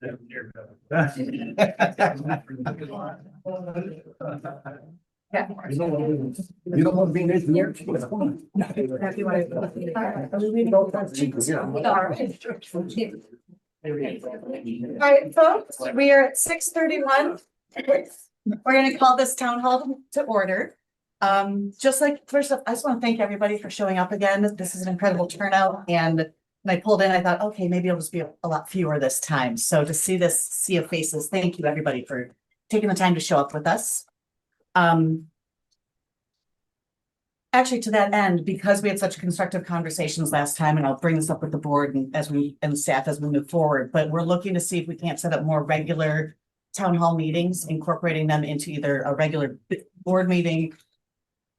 You don't want to be an engineer? All right, folks, we are at 6:31. We're gonna call this town hall to order. Just like, first off, I just want to thank everybody for showing up again. This is an incredible turnout, and when I pulled in, I thought, okay, maybe it'll just be a lot fewer this time. So to see this sea of faces, thank you, everybody, for taking the time to show up with us. Actually, to that end, because we had such constructive conversations last time, and I'll bring this up with the board and staff as we move forward, but we're looking to see if we can't set up more regular town hall meetings, incorporating them into either a regular board meeting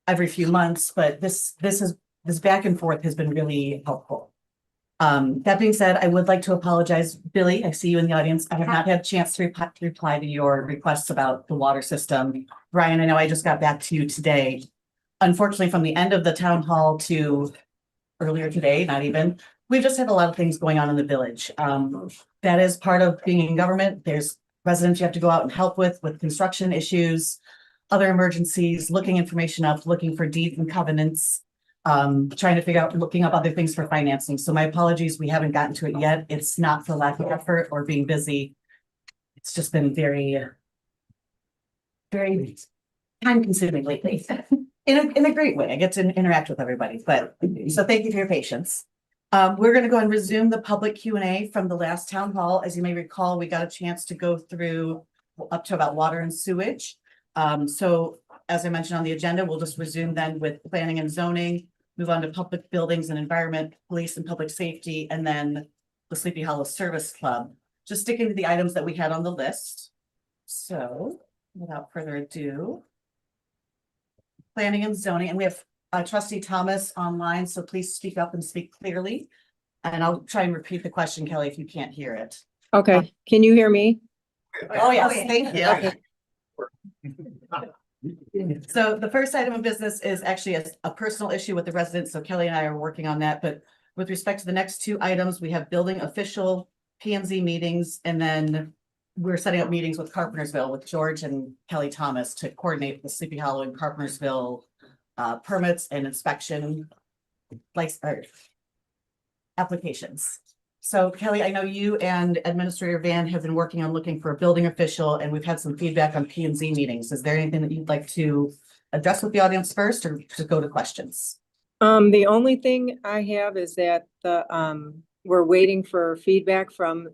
every few months, but this back and forth has been really helpful. That being said, I would like to apologize, Billy, I see you in the audience. I have not had a chance to reply to your requests about the water system. Brian, I know I just got back to you today. Unfortunately, from the end of the town hall to earlier today, not even, we've just had a lot of things going on in the village. That is part of being in government. There's residents you have to go out and help with construction issues, other emergencies, looking information up, looking for deeds and covenants, trying to figure out, looking up other things for financing. So my apologies, we haven't gotten to it yet. It's not for lack of effort or being busy. It's just been very, very time consuming lately. In a great way. I get to interact with everybody, but so thank you for your patience. We're going to go and resume the public Q&A from the last town hall. As you may recall, we got a chance to go through up to about water and sewage. So as I mentioned on the agenda, we'll just resume then with planning and zoning, move on to public buildings and environment, police and public safety, and then the Sleepy Hollow Service Club. Just sticking to the items that we had on the list. So without further ado, planning and zoning, and we have trustee Thomas online, so please speak up and speak clearly. And I'll try and repeat the question, Kelly, if you can't hear it. Okay, can you hear me? Oh, yes, thank you. So the first item of business is actually a personal issue with the residents. So Kelly and I are working on that, but with respect to the next two items, we have building official P&Z meetings, and then we're setting up meetings with Carpentersville with George and Kelly Thomas to coordinate the Sleepy Hollow and Carpentersville permits and inspection applications. So Kelly, I know you and Administrator Van have been working on looking for a building official, and we've had some feedback on P&Z meetings. Is there anything that you'd like to address with the audience first, or to go to questions? The only thing I have is that we're waiting for feedback from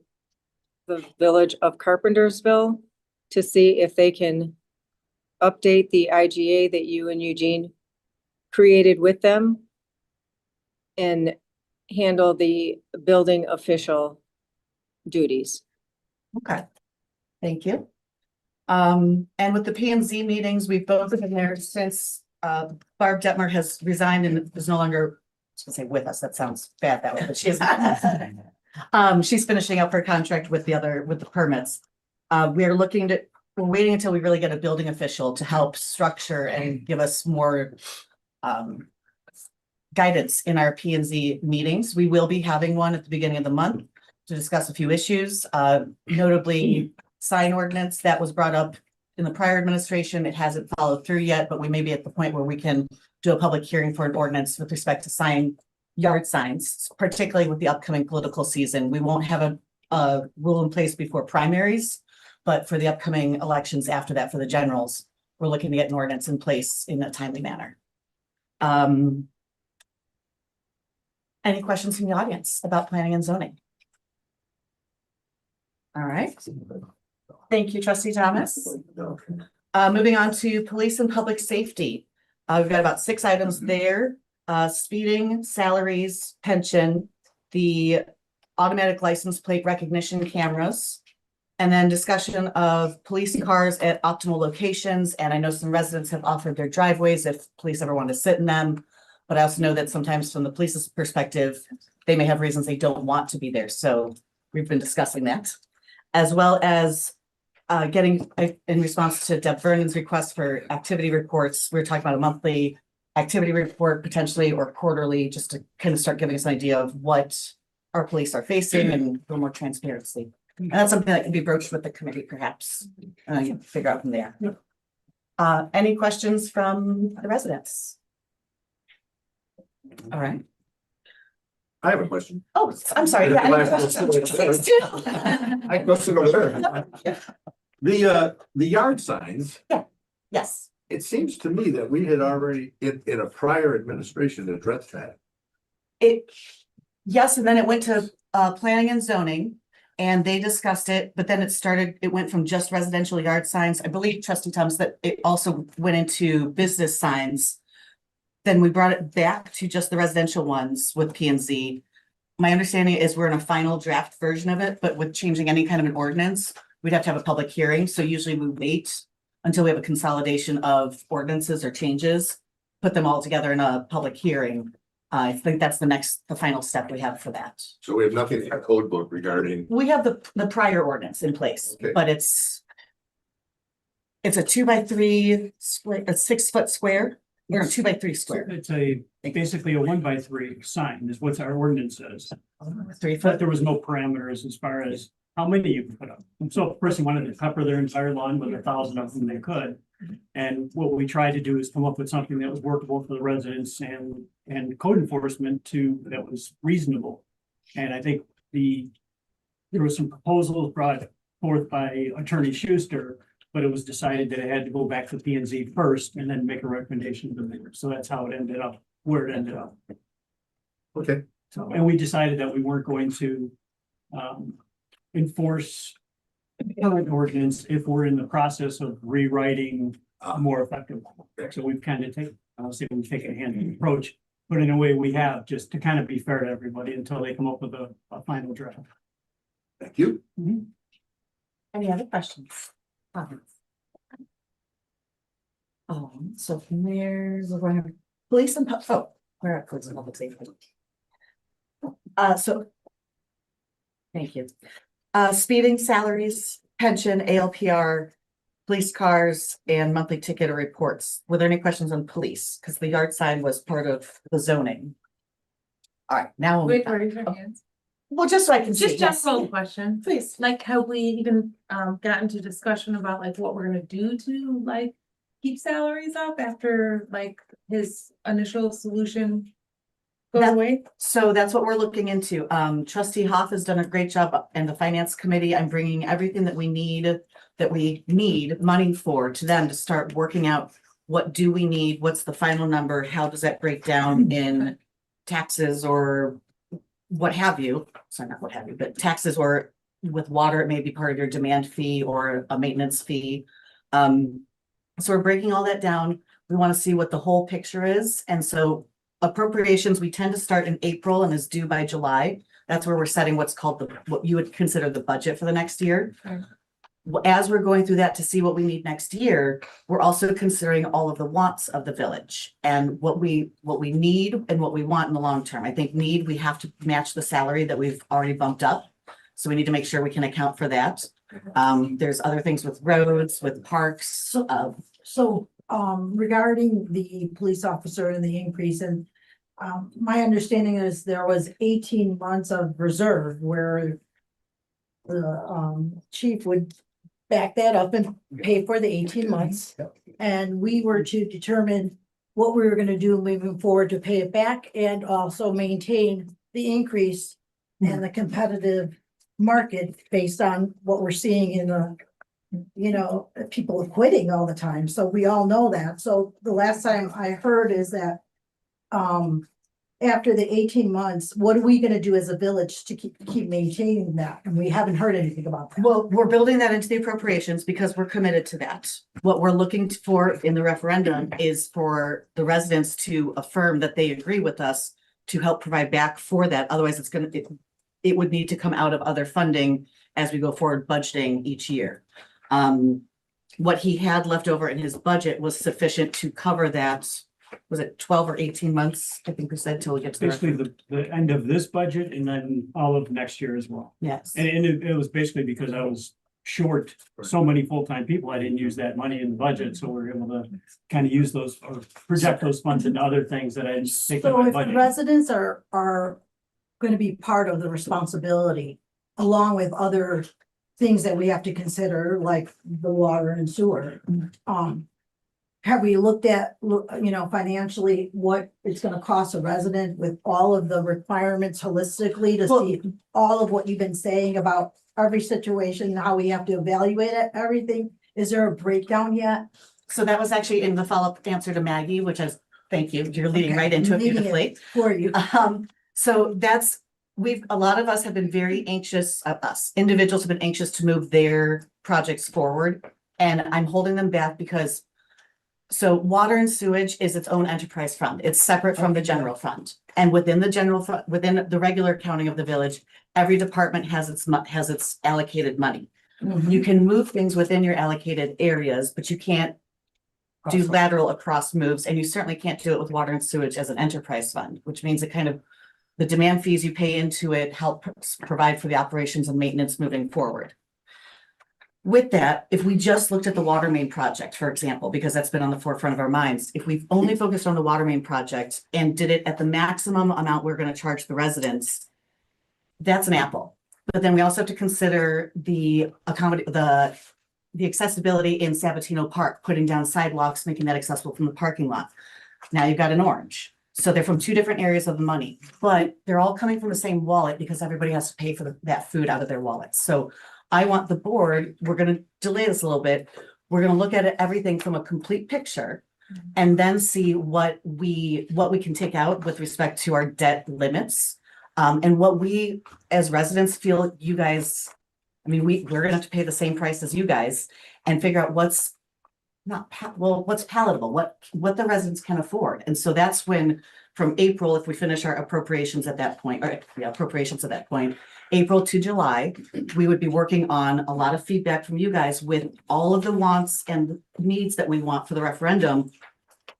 the village of Carpentersville to see if they can update the IGA that you and Eugene created with them and handle the building official duties. Okay, thank you. And with the P&Z meetings, we've both been there since Barb Detmer has resigned and is no longer, I was gonna say with us, that sounds bad that way, but she is. She's finishing up her contract with the permits. We're waiting until we really get a building official to help structure and give us more guidance in our P&Z meetings. We will be having one at the beginning of the month to discuss a few issues, notably sign ordinance that was brought up in the prior administration. It hasn't followed through yet, but we may be at the point where we can do a public hearing for an ordinance with respect to yard signs, particularly with the upcoming political season. We won't have a rule in place before primaries, but for the upcoming elections after that, for the generals, we're looking to get an ordinance in place in a timely manner. Any questions from the audience about planning and zoning? All right. Thank you, trustee Thomas. Moving on to police and public safety. We've got about 6 items there. Speeding, salaries, pension, the automatic license plate recognition cameras, and then discussion of police cars at optimal locations. And I know some residents have offered their driveways if police ever want to sit in them. But I also know that sometimes from the police's perspective, they may have reasons they don't want to be there. So we've been discussing that, as well as getting in response to Deb Vernon's request for activity reports. We're talking about a monthly activity report potentially, or quarterly, just to kind of start giving us an idea of what our police are facing and a little more transparency. And that's something that can be broached with the committee perhaps, figure out from there. Any questions from the residents? All right. I have a question. Oh, I'm sorry. Yeah, any questions? I question over there. The yard signs, Yes, it seems to me that we had already, in a prior administration, addressed that. yes, and then it went to planning and zoning. And they discussed it, but then it went from just residential yard signs. I believe trustee Thomas that it also went into business signs. Then we brought it back to just the residential ones with P and Z. My understanding is we're in a final draft version of it, but with changing any kind of an ordinance, we'd have to have a public hearing. So usually we wait until we have a consolidation of ordinances or changes, put them all together in a public hearing. I think that's the final step we have for that. So we have nothing in our code book regarding, We have the prior ordinance in place, Okay. but it's a 2x3 square, a 6 foot square, or a 2x3 square, It's basically a 1x3 sign is what our ordinance says, 3 but foot. there was no parameters as far as how many you can put up. So if a person wanted to cover their entire lawn with 1,000 of them, they could. And what we tried to do is come up with something that was workable for the residents and code enforcement that was reasonable. And I think there was some proposals brought forth by Attorney Schuster, but it was decided that it had to go back to P and Z first and then make a recommendation to the mayor. So that's how it ended up, where it ended up. okay, So, and we decided that we weren't going to enforce current ordinance if we're in the process of rewriting a more effective. So we've kind of taken a hand approach, but in a way we have, just to kind of be fair to everybody until they come up with a final draft. thank you. Any other questions? Comments? So from there, we're going to police and we're at police and public safety. So. Thank you. Speeding, salaries, pension, ALPR, police cars, and monthly ticket or reports. Were there any questions on police? Because the yard sign was part of the zoning. All right, now. Wait, raise your hands. Well, just so I can see. Just yes. general question, Please. like, have we even got into discussion about like what we're gonna do to like keep salaries up after like his initial solution goes That- away? So that's what we're looking into. Trustee Hoff has done a great job and the finance committee. I'm bringing everything that we need money for to them to start working out. What do we need? What's the final number? How does that break down in taxes or what have you? Sorry, not what have you, but taxes, or with water, it may be part of your demand fee or a maintenance fee. So we're breaking all that down. We want to see what the whole picture is. And so appropriations, we tend to start in April and is due by July. That's where we're setting what's called what you would consider the budget for the next year. Okay. As we're going through that to see what we need next year, we're also considering all of the wants of the village and what we need and what we want in the long term. I think we have to match the salary that we've already bumped up. So we need to make sure we can account for that. There's other things with roads, with parks. So regarding the police officer and the increase, and my understanding is there was 18 months of reserve where the chief would back that up and pay for the 18 months. And we were to determine what we were gonna do moving forward to pay it back and also maintain the increase and the competitive market based on what we're seeing in the, people are quitting all the time. So we all know that. So the last time I heard is that after the 18 months, what are we gonna do as a village to keep maintaining that? And we haven't heard anything about that. Well, we're building that into the appropriations because we're committed to that. What we're looking for in the referendum is for the residents to affirm that they agree with us to help provide back for that. Otherwise, it would need to come out of other funding as we go forward budgeting each year. What he had left over in his budget was sufficient to cover that. Was it 12 or 18 months? I think we said till we get to the. Basically the end of this budget and then all of next year as well. Yes. And it was basically because I was short so many full-time people, I didn't use that money in the budget, so we're able to kind of use those or project those funds into other things that I didn't take in So my if budget. residents are gonna be part of the responsibility along with other things that we have to consider, like the water and sewer. Have we looked at, financially, what it's gonna cost a resident with all of the requirements holistically to Well- see all of what you've been saying about every situation, how we have to evaluate it, everything? Is there a breakdown yet? So that was actually in the follow-up answer to Maggie, which is, thank you, you're leading Okay, right into it leading it. beautifully. For you. So that's, a lot of us have been very anxious, individuals have been anxious to move their projects forward. And I'm holding them back because, so water and sewage is its own enterprise fund. It's separate from the general fund. And within the general fund, within the regular accounting of the village, every department has its allocated money. You can move things within your allocated areas, but you can't do lateral across moves, and you certainly can't do it with water and sewage as an enterprise fund, which means it kind of, the demand fees you pay into it help provide for the operations and maintenance moving forward. With that, if we just looked at the water main project, for example, because that's been on the forefront of our minds, if we've only focused on the water main project and did it at the maximum amount we're gonna charge the residents, that's an apple. But then we also have to consider the accessibility in Sabatino Park, putting down sidewalks, making that accessible from the parking lot. Now you've got an orange. So they're from two different areas of the money, but they're all coming from the same wallet because everybody has to pay for that food out of their wallets. So I want the board, we're gonna delay this a little bit. We're gonna look at it, everything from a complete picture and then see what we can take out with respect to our debt limits. And what we as residents feel you guys, I mean, we're gonna have to pay the same price as you guys and figure out what's what's palatable, what the residents can afford. And so that's when, from April, if we finish our appropriations at that point, April to July, we would be working on a lot of feedback from you guys with all of the wants and needs that we want for the referendum.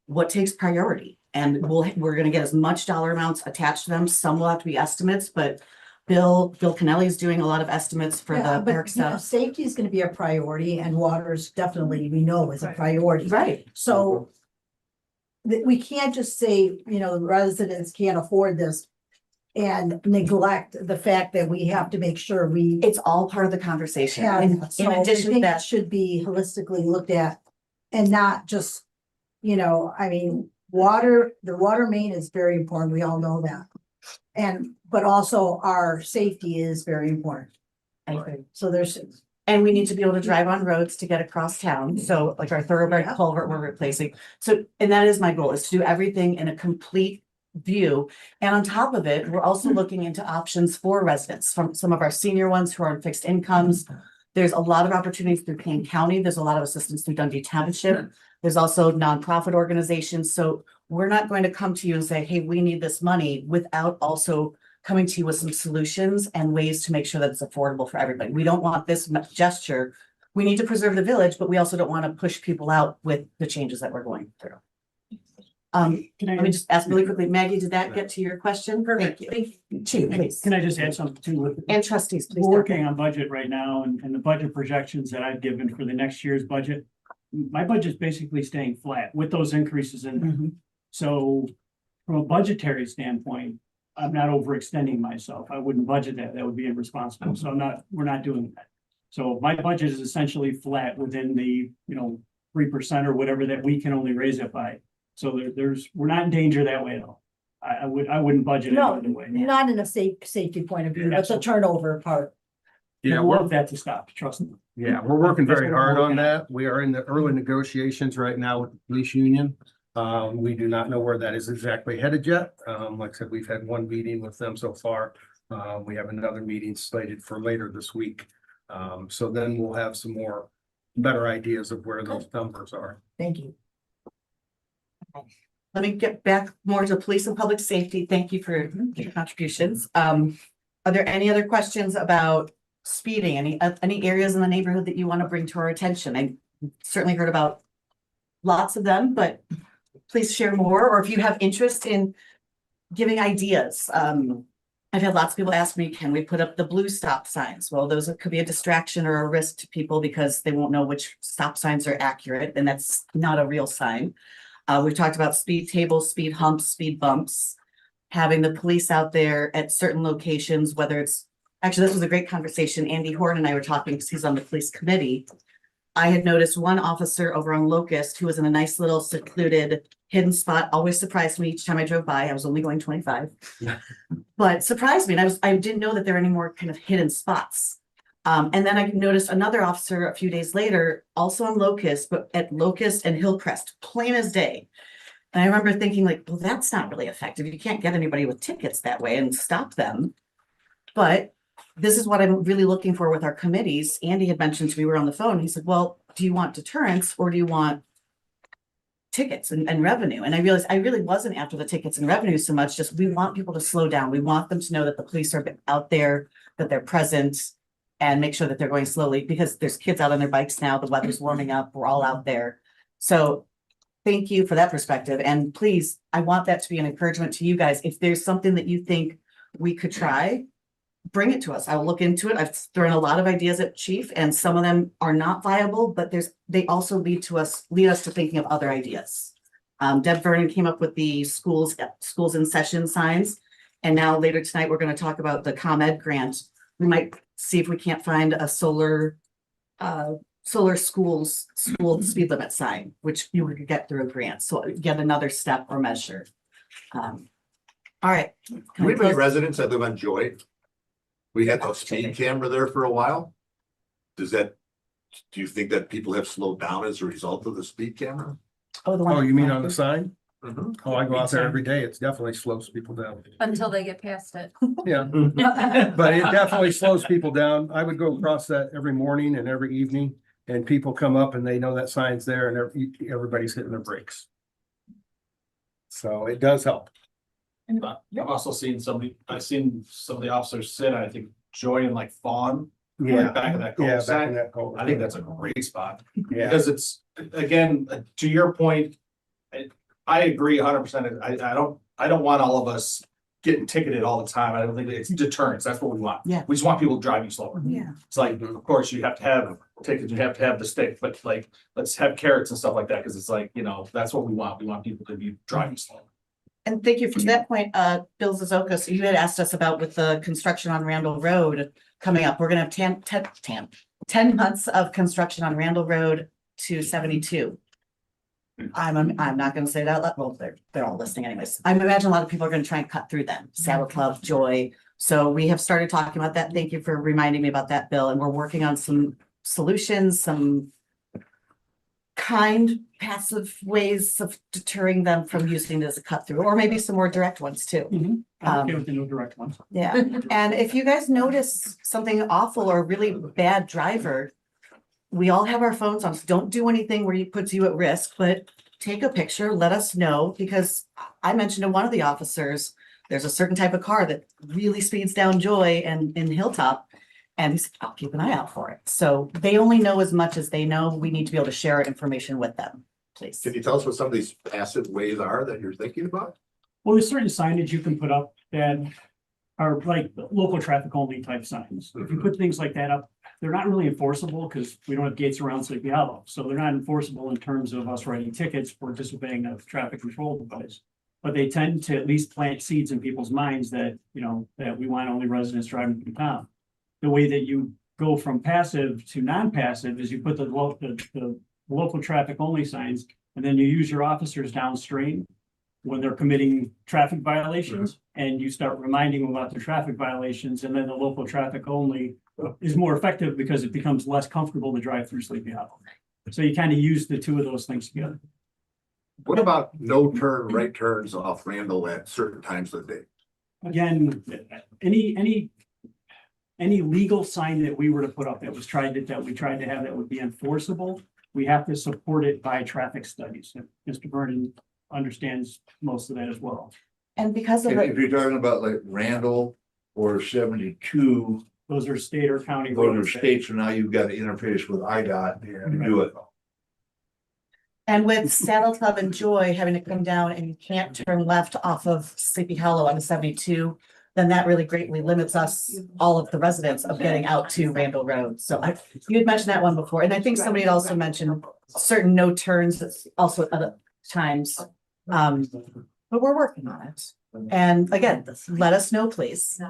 What takes priority? And we're gonna get as much dollar amounts attached to them. Some will have to be estimates, but Bill Kennelly is doing a lot of estimates for Yeah, the but, park stuff. safety is gonna be a priority, and water is definitely, we know, is a priority. Right. So we can't just say, the residents can't afford this and neglect the fact that we have to make sure we It's all part of the conversation. have. In So I addition to think it that, should be holistically looked at and not just, water, the water main is very important. We all know that. But also our safety is very important. So and we need to be able to drive on roads to get across town. So like our thoroughbred Yeah. culvert we're replacing. So, and that is my goal, is to do everything in a complete view. And on top of it, we're also looking into options for residents, from some of our senior ones who are on fixed incomes. There's a lot of opportunities through Kane County. There's a lot of assistance through Dundee Township. There's also nonprofit organizations. So we're not going to come to you and say, hey, we need this money, without also coming to you with some solutions and ways to make sure that it's affordable for everybody. We don't want this gesture. We need to preserve the village, but we also don't want to push people out with the changes that we're going through. Can Let me just ask really quickly, Maggie, did that get to your question? Thank you. Chief, please. Can I just add something too with? And trustees, please. We're working on budget right now, and the budget projections that I've given for the next year's budget. My budget's basically staying flat with those increases in there. Mhm. So from a budgetary standpoint, I'm not overextending myself. I wouldn't budget that. That would be irresponsible. So we're not doing that. So my budget is essentially flat within the, 3% or whatever that we can only raise it by. So we're not in danger that way at all. I wouldn't budget it No, either way. not in a safety point of view, Yeah, but the turnover part. I Yeah, want that to stop, trust me. we're working That's very what we're hard on working on. that. We are in the early negotiations right now with the police union. We do not know where that is exactly headed yet. Like I said, we've had one meeting with them so far. We have another meeting slated for later this week. So then we'll have some more better ideas of where those numbers are. Thank you. Let me get back more to police and public safety. Thank you for your contributions. Are there any other questions about speeding? Any areas in the neighborhood that you want to bring to our attention? I certainly heard about lots of them, but please share more, or if you have interest in giving ideas. I've had lots of people ask me, can we put up the blue stop signs? Well, those could be a distraction or a risk to people because they won't know which stop signs are accurate, and that's not a real sign. We've talked about speed tables, speed humps, speed bumps, having the police out there at certain locations, whether it's, Actually, this was a great conversation. Andy Horn and I were talking because he's on the police committee. I had noticed one officer over on Locust who was in a nice little secluded hidden spot, always surprised me each time I drove by. I was only going 25. But surprised me. And I didn't know that there were any more kind of hidden spots. And then I noticed another officer a few days later, also on Locust, but at Locust and Hillcrest, plain as day. And I remember thinking like, well, that's not really effective. You can't get anybody with tickets that way and stop them. But this is what I'm really looking for with our committees. Andy had mentioned to me, we were on the phone. He said, well, do you want deterrence or do you want tickets and revenue? And I realized I really wasn't after the tickets and revenue so much, just we want people to slow down. We want them to know that the police are out there, that they're present, and make sure that they're going slowly because there's kids out on their bikes now. The weather's warming up. We're all out there. So thank you for that perspective. And please, I want that to be an encouragement to you guys. If there's something that you think we could try, bring it to us. I will look into it. I've thrown a lot of ideas at Chief and some of them are not viable, but they also lead us to thinking of other ideas. Deb Vernon came up with the schools in session signs. And now later tonight, we're going to talk about the ComEd grant. We might see if we can't find a solar school speed limit sign, which you could get through a grant. So get another step or measure. All right. Do we have any residents that live on Joy? We had a speed camera there for a while. Do you think that people have slowed down as a result of the speed camera? Oh, the one. Oh, you mean on the sign? Mhm. Oh, I go out there every day. It definitely slows people down. Until they get past it. Yeah, but it definitely slows people down. I would go across that every morning and every evening. And people come up and they know that sign's there and everybody's hitting their brakes. So it does help. But I've also seen I've seen some of the officers sit, I think, Joy and like Fawn. Yeah. Back of that Yeah, back in cul-de-sac. that cul. I think that's a great spot, Yeah, because it's, again, to your point. I agree 100%. I don't want all of us getting ticketed all the time. I don't think it's deterrence. That's what we want. Yeah. We just want people driving slower. Yeah. It's like, of course, you have to have tickets, you have to have the stick, but like, let's have carrots and stuff like that, because it's like, that's what we want. We want people to be driving slow. And thank you for that point, Bill Zazoka. So you had asked us about with the construction on Randall Road coming up. We're gonna have 10 months of construction on Randall Road to 72. I'm not gonna say that. Well, they're all listening anyways. I imagine a lot of people are gonna try and cut through them. Saddle Club, Joy. So we have started talking about that. Thank you for reminding me about that, Bill. And we're working on some solutions, some kind passive ways of deterring them from using it as a cut through, or maybe some more direct ones too. I'm okay with the no direct ones. Yeah, and if you guys notice something awful or really bad driver, we all have our phones on, so don't do anything where it puts you at risk, but take a picture, let us know, because I mentioned to one of the officers, there's a certain type of car that really speeds down Joy and in Hilltop, and he said, I'll keep an eye out for it. So they only know as much as they know. We need to be able to share information with them, please. Can you tell us what some of these passive ways are that you're thinking about? Well, there's certain signage you can put up that are like local traffic only type signs. If you put things like that up, they're not really enforceable because we don't have gates around Sleepy Hollow. So they're not enforceable in terms of us writing tickets for disobeying a traffic control device. But they tend to at least plant seeds in people's minds that, that we want only residents driving through town. The way that you go from passive to non-passive is you put the local traffic only signs, and then you use your officers downstream when they're committing traffic violations, and you start reminding them about the traffic violations, and then the local traffic only is more effective because it becomes less comfortable to drive through Sleepy Hollow. So you kind of use the two of those things together. What about no turn, right turns off Randall at certain times of the day? Again, any legal sign that we were to put up that we tried to have that would be enforceable, we have to support it by traffic studies. And Mr. Vernon understands most of that as well. And because of If the, you're talking about like Randall or 72, Those are state or county those are roads. states, so now you've got to interface with IDOT to do it. and with Saddle Club and Joy having to come down and you can't turn left off of Sleepy Hollow on the 72, then that really greatly limits us, all of the residents, of getting out to Randall Road. So you had mentioned that one before, and I think somebody had also mentioned certain no turns also at other times. But we're working on it. And again, let us know, please.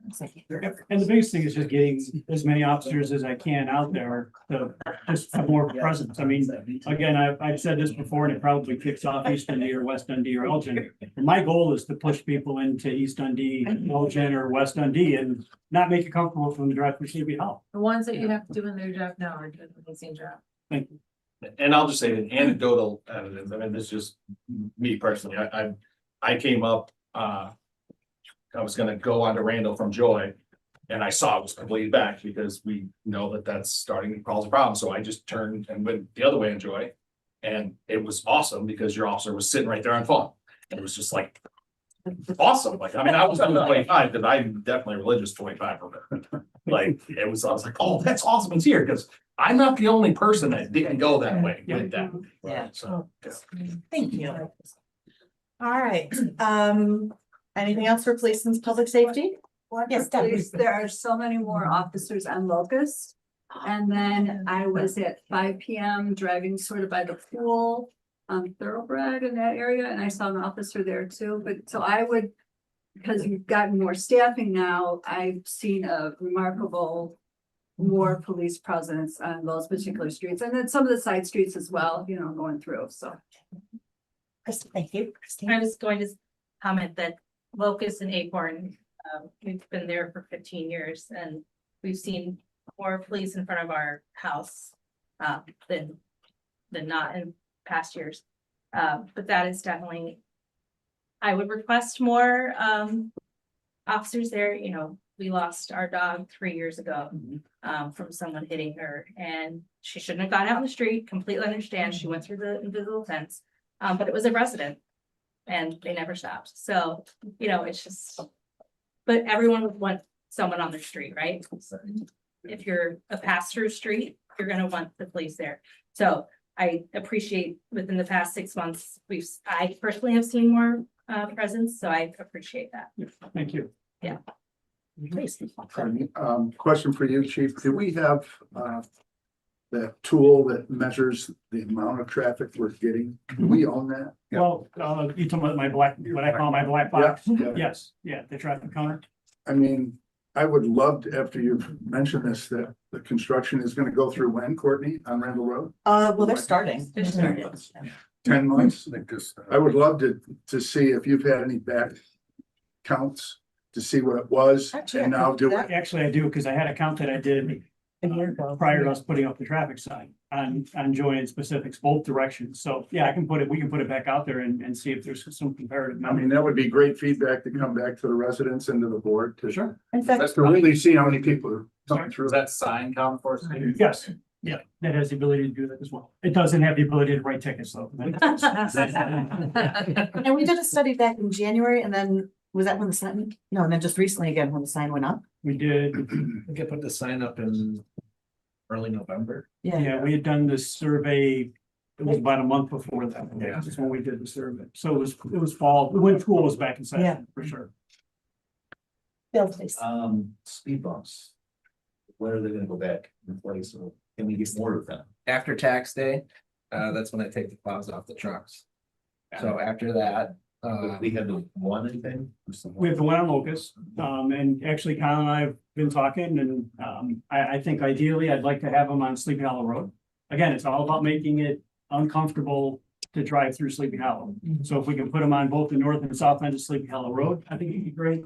And the biggest thing is just getting as many officers as I can out there to just have more presence. I mean, again, I've said this before and it probably kicks off East Dundee or West Dundee or Elgin. My goal is to push people into East Dundee, Elgin or West Dundee and not make it comfortable for them to drive through Sleepy Hollow. The ones that you have to do in their job now are doing the same job. Thank you. And I'll just say an anecdotal evidence, I mean, this is just me personally, I came up, I was gonna go on to Randall from Joy. And I saw it was completely back because we know that that's starting to cause a problem, so I just turned and went the other way on Joy. And it was awesome because your officer was sitting right there on phone, and it was just like. Awesome, like, I mean, I was on the 25, because I'm definitely religious 25 from it. Like, I was like, oh, that's awesome, it's here, because I'm not the only person that didn't go that way with that. Yeah. So. Thank you. All right, anything else for police and public safety? Yes, Deb. Police, there are so many more officers on Locust. And then I was at 5 p.m. driving sort of by the pool on Thoroughbred in that area, and I saw an officer there too. But so I would, because we've gotten more staffing now, I've seen a remarkable more police presence on those particular streets, and then some of the side streets as well, you know, going through, so. Kristen, thank you. I Christine? was going to comment that Locust and Acorn, we've been there for 15 years and we've seen more police in front of our house than not in past years. But that is definitely, I would request more officers there. You know, we lost our dog 3 years ago from someone hitting her, and she shouldn't have gone out in the street. Completely understand. She went through the invisible fence, but it was a resident and they never stopped. So, you know, it's just, but everyone would want someone on their street, right? So if you're a pass-through street, you're gonna want the police there. So I appreciate within the past 6 months, I personally have seen more presence, so I appreciate that. Thank you. Please. Question for you, Chief. Do we have that tool that measures the amount of traffic we're getting? Do we own that? Well, you talking about my black, what I call my black box? Yeah. Yes, yeah, the traffic counter. I mean, I would love to, after you've mentioned this, that the construction is gonna go through when, Courtney, on Randall Road? Well, they're starting. They're starting. 10 months? I think this. I would love to see if you've had any back counts to see what it was Actually, I and now can do do that. it. Actually, I do, because I had a count that I did A year ago. prior to us putting up the traffic sign on Joy and specifics, both directions. So, yeah, we can put it back out there and see if there's some comparative. I mean, that would be great feedback to come back to the residents and to the board to Sure. In fact, to really see how many people are coming through. Does that sign count for us? Yes, yeah, that has the ability to do that as well. It doesn't have the ability to write tickets though. and we did a study back in January, and then, was that when the sign, no, and then just recently again, when the sign went up? We did, We could put the sign up in early November. yeah, we had done this survey. It was about a month before that. Yeah. That's when we did the survey. So it was fall, when school was back in Yeah. session, for sure. Bill, please. Speed bumps. When are they gonna go back in place? Or can we get more of them? After tax day, that's when I take the plows off the trucks. So after that, we had the one anything? We have the one on Locust, and actually Kyle and I have been talking, and I think ideally I'd like to have them on Sleepy Hollow Road. Again, it's all about making it uncomfortable to drive through Sleepy Hollow. So if we can put them on both the north and south end of Sleepy Hollow Road, I think it'd be great.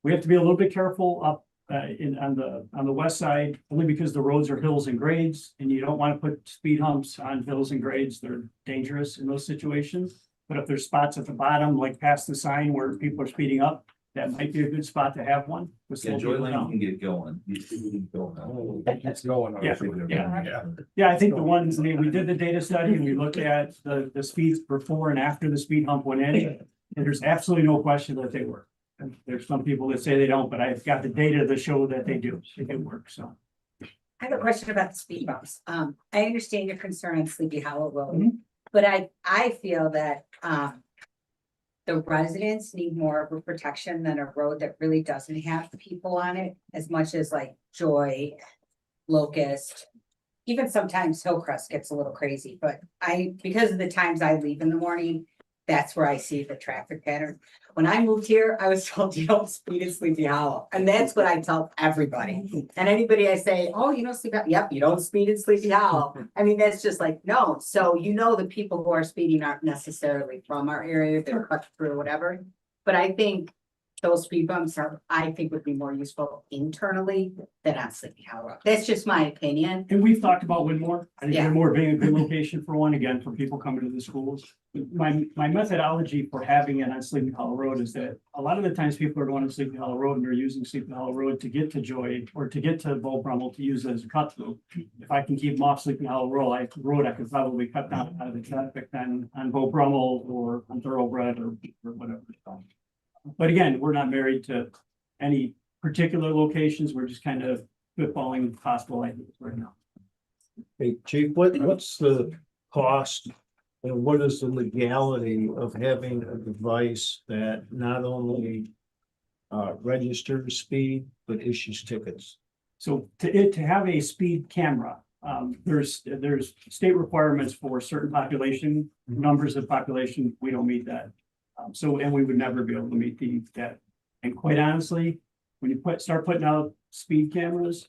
We have to be a little bit careful up on the west side, only because the roads are hills and grades, and you don't want to put speed humps on hills and grades. They're dangerous in those situations. But if there's spots at the bottom, like past the sign where people are speeding up, that might be a good spot to have one. with Yeah, slow people Joyland down. can get going. You can go now. It's going on. Yeah. Yeah, I think the ones, I mean, we did the data study and we looked at the speeds before and after the speed hump went in. And there's absolutely no question that they work. And there's some people that say they don't, but I've got the data that show that they do. They do work, so. I have a question about the speed bumps. I understand your concern on Sleepy Hollow Road, Mhm. but I feel that, the residents need more of a protection than a road that really doesn't have people on it as much as like Joy, Locust. Even sometimes Hillcrest gets a little crazy, but because of the times I leave in the morning, that's where I see the traffic pattern. When I moved here, I was told you don't speed in Sleepy Hollow, and that's what I tell everybody. And anybody I say, oh, you don't speed, yep, you don't speed in Sleepy Hollow. I mean, that's just like, no, so the people who are speeding aren't necessarily from our area, they're cut through or whatever. But I think those speed bumps would be more useful internally than on Sleepy Hollow. That's just my opinion. And we've talked about Winmore. I think Yeah. Winmore being a good location for one, again, for people coming to the schools. My methodology for having it on Sleepy Hollow Road is that a lot of the times people are going to Sleepy Hollow Road and they're using Sleepy Hollow Road to get to Joy or to get to Bull Brummel to use as a cut through. If I can keep them off Sleepy Hollow Road, I could probably cut down out of the traffic than on Bull Brummel or on Thoroughbred or whatever. But again, we're not married to any particular locations. We're just kind of spitballing possible ideas right now. Hey, Chief, what's the cost and what is the legality of having a device that not only registers speed, but issues tickets? So to have a speed camera, there's state requirements for certain population, numbers of population, we don't meet that. And we would never be able to meet that. And quite honestly, when you start putting out speed cameras,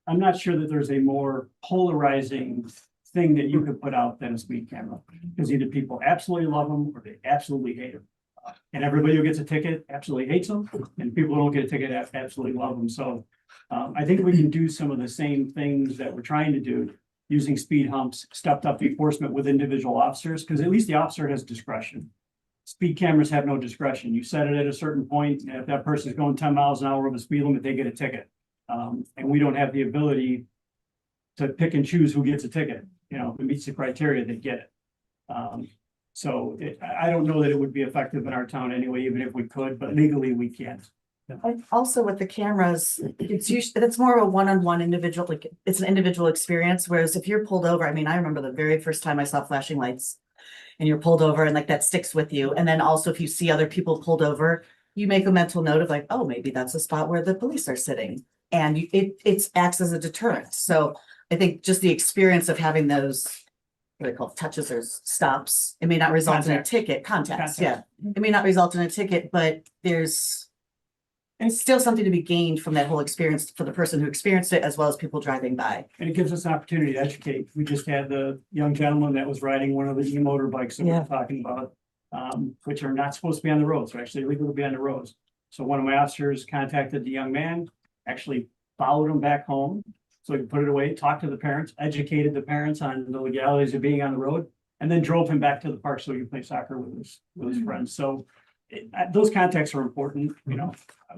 I'm not sure that there's a more polarizing thing that you could put out than a speed camera. Because either people absolutely love them or they absolutely hate them. And everybody who gets a ticket absolutely hates them, and people who don't get a ticket absolutely love them. So I think we can do some of the same things that we're trying to do using speed humps, stepped up enforcement with individual officers, because at least the officer has discretion. Speed cameras have no discretion. You set it at a certain point, and if that person's going 10 miles an hour over the speed limit, they get a ticket. And we don't have the ability to pick and choose who gets a ticket. You know, if it meets the criteria, they get it. I don't know that it would be effective in our town anyway, even if we could, but legally we can't. And also with the cameras, it's more of a one-on-one individual, like it's an individual experience, whereas if you're pulled over, I mean, I remember the very first time I saw flashing lights and you're pulled over and like that sticks with you. And then also if you see other people pulled over, you make a mental note of like, oh, maybe that's a spot where the police are sitting. And it acts as a deterrent. So I think just the experience of having those, what they call touches or stops, it may not result in a ticket, contacts, yeah. It may not result in a ticket, but there's still something to be gained from that whole experience for the person who experienced it, as well as people driving by. And it gives us an opportunity to educate. We just had the young gentleman that was riding one of the e-motorbikes that we're talking about, which are not supposed to be on the roads. They're actually illegal to be on the roads. So one of my officers contacted the young man, actually followed him back home so he could put it away, talked to the parents, educated the parents on the legalities of being on the road, and then drove him back to the park so he could play soccer with his friends. So those contacts are important. You know,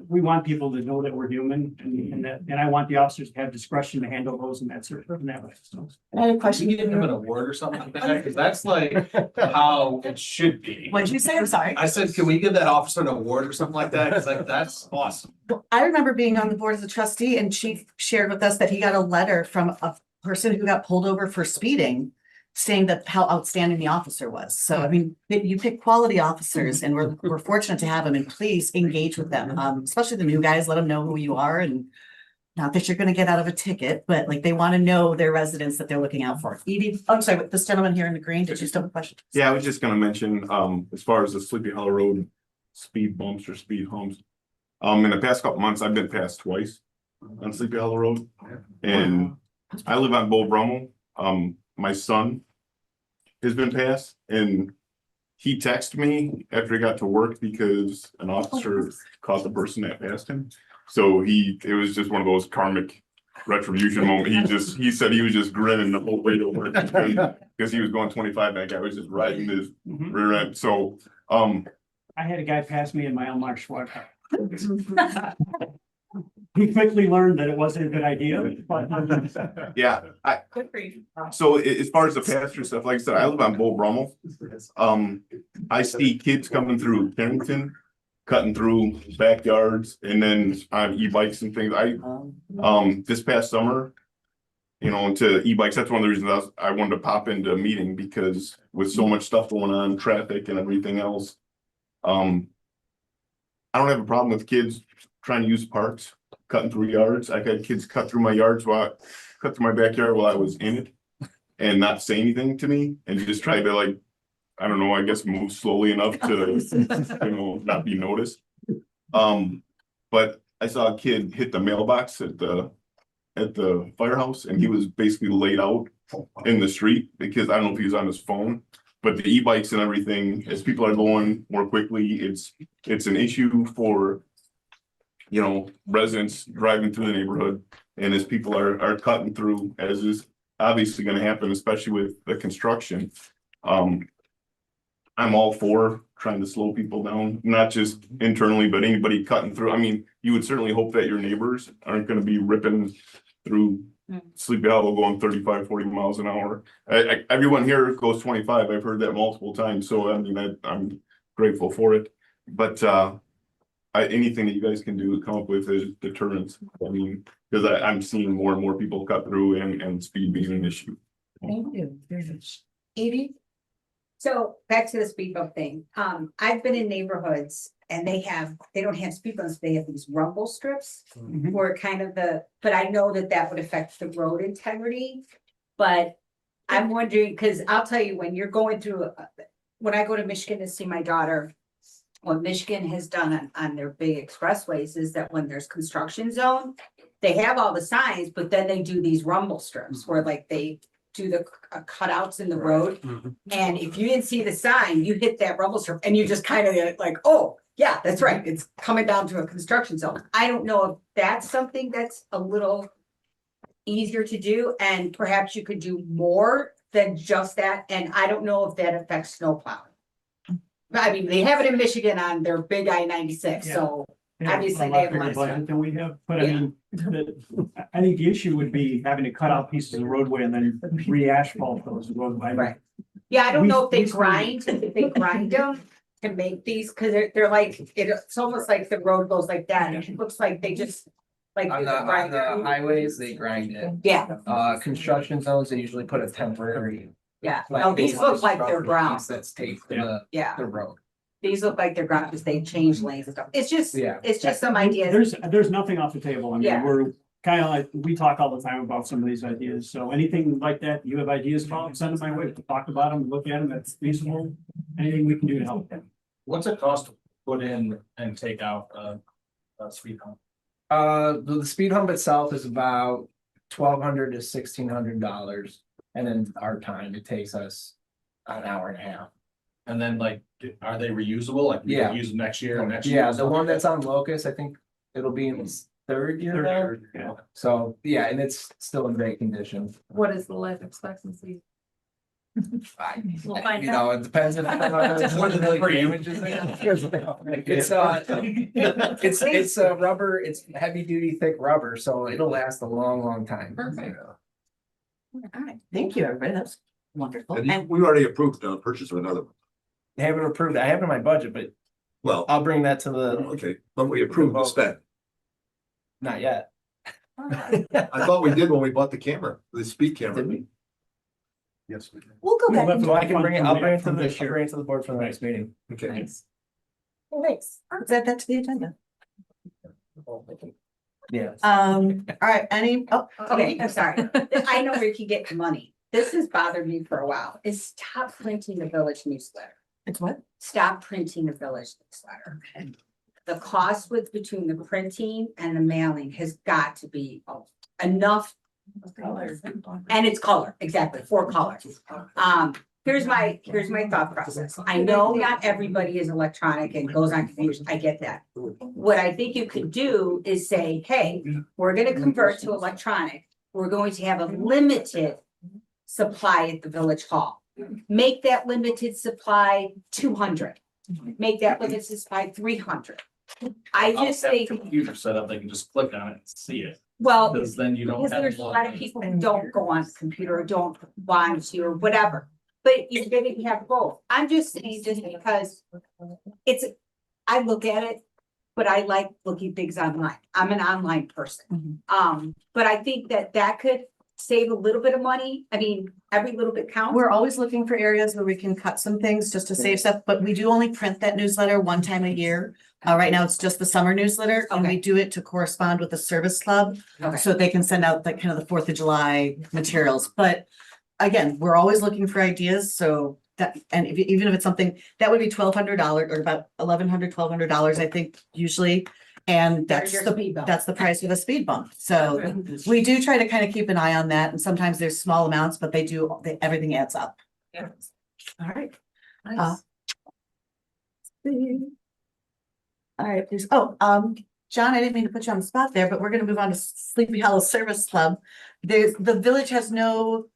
we want people to know that we're human, and I want the officers to have discretion to handle those in that way. So I had a question. Give them an award or something like that, because that's like how it should be. What did you say? I'm sorry. I said, can we give that officer an award or something like that? Because like, that's awesome. I remember being on the board as a trustee, and Chief shared with us that he got a letter from a person who got pulled over for speeding, saying that how outstanding the officer was. So, I mean, you pick quality officers, and we're fortunate to have them, and please engage with them, especially the new guys. Let them know who you are, and not that you're going to get out of a ticket, but like they want to know their residents that they're looking out for. Edie, I'm sorry, this gentleman here in the green, did you still have a question? Yeah, I was just gonna mention, as far as the Sleepy Hollow Road speed bumps or speed humps. In the past couple months, I've been passed twice on Sleepy Hollow Road, and I live on Bull Brummel. My son has been passed, and he texted me after he got to work because an officer caught the person that passed him. So it was just one of those karmic retribution moments. He said he was just grinning the whole way to work because he was going 25 and that guy was just riding his rear end. So, I had a guy pass me in my unmarked squad car. He quickly learned that it wasn't a good idea, but yeah, Good for you. so as far as the pasture stuff, like I said, I live on Bull Brummel. I see kids coming through Carrington, cutting through backyards, and then on e-bikes and things. This past summer, you know, into e-bikes, that's one of the reasons I wanted to pop into a meeting, because with so much stuff going on, traffic and everything else, I don't have a problem with kids trying to use parks, cutting through yards. I've had kids cut through my backyard while I was in it and not say anything to me and just try to like I don't know, I guess move slowly enough to, you know, not be noticed. But I saw a kid hit the mailbox at the firehouse, and he was basically laid out in the street because I don't know if he was on his phone. But the e-bikes and everything, as people are going more quickly, it's an issue for, you know, residents driving through the neighborhood. And as people are cutting through, as is obviously gonna happen, especially with the construction. I'm all for trying to slow people down, not just internally, but anybody cutting through. I mean, you would certainly hope that your neighbors aren't gonna be ripping through Sleepy Hollow going 35, 40 miles an hour. Everyone here goes 25. I've heard that multiple times. So I mean, I'm grateful for it. But anything that you guys can do to come up with is deterrence. I mean, because I'm seeing more and more people cut through and speed being an issue. Thank you. Edie? So back to the speed bump thing. I've been in neighborhoods and they don't have speed bumps, they have these rumble strips. Where kind of but I know that would affect the road integrity. But I'm wondering, because I'll tell you, when you're going through, when I go to Michigan to see my daughter, what Michigan has done on their big expressways is that when there's construction zone, they have all the signs, but then they do these rumble strips where like they do the cutouts in the road. And if you didn't see the sign, you hit that rumble strip and you just kind of like, oh, yeah, that's right. It's coming down to a construction zone. I don't know if that's something that's a little easier to do, and perhaps you could do more than just that. And I don't know if that affects snow plowing. I mean, they have it in Michigan on their big I-96, so obviously they have a lot of stuff. Than we have, but I mean, I think the issue would be having to cut out pieces of the roadway and then re-asphalt those roadway. Right. Yeah, I don't know if they We- grind them to make these, because they're like, it's almost like the road goes like that. It looks like they just like. On the highways, they grind it. Yeah, Construction zones, they usually put a temporary. yeah. No, these look like they're brown. That's taped to Yeah, the road. these look like they're brown because they change lanes and stuff. It's just, Yeah. it's just some ideas. There's nothing off the table. I mean, Yeah. we're kind of like, we talk all the time about some of these ideas. So anything like that, you have ideas about, send them my way, talk about them, look at them, that's feasible. Anything we can do to help them. What's it cost to put in and take out a speed hump? The speed hump itself is about $1,200 to $1,600. And then our time, it takes us an hour and a half. And then like, are they reusable? Like, we Yeah. can use them next year and next year? Yeah, the one that's on Locust, I think it'll be in its third year now. Yeah. So, yeah, and it's still in great condition. What is the life expectancy? We'll find You know, it depends on what the damage is. It's a rubber, it's heavy duty, thick rubber, so it'll last a long time. Perfect. All right, thank you, everybody. That's wonderful. And We already approved the purchase of another one. They haven't approved, I have it in my budget, but Well, I'll bring that to the, okay, but we approved the spend. not yet. I thought we did when we bought the camera, the speed camera. Did we? Yes, we can. we'll go back. So I can bring it, I'll bring it to From the, this I'll year. bring it to the board for the next meeting. Okay. Nice. Thanks. Let's add that to the agenda. Yeah. All right, Okay, I'm sorry. I know where you can get the money. This has bothered me for a while. Is stop printing the village newsletter. It's what? Stop printing the village newsletter. The cost with between the printing and the mailing has got to be enough. And it's color, exactly, 4 colors. Here's my thought process. I know not everybody is electronic and goes on computers. I get that. What I think you could do is say, hey, we're gonna convert to electronic. We're going to have a limited supply at the village hall. Make that limited supply 200. Make that limited supply 300. I just think, Computer set up, they can just click on it and see it, well, because then you don't because have. there's a lot of people who don't go on the computer or don't want to or whatever. But you're gonna have both. I'm just saying, just because I look at it, but I like looking things online. I'm an online person. But I think that could save a little bit of money. I mean, every little bit counts. We're always looking for areas where we can cut some things just to save stuff, but we do only print that newsletter one time a year. Right now, it's just the summer newsletter, and we Okay. do it to correspond with the service club, Okay. so they can send out the 4th of July materials. But again, we're always looking for ideas, so that, and if, even if it's something, that would be $1,200 or about $1,100, $1,200, I think, usually. And that's Your the, speed bump. that's the price of a speed bump. So we do try to kind of keep an eye on that, and sometimes there's small amounts, but everything adds up. Yeah. All right. Nice. All right, please. John, I didn't mean to put you on the spot there, but we're gonna move on to Sleepy Hollow Service Club. The village has no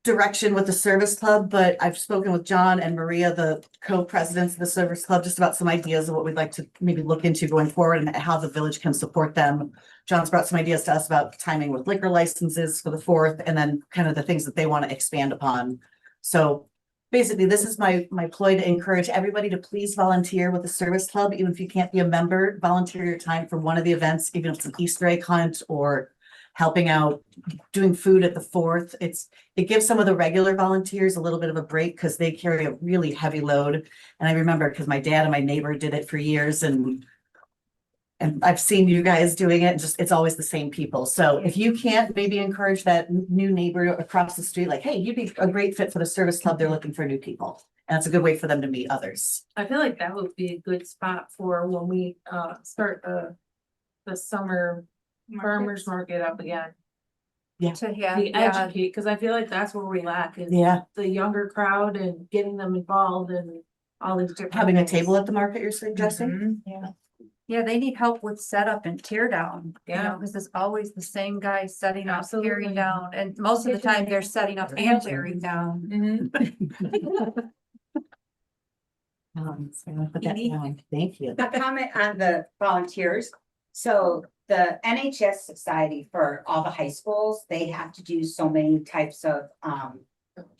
direction with the service club, but I've spoken with John and Maria, the co-presidents of the service club, just about some ideas of what we'd like to maybe look into going forward and how the village can support them. John's brought some ideas to us about timing with liquor licenses for the 4th, and then kind of the things that they want to expand upon. So basically, this is my ploy to encourage everybody to please volunteer with the service club. Even if you can't be a member, volunteer your time for one of the events, even if it's an Easter egg hunt or helping out, doing food at the 4th. It gives some of the regular volunteers a little bit of a break because they carry a really heavy load. And I remember because my dad and my neighbor did it for years, and I've seen you guys doing it, it's always the same people. So if you can't, maybe encourage that new neighbor across the street, like, hey, you'd be a great fit for the service club. They're looking for new people. And it's a good way for them to meet others. I feel like that would be a good spot for when we start the summer farmers market up again. To have, The yeah, educate, because I feel like that's where we lack is Yeah, the younger crowd and getting them involved and all these different. having a things. table at the market, you're suggesting? Mhm. yeah. Yeah, they need help with setup and tear down, you know, Yeah. because it's always the same guy setting up, Absolutely. tearing down, and most of the time they're setting up and tearing down. Mhm. So I'm gonna put that down. Thank you. A comment on the volunteers. So the NHS Society for all the high schools, they have to do so many types of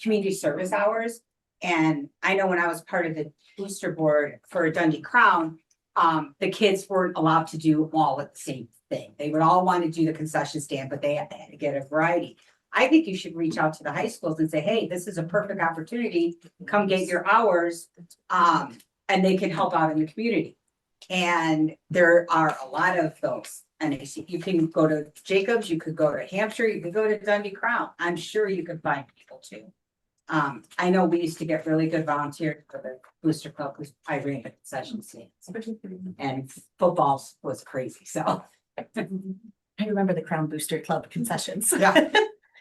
community service hours. And I know when I was part of the booster board for Dundee Crown, the kids weren't allowed to do all at the same thing. They would all want to do the concession stand, but they had to get a variety. I think you should reach out to the high schools and say, hey, this is a perfect opportunity. Come get your hours. And they can help out in the community. And there are a lot of those. And you can go to Jacobs, you could go to Hampshire, you could go to Dundee Crown. I'm sure you could find people too. I know we used to get really good volunteers for the booster club because I ran the concession stands. And football was crazy, so. I remember the Crown Booster Club concessions. Yeah.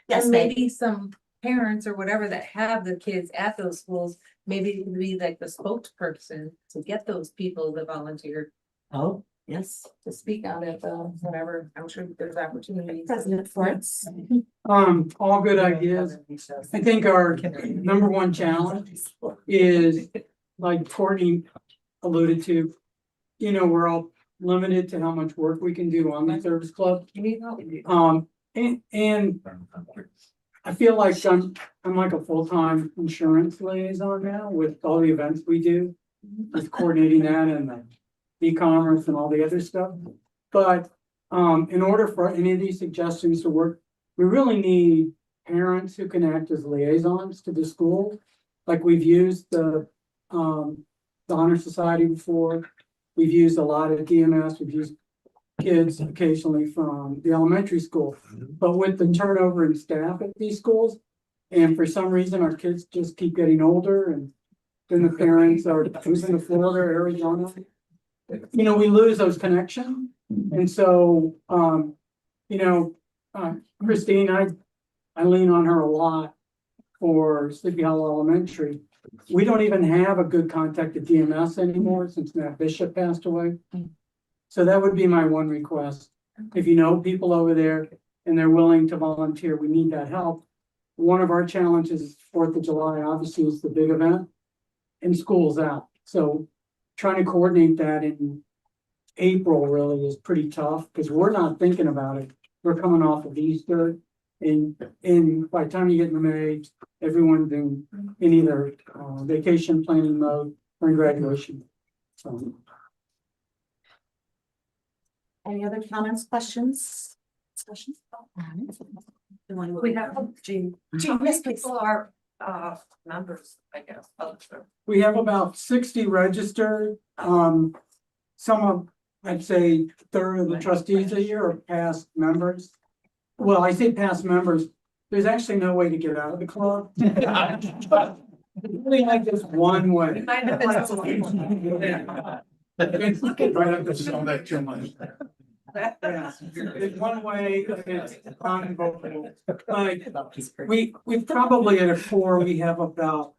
Yes, And maybe. maybe some parents or whatever that have the kids at those schools, maybe it could be like the spokesperson to get those people to volunteer Oh, yes. to speak out at the whatever. I'm sure there's opportunities. President Florence. All good ideas. I think our number one challenge is, like Courtney alluded to, you know, we're all limited to how much work we can do on the service club. And I feel like I'm like a full-time insurance liaison now with all the events we do. With coordinating that and the e-commerce and all the other stuff. But in order for any of these suggestions to work, we really need parents who can act as liaisons to the school. Like we've used the Honor Society before. We've used a lot of DMS, we've used kids occasionally from the elementary school. But with the turnover in staff at these schools, and for some reason our kids just keep getting older, and then the parents are moving to Florida, Arizona. You know, we lose those connections. And so, you know, Christine, I lean on her a lot for Sleepy Hollow Elementary. We don't even have a good contact at DMS anymore since Matt Bishop passed away. So that would be my one request. If you know people over there and they're willing to volunteer, we need that help. One of our challenges is 4th of July, obviously, is the big event, and school's out. So trying to coordinate that in April really is pretty tough because we're not thinking about it. We're coming off of Easter, and by the time you get into May, everyone's in either vacation planning mode or in graduation. So. Any other comments, questions? Discussions? We have, Jean. how Jean, many yes, please. people are members, I guess. We have about 60 registered. Some of, I'd say, third of the trustees a year are past members. Well, I say past members, there's actually no way to get out of the club. Really like this one way. Might have been It's right up to Sell that too much. Yeah, it's one way, it's non-negotiable. Like, we probably at a core, we have about,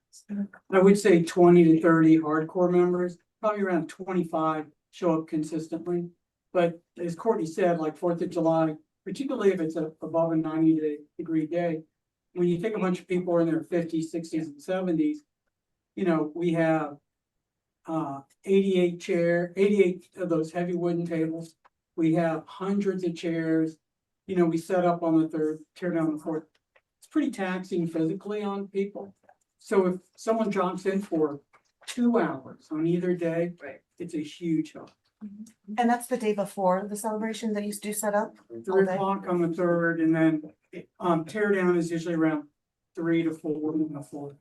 I would say 20 to 30 hardcore members, probably around 25 show up consistently. But as Courtney said, like 4th of July, particularly if it's above a 90-degree day, when you take a bunch of people who are in their 50s, 60s and 70s, we have 88 of those heavy wooden tables. We have hundreds of chairs. We set up on the third, tear down the fourth. It's pretty taxing physically on people. So if someone drops in for 2 hours on either day, it's a huge help. And that's the day before the celebration that you do set up? 3 o'clock on the third, and then tear down is usually around 3 to 4 on the fourth.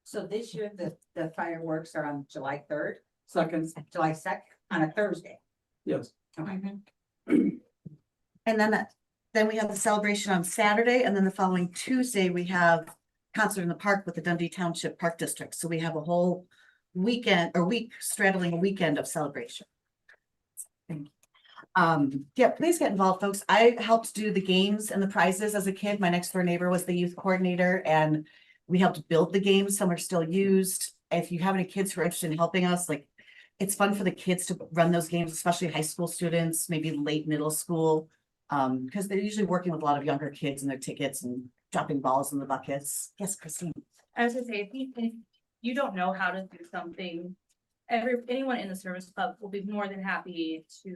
So this year, the fireworks are on July 3rd, Second, July 2nd, on a Thursday. yes. Okay. And then we have the celebration on Saturday, and then the following Tuesday, we have concert in the park with the Dundee Township Park District. So we have a whole weekend or week straddling a weekend of celebration. Yeah, please get involved, folks. I helped do the games and the prizes as a kid. My next door neighbor was the youth coordinator, and we helped build the games. Some are still used. If you have any kids who are interested in helping us, like, it's fun for the kids to run those games, especially high school students, maybe late middle school. Because they're usually working with a lot of younger kids and their tickets and dropping balls in the buckets. Yes, Christine. I was gonna say, if you don't know how to do something, anyone in the service club will be more than happy to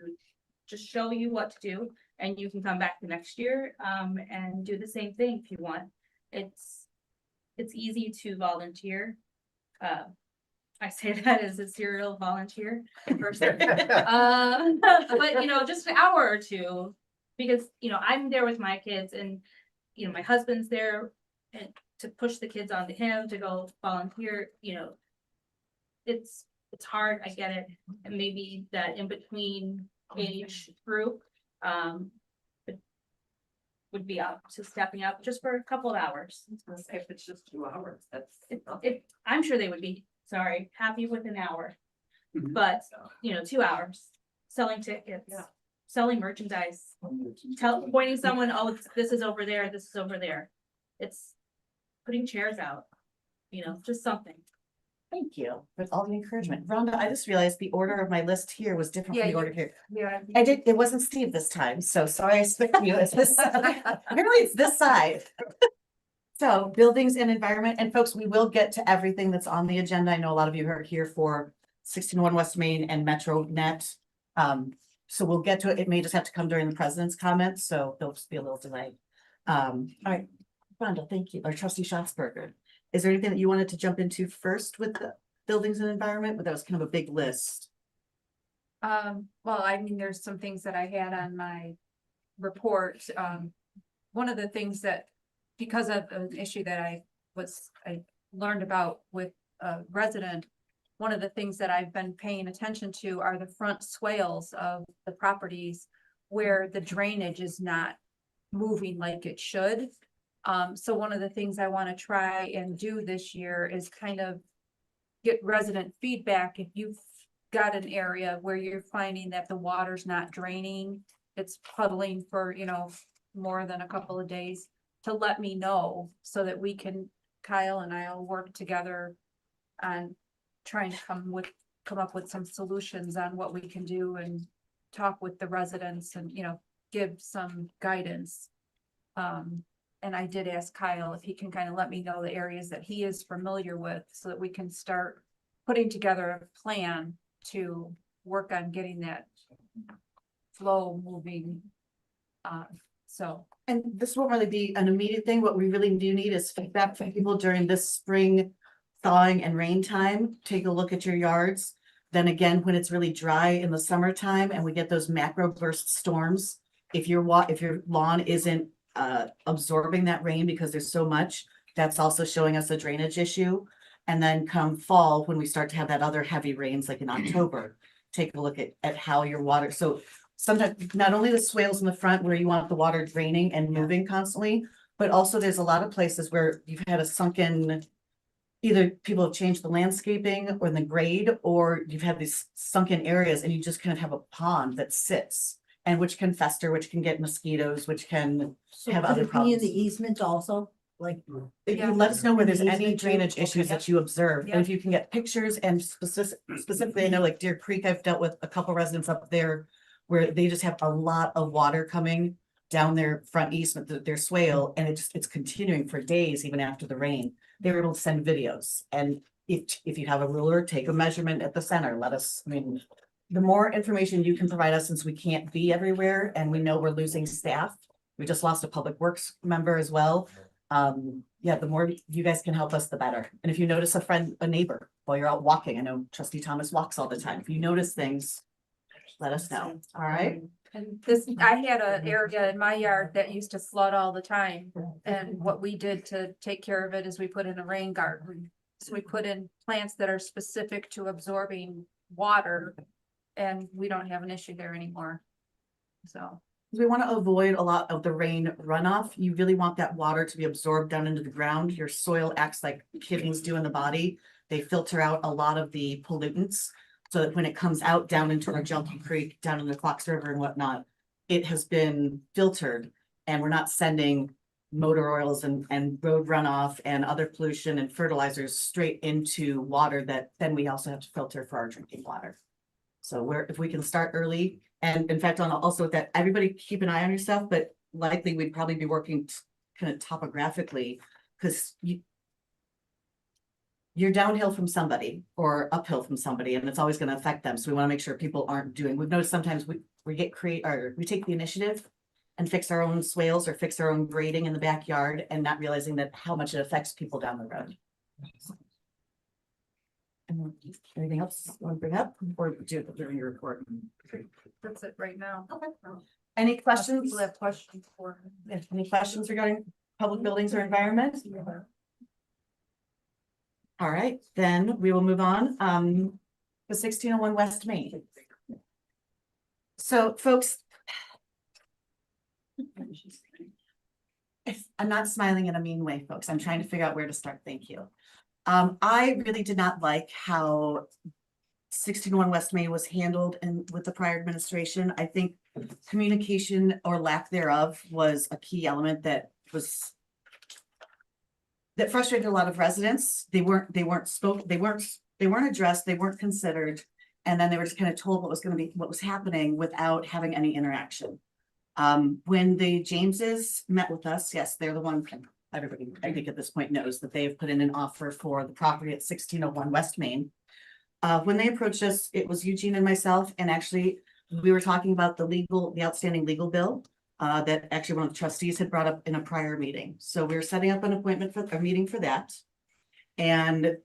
just show you what to do, and you can come back the next year, and do the same thing if you want. It's easy to volunteer. I say that as a serial volunteer person. But just an hour or two, because I'm there with my kids, and my husband's there, and to push the kids onto him to go volunteer, it's hard, I get it. And maybe that in between age group would be up to stepping up just for a couple of hours. If it's just 2 hours, that's. I'm sure they would be, happy with an hour. Mhm. But 2 hours selling tickets, selling merchandise, pointing someone, oh, this is over there, this is over there. It's putting chairs out, just something. Thank you for all the encouragement. Rhonda, I just realized the order of my list here was different from the order here. Yeah. It wasn't Steve this time, so sorry I switched you. It's this, apparently it's this side. So buildings and environment, and folks, we will get to everything that's on the agenda. I know a lot of you are here for 1601 West Main and Metro Net. So we'll get to it. It may just have to come during the president's comments, so there'll just be a little delay. All right, Rhonda, thank you. Or Trustee Schatzberger. Is there anything that you wanted to jump into first with the buildings and environment? But that was kind of a big list. Well, there's some things that I had on my report. One of the things that, because of an issue that I learned about with a resident, one of the things that I've been paying attention to are the front swales of the properties where the drainage is not moving like it should. So one of the things I want to try and do this year is kind of get resident feedback. If you've got an area where you're finding that the water's not draining, it's puddling for, more than a couple of days, to let me know so that we can, Kyle and I'll work together on trying to come up with some solutions on what we can do and talk with the residents and, give some guidance. And I did ask Kyle if he can kind of let me know the areas that he is familiar with so that we can start putting together a plan to work on getting that flow moving. And this won't really be an immediate thing. What we really do need is feedback from people during this spring thawing and rain time. Take a look at your yards. Then again, when it's really dry in the summertime and we get those macro burst storms, if your lawn isn't absorbing that rain because there's so much, that's also showing us a drainage issue. And then come fall, when we start to have that other heavy rains like in October, take a look at how your water, so sometimes not only the swales in the front where you want the water draining and moving constantly, But also there's a lot of places where you've had a sunken, either people have changed the landscaping or the grade, or you've had these sunken areas and you just kind of have a pond that sits. And which can fester, which can get mosquitoes, which can So have could other it be in problems. the easement also, like? If you let us know where there's In the any easement too? drainage issues Okay. that you observe, Yeah. and if you can get pictures and specifically, I know like Deer Creek, I've dealt with a couple residents up there. Where they just have a lot of water coming down their front easement, their swale, and it's continuing for days, even after the rain. They were able to send videos, and if you have a ruler, take a measurement at the center, let us, I mean. The more information you can provide us, since we can't be everywhere and we know we're losing staff. We just lost a public works member as well. Yeah, the more you guys can help us, the better. And if you notice a neighbor while you're out walking, I know trustee Thomas walks all the time. If you notice things, let us know. All right. And this, I had an area in my yard that used to flood all the time. And what we did to take care of it is we put in a rain garden. So we put in plants that are specific to absorbing water. And we don't have an issue there anymore. So. We want to avoid a lot of the rain runoff. You really want that water to be absorbed down into the ground. Your soil acts like kidneys do in the body. They filter out a lot of the pollutants. So that when it comes out down into our Junkie Creek, down in the Clocks River and whatnot, it has been filtered and we're not sending motor oils and road runoff and other pollution and fertilizers straight into water that then we also have to filter for our drinking water. So if we can start early, and in fact, also with that, everybody keep an eye on yourself, but likely we'd probably be working kind of topographically, because you're downhill from somebody or uphill from somebody, and it's always going to affect them. So we want to make sure people aren't doing, we've noticed sometimes we take the initiative and fix our own swales or fix our own grading in the backyard and not realizing that how much it affects people down the road. Anything else you want to bring up or do it during your report? That's it right now. Okay. Any questions? People have questions for. Any questions regarding public buildings or environment? All right, then we will move on. The 1601 West Main. So folks, I'm not smiling in a mean way, folks. I'm trying to figure out where to start. Thank you. I really did not like how 1601 West Main was handled with the prior administration. I think communication or lack thereof was a key element that frustrated a lot of residents. They weren't addressed, they weren't considered, and then they were just kind of told what was happening without having any interaction. When the Jameses met with us, yes, they're the one. Everybody, I think at this point knows that they have put in an offer for the property at 1601 West Main. When they approached us, it was Eugene and myself, and actually we were talking about the outstanding legal bill that actually one of the trustees had brought up in a prior meeting. So we were setting up an appointment for a meeting for that. And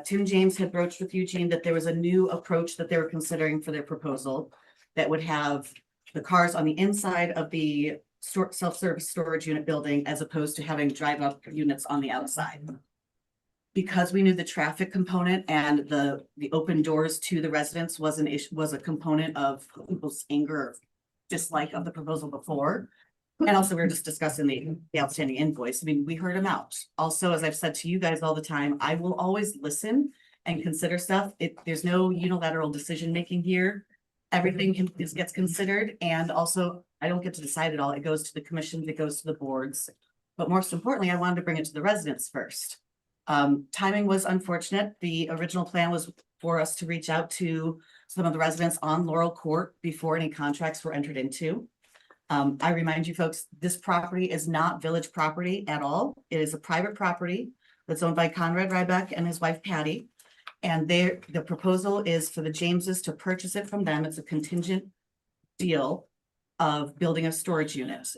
Tim James had broached with Eugene that there was a new approach that they were considering for their proposal that would have the cars on the inside of the self-service storage unit building as opposed to having drive-up units on the outside. Because we knew the traffic component and the open doors to the residents was a component of people's anger or dislike of the proposal before. And also we were just discussing the outstanding invoice. I mean, we heard them out. Also, as I've said to you guys all the time, I will always listen and consider stuff. There's no unilateral decision-making here. Everything gets considered, and also I don't get to decide it all. It goes to the commissions, it goes to the boards. But most importantly, I wanted to bring it to the residents first. Timing was unfortunate. The original plan was for us to reach out to some of the residents on Laurel Court before any contracts were entered into. I remind you folks, this property is not village property at all. It is a private property that's owned by Conrad Rybeck and his wife Patty. And the proposal is for the Jameses to purchase it from them. It's a contingent deal of building a storage unit.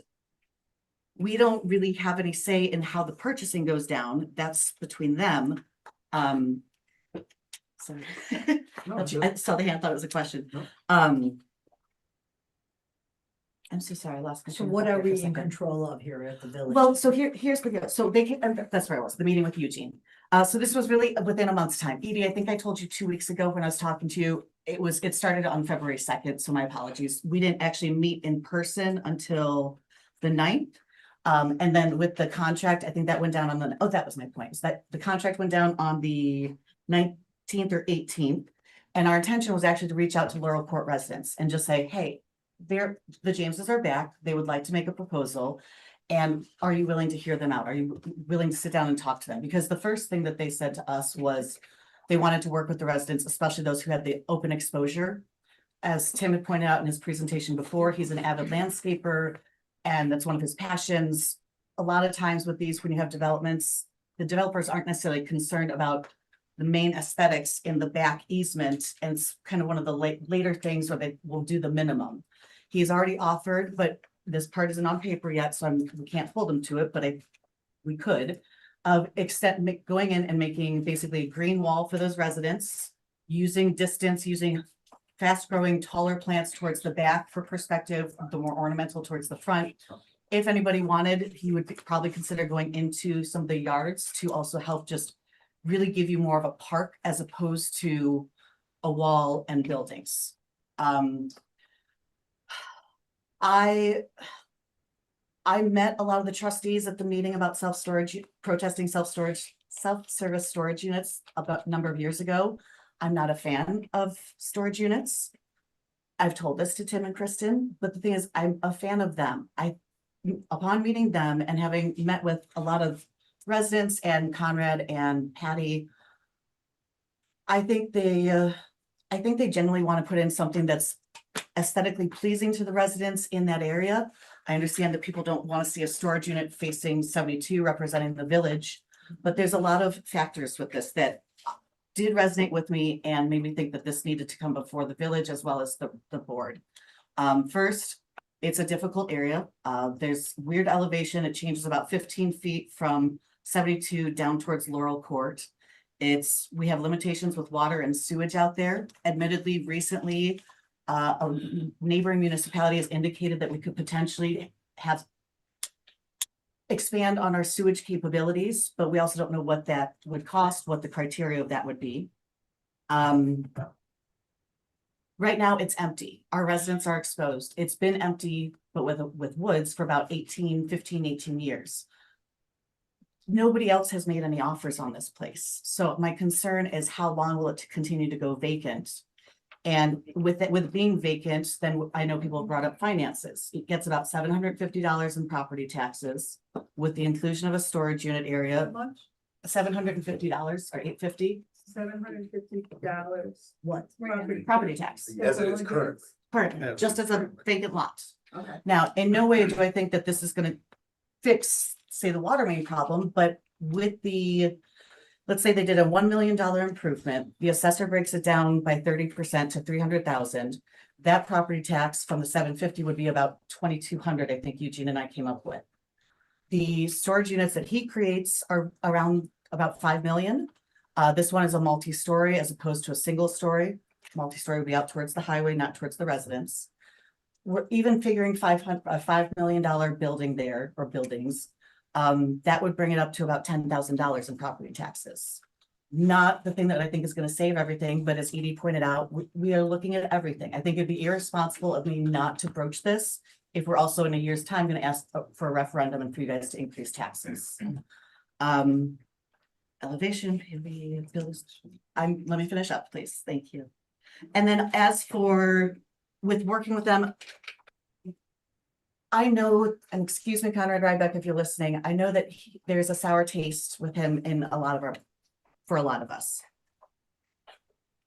We don't really have any say in how the purchasing goes down. That's between them. Sorry. I saw the hand, thought it was a question. I'm so sorry, I lost So control. what are we in control of here at the village? Well, so here's what, so they came, that's where I was, the meeting with Eugene. So this was really within a month's time. Edie, I think I told you 2 weeks ago when I was talking to you, it started on February 2nd, so my apologies. We didn't actually meet in person until the 9th. And then with the contract, I think that went down on the, oh, that was my point, is that the contract went down on the 19th or 18th. And our intention was actually to reach out to Laurel Court residents and just say, hey, the Jameses are back. They would like to make a proposal. And are you willing to hear them out? Are you willing to sit down and talk to them? Because the first thing that they said to us was they wanted to work with the residents, especially those who had the open exposure. As Tim had pointed out in his presentation before, he's an avid landscaper, and that's one of his passions. A lot of times with these, when you have developments, the developers aren't necessarily concerned about the main aesthetics in the back easement, and it's kind of one of the later things where they will do the minimum. He's already offered, but this part isn't on paper yet, so we can't hold him to it, but we could going in and making basically a green wall for those residents, using distance, using fast-growing taller plants towards the back for perspective, the more ornamental towards the front. If anybody wanted, he would probably consider going into some of the yards to also help just really give you more of a park as opposed to a wall and buildings. I met a lot of the trustees at the meeting about self-storage, protesting self-service storage units about a number of years ago. I'm not a fan of storage units. I've told this to Tim and Kristen, but the thing is, I'm a fan of them. Upon meeting them and having met with a lot of residents and Conrad and Patty, I think they generally want to put in something that's aesthetically pleasing to the residents in that area. I understand that people don't want to see a storage unit facing 72 representing the village, but there's a lot of factors with this that did resonate with me and made me think that this needed to come before the village as well as the board. First, it's a difficult area. There's weird elevation. It changes about 15 feet from 72 down towards Laurel Court. We have limitations with water and sewage out there. Admittedly, recently, a neighboring municipality has indicated that we could potentially expand on our sewage capabilities, but we also don't know what that would cost, what the criteria of that would be. Right now it's empty. Our residents are exposed. It's been empty, but with woods for about 15, 18 years. Nobody else has made any offers on this place. So my concern is how long will it continue to go vacant? And with being vacant, then I know people have brought up finances. It gets about $750 in property taxes with the inclusion of a storage unit area. $750 or $850. $750. What? Property tax. As it is currently. Currently, just as a vacant lot. Okay. Now, in no way do I think that this is gonna fix, say, the water main problem, but with let's say they did a $1 million improvement, the assessor breaks it down by 30% to 300,000. That property tax from the 750 would be about 2,200, I think Eugene and I came up with. The storage units that he creates are around about 5 million. This one is a multi-story as opposed to a single story. Multi-story would be out towards the highway, not towards the residents. We're even figuring a $5 million building there, or buildings. That would bring it up to about $10,000 in property taxes. Not the thing that I think is going to save everything, but as Edie pointed out, we are looking at everything. I think it'd be irresponsible of me not to broach this if we're also in a year's time going to ask for a referendum and for you guys to increase taxes. Elevation, let me finish up, please. Thank you. And then as for with working with them, I know, and excuse me, Conrad Rybeck, if you're listening, I know that there's a sour taste with him in for a lot of us.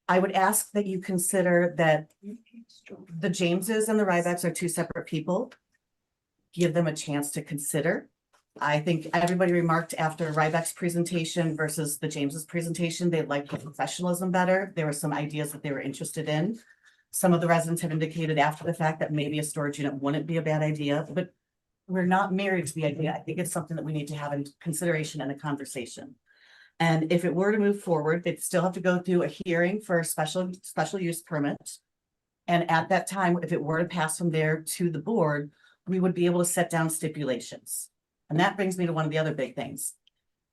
I would ask that you consider that the Jameses and the Rybecks are two separate people. Give them a chance to consider. I think everybody remarked after Rybeck's presentation versus the James's presentation, they liked the professionalism better. There were some ideas that they were interested in. Some of the residents have indicated after the fact that maybe a storage unit wouldn't be a bad idea, but we're not married to the idea. I think it's something that we need to have in consideration and a conversation. And if it were to move forward, they'd still have to go through a hearing for a special use permit. And at that time, if it were to pass from there to the board, we would be able to set down stipulations. And that brings me to one of the other big things.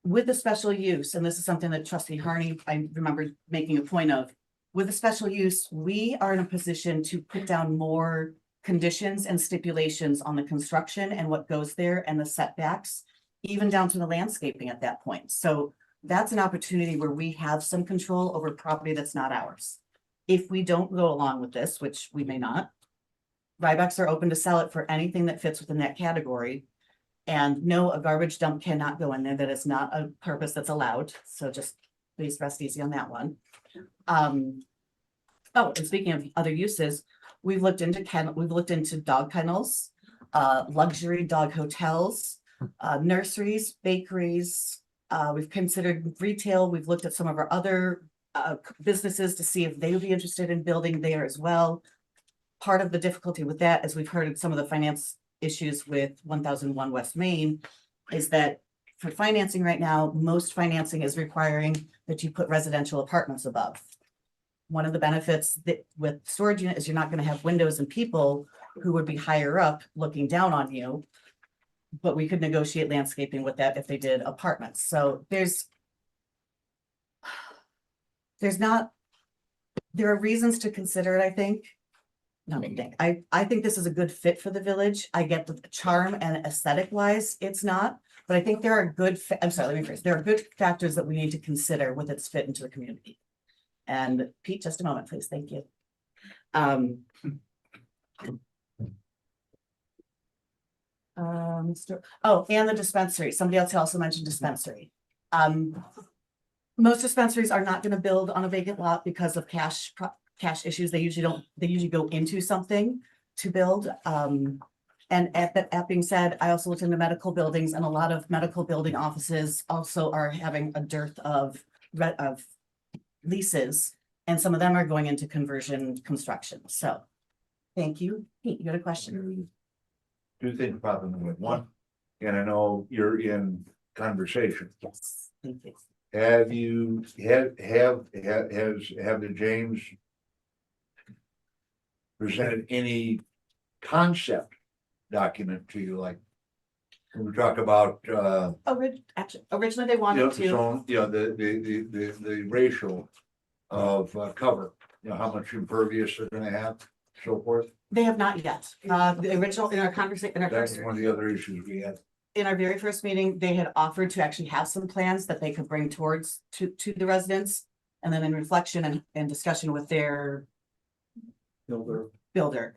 With the special use, and this is something that Trustee Harney, I remember making a point of, with the special use, we are in a position to put down more conditions and stipulations on the construction and what goes there and the setbacks, even down to the landscaping at that point. So that's an opportunity where we have some control over property that's not ours. If we don't go along with this, which we may not, Rybacks are open to sell it for anything that fits within that category. And no, a garbage dump cannot go in there. That is not a purpose that's allowed. So just please rest easy on that one. Oh, and speaking of other uses, we've looked into dog kennels, luxury dog hotels, nurseries, bakeries. We've considered retail. We've looked at some of our other businesses to see if they would be interested in building there as well. Part of the difficulty with that, as we've heard of some of the finance issues with 1001 West Main, is that for financing right now, most financing is requiring that you put residential apartments above. One of the benefits that with storage unit is you're not going to have windows and people who would be higher up looking down on you. But we could negotiate landscaping with that if they did apartments. So there are reasons to consider it, I think. No, I think this is a good fit for the village. I get the charm and aesthetic wise, it's not, but I think there are there are good factors that we need to consider with its fit into the community. And Pete, just a moment, please. Thank you. And the dispensary. Somebody else also mentioned dispensary. Most dispensaries are not going to build on a vacant lot because of cash issues. They usually go into something to build. And that being said, I also looked into medical buildings, and a lot of medical building offices also are having a dearth of leases, and some of them are going into conversion construction. So thank you. Pete, you got a question? Two things popping in with one, and I know you're in conversation. Yes, thank you. Have the James presented any concept document to you, like when we talk about Originally they wanted to. so, the ratio of cover, how much impervious they're gonna have, so forth. They have not yet. The original in our conversation, That's one of the other issues we had. in our very first meeting, they had offered to actually have some plans that they could bring towards to the residents. And then in reflection and discussion with their builder,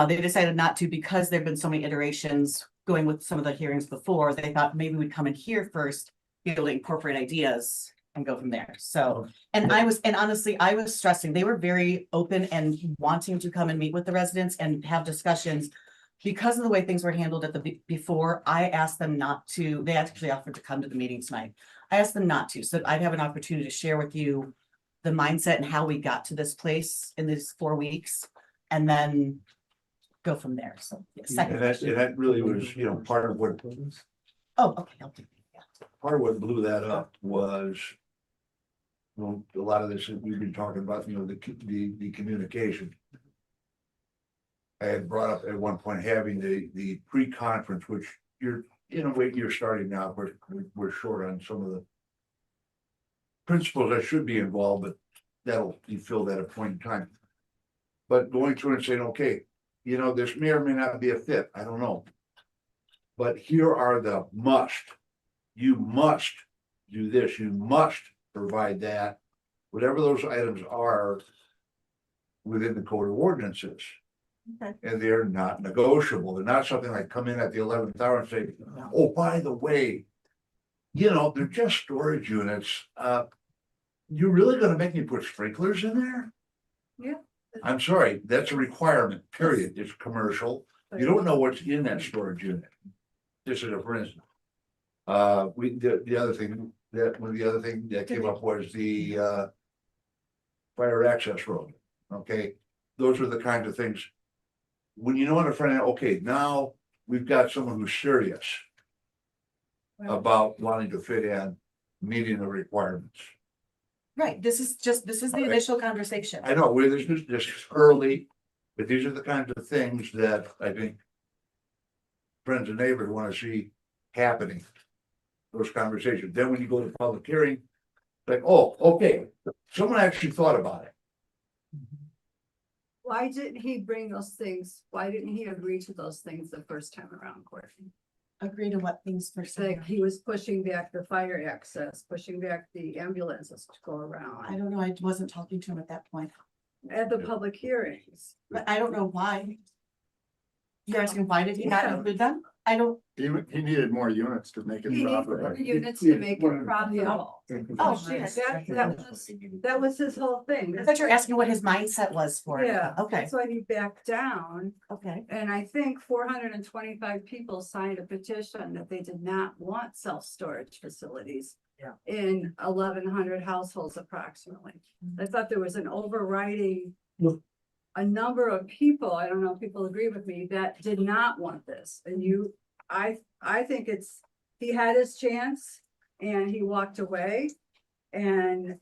they decided not to, because there've been so many iterations going with some of the hearings before. They thought maybe we'd come in here first, be able to incorporate ideas and go from there. So, and honestly, I was stressing, they were very open and wanting to come and meet with the residents and have discussions. Because of the way things were handled at the before, I asked them not to. They actually offered to come to the meeting tonight. I asked them not to, so I'd have an opportunity to share with you the mindset and how we got to this place in these 4 weeks, and then go from there. So second question. That really was, part of what. Oh, okay. I'll do it. Yeah. Part of what blew that up was. Well, a lot of this that we've been talking about, the communication. I had brought up at one point having the pre-conference, which you're, in a way, you're starting now, we're short on some of the principles that should be involved, but that'll be filled at a point in time. But going through and saying, okay, this may or may not be a fit, I don't know. But here are the must. You must do this, you must provide that, whatever those items are within the code of ordinances. Okay. And they're not negotiable. They're not something like come in at the 11th hour and say, oh, by the way, they're just storage units. You really gonna make me put sprinklers in there? Yeah. I'm sorry, that's a requirement, period. It's commercial. You don't know what's in that storage unit. This is a for instance. The other thing that came up was the fire access road. Okay, those are the kinds of things. When you know in front of, okay, now we've got someone who's serious about wanting to fit in, meeting the requirements. Right. This is the initial conversation. I know, this is early, but these are the kinds of things that I think friends and neighbors want to see happening. Those conversations. Then when you go to public hearing, like, oh, okay, someone actually thought about it. Why didn't he bring those things? Why didn't he agree to those things the first time around, Courtney? Agree to what things for Like he was pushing back the fire access, pushing back the ambulances to go I around don't know, I wasn't talking to him at that point, at the public hearings. but I don't know why. You're asking why did he not include them? I don't, He needed more units to make He it needed profitable. more units to make it profitable. oh, That was his whole thing. I thought you were asking what his mindset was for it. Yeah, Okay, that's why he backed down. okay. And I think 425 people signed a petition that they did not want self-storage facilities. Yeah. In 1,100 households approximately. I thought there was an overriding. A number of people, I don't know if people agree with me, that did not want this. And I think he had his chance and he walked away. And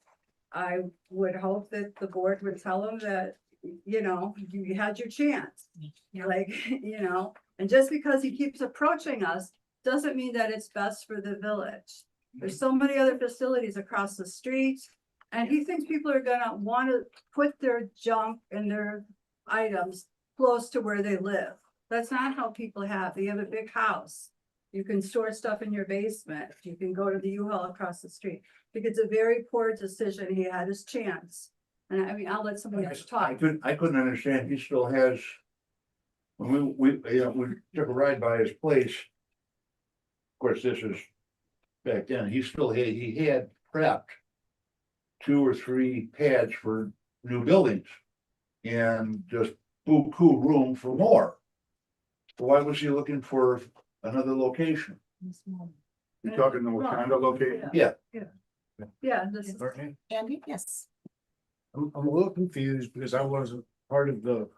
I would hope that the board would tell him that, you had your chance. Like, and just because he keeps approaching us, doesn't mean that it's best for the village. There's so many other facilities across the street. And he thinks people are gonna wanna put their junk and their items close to where they live. That's not how people have, they have a big house. You can store stuff in your basement, you can go to the U-Haul across the street. I think it's a very poor decision, he had his chance. And I mean, I'll let somebody else I talk. couldn't understand, he still has. When we took a ride by his place. Of course, this is back then, he had prepped 2 or 3 pads for new buildings. And just buku room for more. So why was he looking for another location? You're talking the Wakanda location? Yeah. Yeah, this is. Andy, yes. I'm a little confused because I wasn't part of the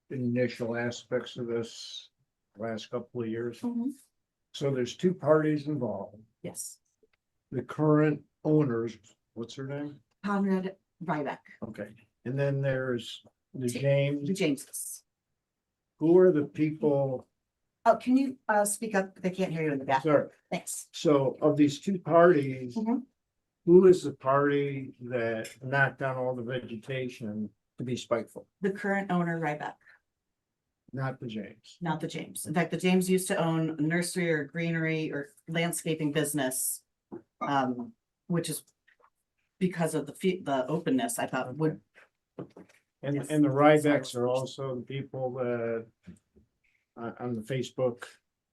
initial aspects of this last couple of years. So there's 2 parties involved. Yes. The current owners, what's her name? Conrad Ryback, Okay, and then there's the the James. Jameses. Who are the people? Oh, can you speak up? They can't hear you in the back. Sorry. Thanks. So of these 2 parties, Mhm. who is the party that knocked down all the vegetation to be spiteful? The current owner, Ryback, Not the James. not the James. In fact, the James used to own a nursery or greenery or landscaping business. Which is because of the openness, I thought would. And, Yes. and the Rybacks are also the people that on the Facebook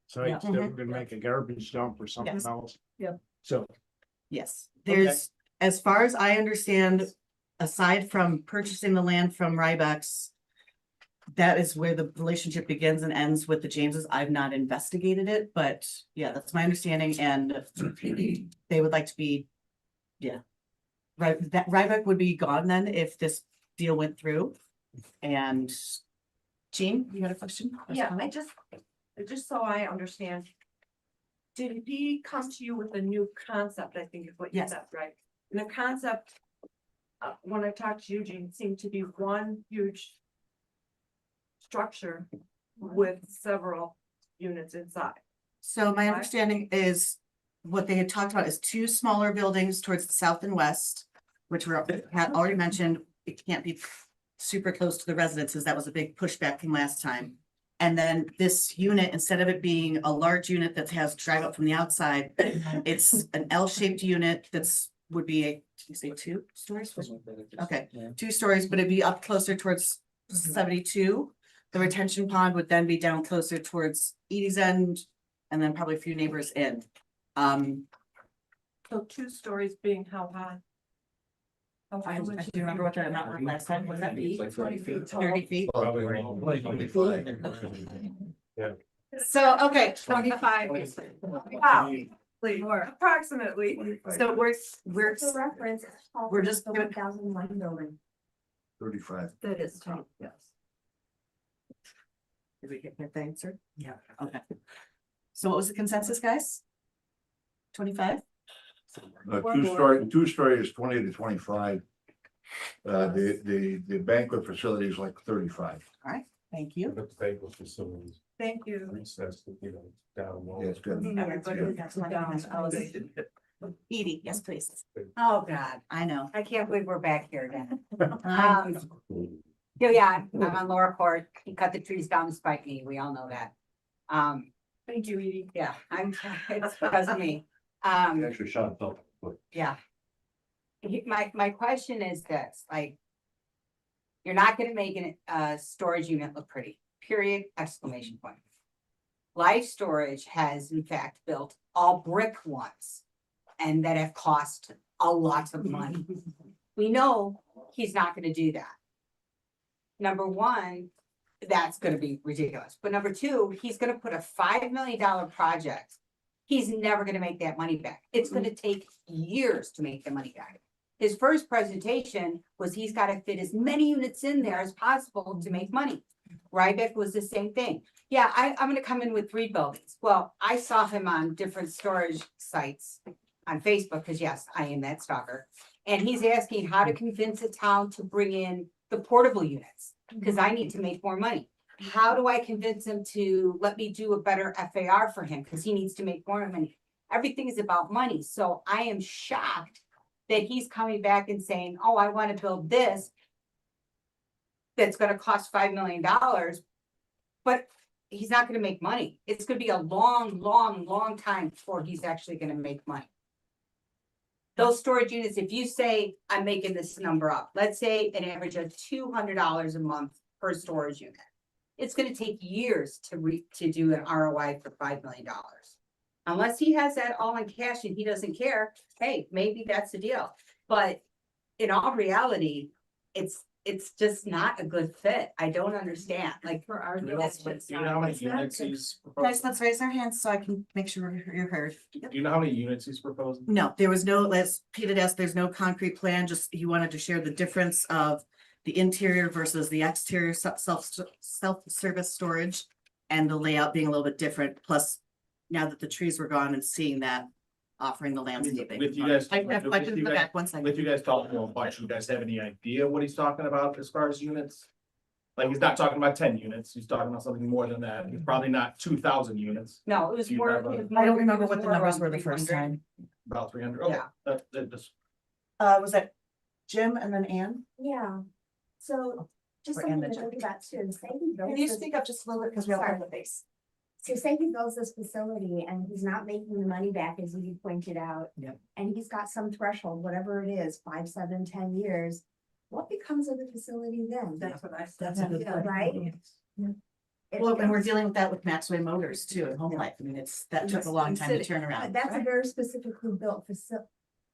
site, that Yeah. were gonna make a garbage dump or something Yes. else. Yep. So, Yes, there's, as far as I understand, aside from purchasing the land from Ryback's. That is where the relationship begins and ends with the Jameses. I've not investigated it, but yeah, that's my understanding and they would like to be. Yeah. Right, that Ryback would be gone then if this deal went through. And Jean, you had a question? Yeah, just so I understand. Did he come to you with a new concept, I think is what you Yes. said, right? And the concept, when I talked to Eugene, seemed to be one huge structure with several units inside. So my Why? understanding is what they had talked about is 2 smaller buildings towards the south and west. Which were, had already mentioned, it can't be super close to the residences. That was a big pushback from last time. And then this unit, instead of it being a large unit that has drive up from the outside, it's an L-shaped unit that's would be a, did you say 2 stories? Okay, 2 stories, but it'd be up closer towards 72. The retention pond would then be down closer towards Edie's end and then probably a few neighbors in. So 2 stories being how high? I do remember what that amount was last time. What would that be? Like 30 feet. 30 feet. Yeah. So, okay, 25. Wow. More. Approximately. so we're reference. we're just the giving- 1001 building. 35. That is tough, yes. Did we get that answer? Yeah. Okay. So what was the consensus, guys? 25? 2-story is 20 to 25. The banquet facility is like 35. All right, thank you. Thank you. Yeah, it's good. Everybody that's down elevated. Edie, yes, please. Oh, God, I know. I can't believe we're back here again. Yeah, I'm on Laura Court. He cut the trees down to spite me. We all know that. Thank you, Edie. Yeah, it's because of me. Actually shot himself. Yeah. My question is this, like. You're not gonna make a storage unit look pretty, period, exclamation point. Life Storage has in fact built all brick ones. And that have cost a lot of money. We know he's not gonna do that. Number one, that's gonna be ridiculous. But number two, he's gonna put a $5 million project. He's never gonna make that money back. It's gonna take years to make the money back. His first presentation was he's got to fit as many units in there as possible to make money. Rybeck was the same thing. Yeah, I'm going to come in with 3 buildings. Well, I saw him on different storage sites on Facebook, because yes, I am that stalker. And he's asking how to convince a town to bring in the portable units, because I need to make more money. How do I convince him to let me do a better FAR for him, because he needs to make more money? Everything is about money. So I am shocked that he's coming back and saying, oh, I want to build this. That's going to cost $5 million, but he's not going to make money. It's going to be a long time before he's actually going to make money. Those storage units, if you say, I'm making this number up, let's say an average of $200 a month per storage unit. It's going to take years to do an ROI for $5 million. Unless he has that all in cash and he doesn't care, hey, maybe that's the deal. But in all reality, it's just not a good fit. I don't understand, like for our. Do you know how many units he's Guys, proposing? let's raise our hands so I can make sure you're heard. Do you know how many units he's proposing? No, there was no, let's, Peter asked, there's no concrete plan, just he wanted to share the difference of the interior versus the exterior self-service storage and the layout being a little bit different, plus now that the trees were gone and seeing that, offering the landscaping. With you guys, I can put back one second. with you guys talking a bunch, you guys have any idea what he's talking about as far as units? Like, he's not talking about 10 units, he's talking about something more than that, he's probably not 2,000 units, No, it was Do you more. have a- it was I don't more- remember it was what the more numbers around were the first 300. time. about 300, okay. Yeah. That just, Was that Jim and then Ann? Yeah, so just Or something Ann to and think about too, say he Can builds you this, speak up just a little bit, because we all have the face. so say he builds this facility and he's not making the money back, as you pointed out. Yep. And he's got some threshold, whatever it is, 5, 7, 10 years, what becomes of the facility then? That's what I said. That's a good point. Right? It Well, and we're becomes- dealing with that with Maxway Motors too, and Home Life. I mean, that took a long time to turn around. That's a very specifically built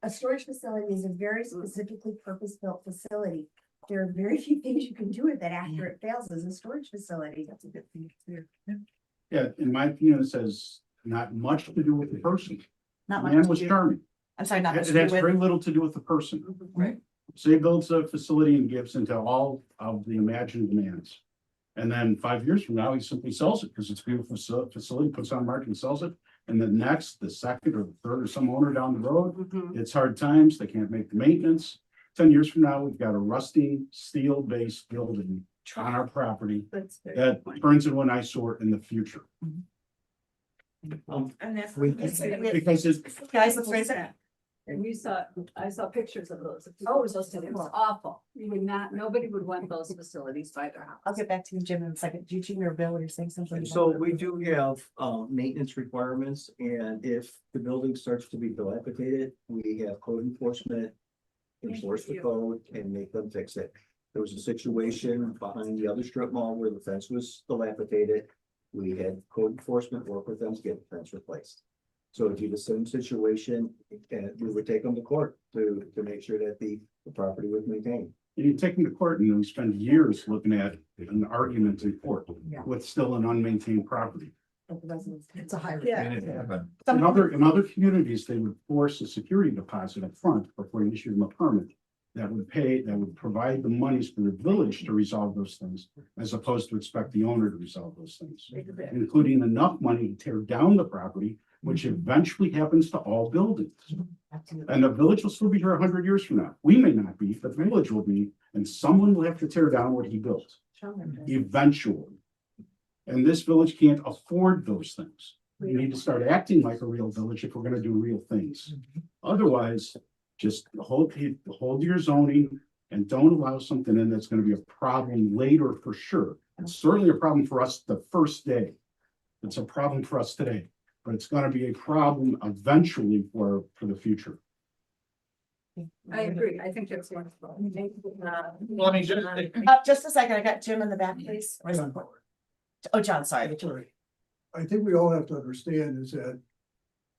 a storage facility is a very specifically purpose-built facility. There are very few things you can do with it after it fails as a storage facility. That's a good thing too. Yeah, in my opinion, it says not much to do with the person. Not Man much. was charming. I'm sorry, not much It to has do very with. little to do with the person. Right. Say builds a facility in Gibson to all of the imagined demands. And then 5 years from now, he simply sells it because it's a beautiful facility, puts on market and sells it. And the next, the second or the third or some owner down the road, it's hard times, they can't make the maintenance. 10 years from now, we've got a rusting, steel-based building on our property that turns into an eyesore in the future. And that's. Because it's, Guys, let's raise it. And I saw pictures of those. Oh, It was awful. Nobody would want those facilities by their house. I'll get back to you, Jim, in a second. Eugene or Bill, you're saying something? So we do have maintenance requirements, and if the building starts to be dilapidated, we have code enforcement. Enforce the code and make them fix it. There was a situation behind the other strip mall where the fence was dilapidated. We had code enforcement work with them to get the fence replaced. So it'd be the same situation, and we would take them to court to make sure that the property was maintained. you take them to court and we spend years looking at an argument in court with still an unmaintained property. It's a high. In other communities, they would force a security deposit up front before you issue them a permit. That would provide the monies for the village to resolve those things, as opposed to expect the owner to resolve those things. Including enough money to tear down the property, which eventually happens to all buildings. And the village will still be here 100 years from now. We may not be, but the village will be, and someone will have to tear down what he built. Eventually. And this village can't afford those things. We need to start acting like a real village if we're gonna do real things. Otherwise, just hold your zoning, And don't allow something in that's gonna be a problem later for sure. It's certainly a problem for us the first day. It's a problem for us today, but it's gonna be a problem eventually for the future. I agree. I think that's wonderful. Well, I mean, Just a second, I got Jim in the back, please. Oh, John, sorry. Sorry. I think we all have to understand is that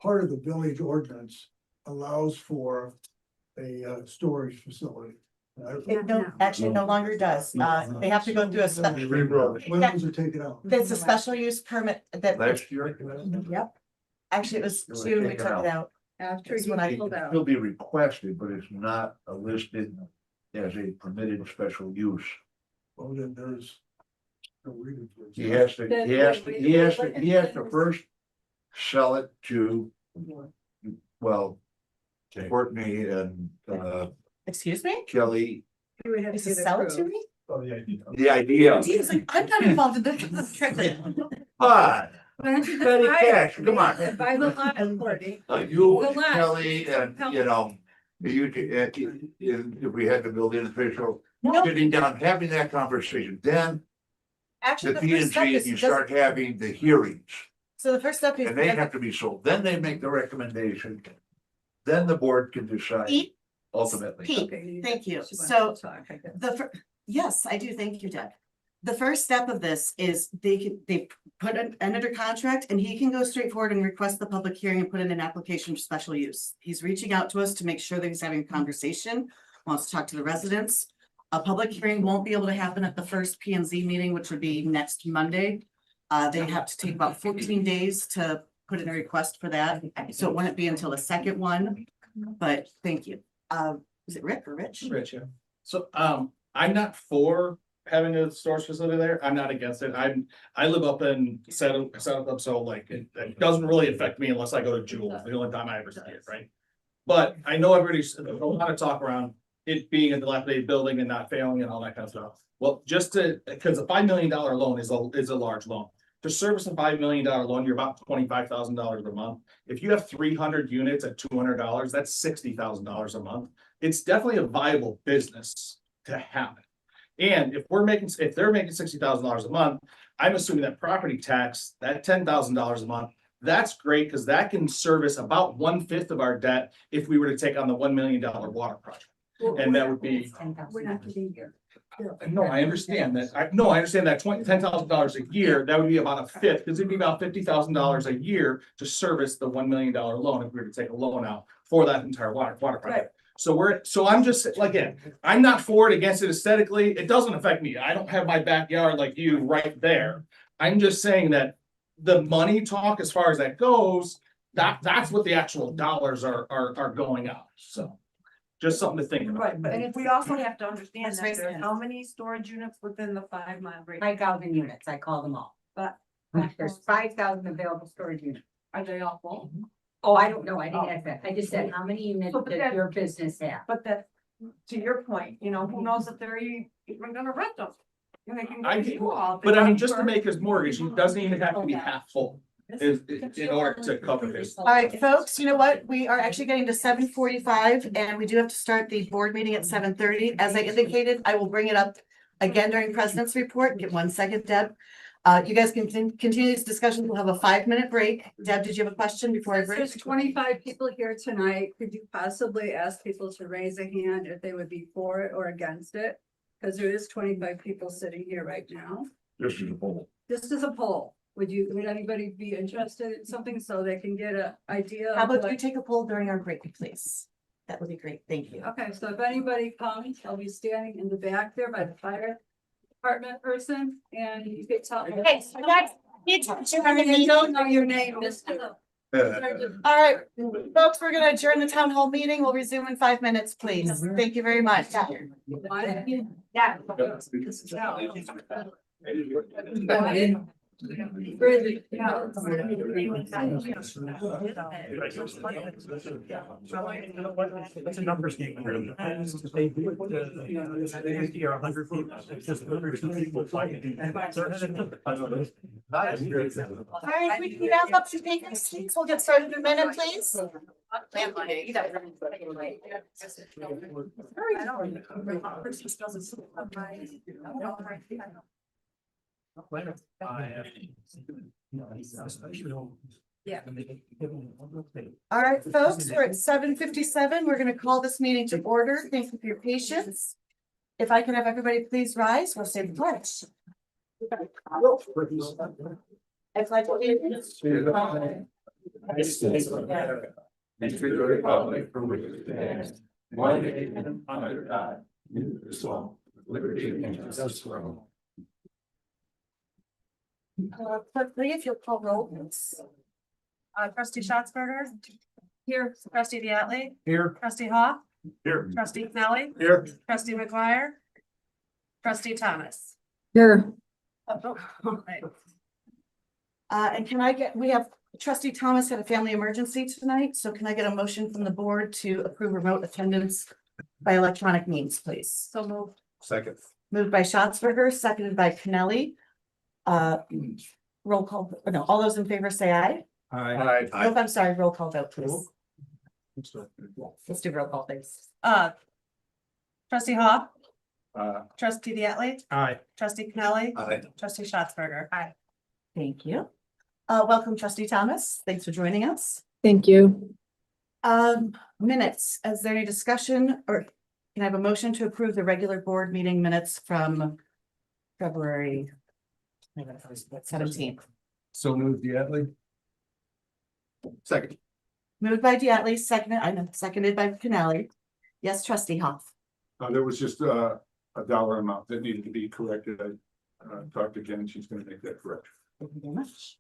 part of the village ordinance allows for a storage facility. Actually no longer does. They have to go through a special. When was it taken out? There's a special use permit that. Last year? Yep. Actually, it was June we took it out. After That's you when I- pulled out. It'll be requested, but it's not listed as a permitted special use. Well, then there's. He has to first sell it to, well, Courtney and, Excuse me? Kelly. You would have Is to to get sell it to approved. me? The idea. He was like, I'm not involved in this. But Why don't you just Petty buy cash, it? come on. Buy the lot, Courtney. You, The lot. Kelly, and you know, if we had the building official No. sitting down, having that conversation, then Actually, the the P first and step G, is. you start having the hearings, So the first step is. and they have to be sold, then they make the recommendation. Then the board can decide Pete, ultimately. Pete, thank you. She wants So to talk, I guess. yes, I do. Thank you, Deb. The first step of this is they put an under contract and he can go straight forward and request the public hearing and put in an application for special use. He's reaching out to us to make sure that he's having a conversation, wants to talk to the residents. A public hearing won't be able to happen at the first P and Z meeting, which would be next Monday. They have to take about 14 days to put in a request for that. So it wouldn't be until the second one, but thank you. Is it Rick or Rich? Rich, yeah. So, I'm not for having a storage facility there. I'm not against it. I live up in Settle, so like, it doesn't really affect me unless I go to Jewel, the only time I ever see it, right? But I know there's a lot of talk around it being a dilapidated building and not failing and all that kind of stuff. Well, because a $5 million loan is a large loan. To service a $5 million loan, you're about $25,000 a month. If you have 300 units at $200, that's $60,000 a month. It's definitely a viable business to have it. And if they're making $60,000 a month, I'm assuming that property tax, that $10,000 a month, that's great because that can service about 1/5 of our debt if we were to take on the $1 million water project. And that would be. We're not getting here. No, I understand that. I understand that $10,000 a year, that would be about a fifth, because it'd be about $50,000 a year to service the $1 million loan if we were to take a loan out for that entire water project. So I'm just, again, I'm not for it, against it aesthetically. It doesn't affect me. I don't have my backyard like you right there. I'm just saying that the money talk, as far as that goes, that's what the actual dollars are going out. So just something to think about. Right, but and if we also have to understand Let's that raise there's hands. how many storage units within the 5 mile radius? 5,000 units, I call them all. But There's 5,000 available storage units. are they all full? Oh, I don't know, I didn't ask that. I just said, how many units So, but does that- your business have? But that, to your point, you know, who knows if they're even gonna rent them? And they can go to school all. But I mean, just to make his mortgage, he doesn't even have to be half full, in order to cover this. All right, folks, you know what? We are actually getting to 7:45 and we do have to start the board meeting at 7:30. As I indicated, I will bring it up again during president's report. Give 1 second, Deb. You guys can continue this discussion. We'll have a 5-minute break. Deb, did you have a question before I Since break? there's 25 people here tonight, could you possibly ask people to raise a hand if they would be for it or against it? Because there is 25 people sitting here right now. This is a poll. Just as a poll, would anybody be interested in something so they can get an idea? How of about what- you take a poll during our break, please? That would be great. Thank you. Okay, so if anybody comes, I'll be standing in the back there by the fire department person, and you could tell. Okay, so guys, you touch your I needle. don't know your name, mister. All right, folks, we're gonna adjourn the town hall meeting. We'll resume in 5 minutes, please. Thank you very much. Yeah. It's a numbers game. They do it, 50 or 100 people, it's just 102 people fighting. All right, we can wrap up to take our seats. We'll get started in a minute, please. Yeah. All right, folks, we're at 7:57. We're going to call this meeting to order. Thank you for your patience. If I can have everybody please rise, we'll say the pledge. I pledge allegiance to the flag of the States of America and to the republic for which it stands, one nation under God, indivisible, with liberty and justice for all. Quickly, if you'll call roll, please. Trustee Schatzberger. Here. Trustee Diatley. Here. Trustee Hawk. Here. Trustee Knelly. Here. Trustee McGuire. Trustee Thomas. Here. And can I get, we have trustee Thomas had a family emergency tonight, so can I get a motion from the board to approve remote attendance by electronic means, please? So moved. Second. Moved by Schatzberger, seconded by Kennelly. Roll call, no, all those in favor say aye. Aye. Nope, I'm sorry, roll call vote, please. Let's do roll call, please. Trustee Hawk. Uh, Trustee Diatley. Aye. Trustee Knelly. Aye. Trustee Schatzberger. Aye. Thank you. Welcome, trustee Thomas. Thanks for joining us. Thank you. Minutes, is there any discussion or can I have a motion to approve the regular board meeting minutes from February 17th? So moved, Diatley. Second. Moved by Diatley, seconded by Kennelly. Yes, trustee Hoff. There was just a dollar amount that needed to be corrected. I talked to Jen, she's gonna make that correction. Thank you very much.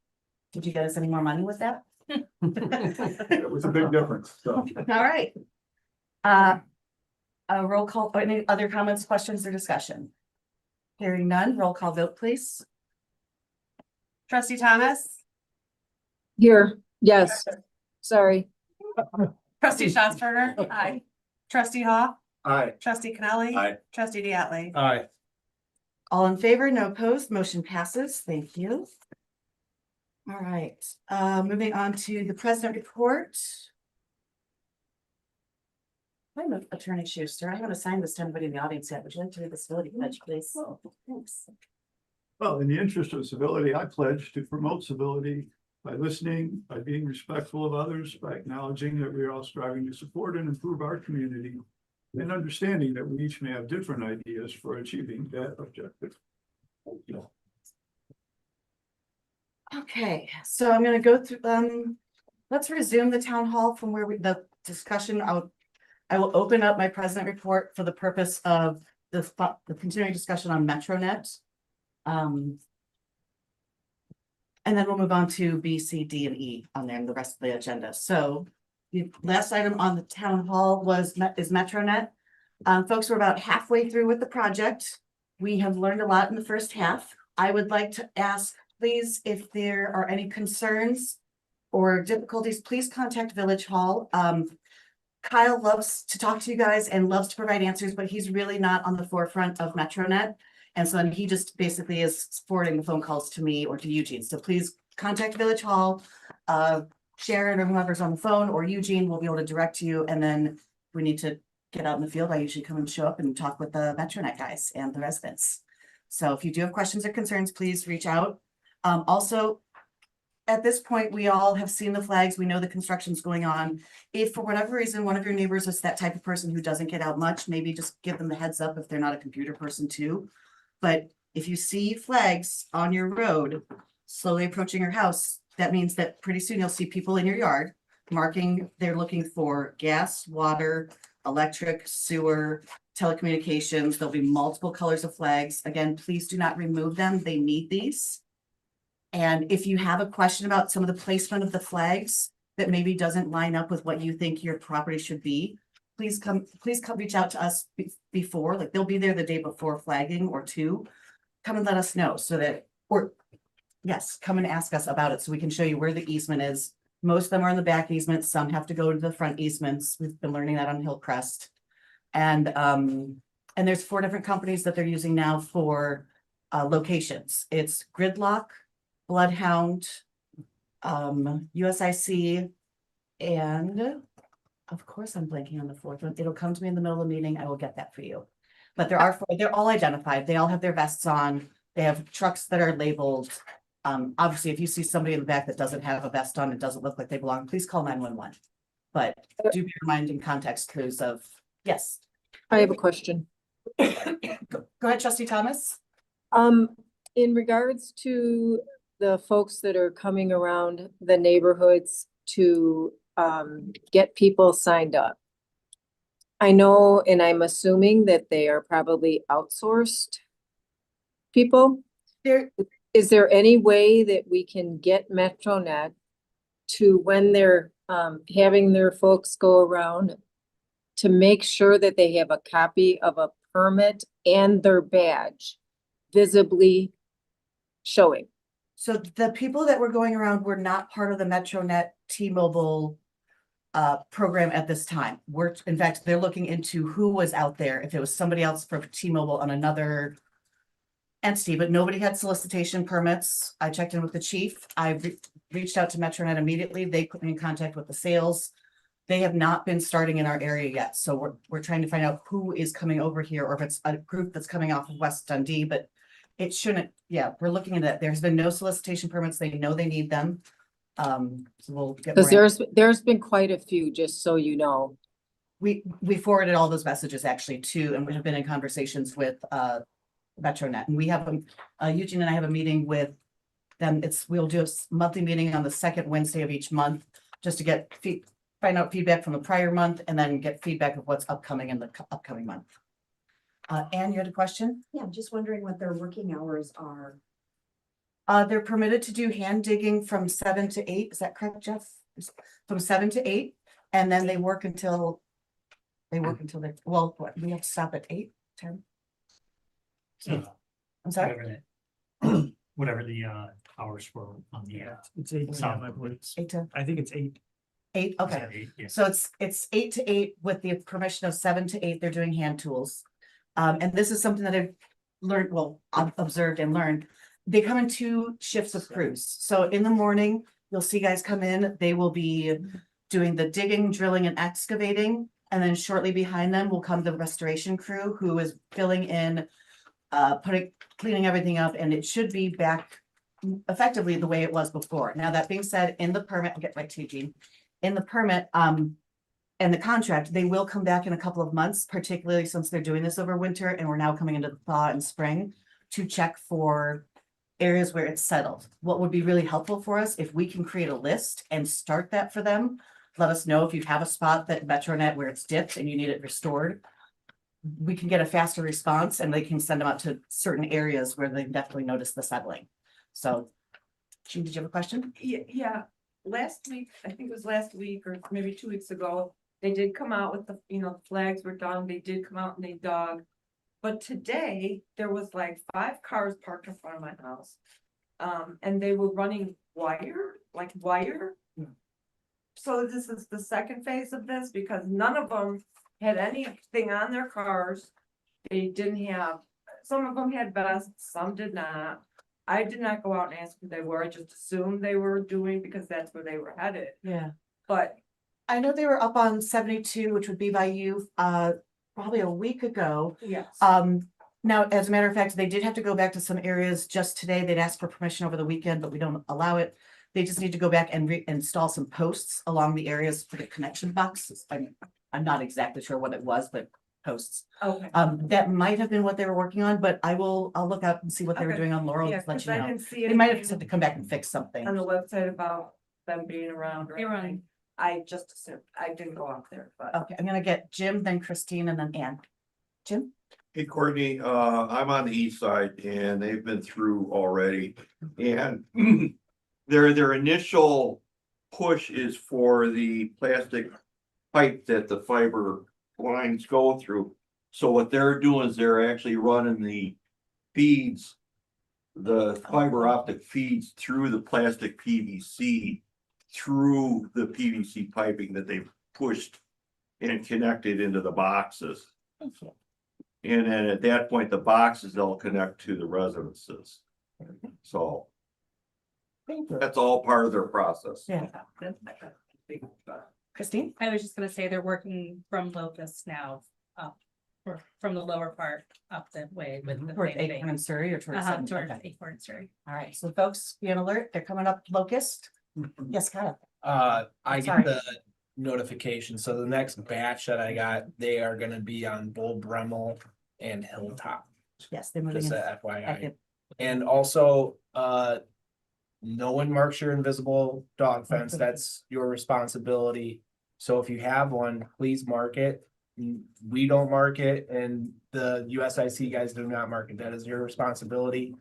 Did you get us any more money with that? It was a big difference, so. All right. A roll call, or any other comments, questions, or discussion? Hearing none, roll call vote, please. Trustee Thomas. Here. Yes. Sorry. Trustee Schatzberger. Aye. Trustee Hawk. Aye. Trustee Knelly. Aye. Trustee Diatley. Aye. All in favor, no opposed, motion passes. Thank you. All right, moving on to the president report. I'm Attorney Schuster. I haven't assigned this to anybody in the audience yet. Would you like to read the civility pledge, please? Thanks. Well, in the interest of civility, I pledge to promote civility by listening, by being respectful of others, by acknowledging that we are all striving to support and improve our community, and understanding that we each may have different ideas for achieving that objective. Okay, so I'm gonna go through, let's resume the town hall from where the discussion, I will open up my president report for the purpose of the continuing discussion on MetroNet. And then we'll move on to B, C, D, and E on there and the rest of the agenda. So the last item on the town hall is MetroNet. Folks, we're about halfway through with the project. We have learned a lot in the first half. I would like to ask, please, if there are any concerns or difficulties, please contact Village Hall. Kyle loves to talk to you guys and loves to provide answers, but he's really not on the forefront of MetroNet. And so then he just basically is forwarding the phone calls to me or to Eugene. So please contact Village Hall. Sharon or whoever's on the phone or Eugene will be able to direct you. And then we need to get out in the field. I usually come and show up and talk with the MetroNet guys and the residents. So if you do have questions or concerns, please reach out. Also, at this point, we all have seen the flags. We know the construction's going on. If for whatever reason, one of your neighbors is that type of person who doesn't get out much, maybe just give them the heads up if they're not a computer person too. But if you see flags on your road slowly approaching your house, that means that pretty soon you'll see people in your yard marking they're looking for gas, water, electric, sewer, telecommunications. There'll be multiple colors of flags. Again, please do not remove them. They need these. And if you have a question about some of the placement of the flags that maybe doesn't line up with what you think your property should be, please come reach out to us before, like they'll be there the day before flagging or two. Come and let us know so that, or Yes, come and ask us about it so we can show you where the easement is. Most of them are in the back easement, some have to go to the front easements. We've been learning that on Hillcrest. And there's 4 different companies that they're using now for locations. It's Gridlock, Bloodhound, USIC, and of course, I'm blanking on the 4th one. It'll come to me in the middle of the meeting. I will get that for you. But there are 4, they're all identified. They all have their vests on. They have trucks that are labeled. Obviously, if you see somebody in the back that doesn't have a vest on, it doesn't look like they belong, please call 911. But do bear in mind in context clues of, yes. I have a question. Go ahead, trustee Thomas. In regards to the folks that are coming around the neighborhoods to get people signed up. I know, and I'm assuming that they are probably outsourced people. Is there any way that we can get MetroNet to, when they're having their folks go around, to make sure that they have a copy of a permit and their badge visibly showing? So the people that were going around were not part of the MetroNet T-Mobile program at this time. In fact, they're looking into who was out there, if it was somebody else for T-Mobile on another entity, but nobody had solicitation permits. I checked in with the chief. I reached out to MetroNet immediately. They put me in contact with the sales. They have not been starting in our area yet. So we're trying to find out who is coming over here, or if it's a group that's coming off of West Dundee, but it shouldn't, yeah, we're looking at that. There's been no solicitation permits. They know they need them. So we'll get more. Because there's been quite a few, just so you know. We forwarded all those messages actually too, and we have been in conversations with MetroNet, and we have Eugene and I have a meeting with them. We'll do a monthly meeting on the 2nd Wednesday of each month, just to get find out feedback from the prior month, and then get feedback of what's upcoming in the upcoming month. Anne, you had a question? Yeah, I'm just wondering what their working hours are. They're permitted to do hand digging from 7 to 8. Is that correct, Jeff? From 7 to 8, and then they work until they, well, what, we have to stop at 8, 10? I'm sorry? Whatever the hours were on the. It's 8 Sound. p.m., I believe. 8 to I think it's 8. 8, okay. Is that 8? Yeah. So it's 8 to 8 with the permission of 7 to 8. They're doing hand tools. And this is something that I've learned, well, I've observed and learned. They come in 2 shifts of crews. So in the morning, you'll see guys come in, they will be doing the digging, drilling, and excavating. And then shortly behind them will come the restoration crew, who is filling in, cleaning everything up, and it should be back effectively the way it was before. Now, that being said, in the permit, I'll get right to you, Gene. In the permit, and the contract, they will come back in a couple of months, particularly since they're doing this over winter and we're now coming into the thaw and spring, to check for areas where it's settled. What would be really helpful for us, if we can create a list and start that for them, let us know if you have a spot that MetroNet where it's dipped and you need it restored. We can get a faster response and they can send them out to certain areas where they definitely notice the settling. So, Jean, did you have a question? Yeah, last week, I think it was last week or maybe 2 weeks ago, they did come out with the, flags were done, they did come out and they dug. But today, there was like 5 cars parked in front of my house. And they were running wire. So this is the second phase of this, because none of them had anything on their cars. They didn't have, some of them had vests, some did not. I did not go out and ask who they were. I just assumed they were doing, because that's where they were headed. Yeah. But I know they were up on 72, which would be by you, probably a week ago. yes. Now, as a matter of fact, they did have to go back to some areas just today. They'd asked for permission over the weekend, but we don't allow it. They just need to go back and install some posts along the areas for the connection boxes. I'm not exactly sure what it was, but posts. Okay. That might have been what they were working on, but I'll look out and see what they were doing on Laurel. Yeah, To let 'cause you I know. didn't see They might have anything had to come back and fix something. on the website about them being around or anything. I just assumed, I didn't go out there, but. Okay, I'm gonna get Jim, then Christine, and then Ann. Jim? Hey Courtney, I'm on the east side and they've been through already. And their initial push is for the plastic pipe that the fiber lines go through. So what they're doing is they're actually running the feeds the fiber optic feeds through the plastic PVC, through the PVC piping that they pushed and connected into the boxes. And then at that point, the boxes all connect to the residences. So that's all part of their process. Yeah. Christine? I was just gonna say they're working from Locust now, or from the lower part up the way with the Towards same thing. Acorn and Surrey or towards? Towards Okay. Acorn and Surrey. All right, so folks, be on alert. They're coming up Locust. Yes, Kyle. I Sorry. get the notification, so the next batch that I got, they are gonna be on Bull Bremmel and Hilltop, Yes, they're moving just in. a FYI. Active. And also, no one marks your invisible dog fence, that's your responsibility. So if you have one, please mark it. We don't mark it, and the USIC guys do not mark it, that is your responsibility.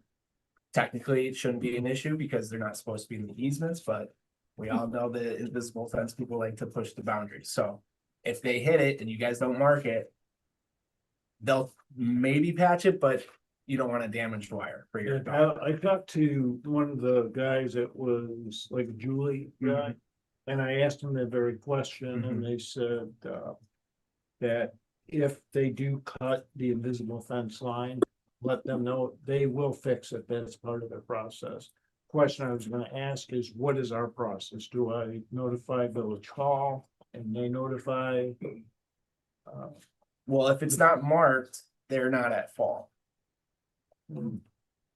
Technically, it shouldn't be an issue because they're not supposed to be in the easements, but we all know the invisible fence people like to push the boundaries, so if they hit it and you guys don't mark it, they'll maybe patch it, but you don't want a damaged wire for your dog. I talked to one of the guys that was like Julie guy, and I asked him that very question, and they said, that if they do cut the invisible fence line, let them know, they will fix it, that's part of their process. Question I was gonna ask is, what is our process? Do I notify Village Hall and they notify? Well, if it's not marked, they're not at fault.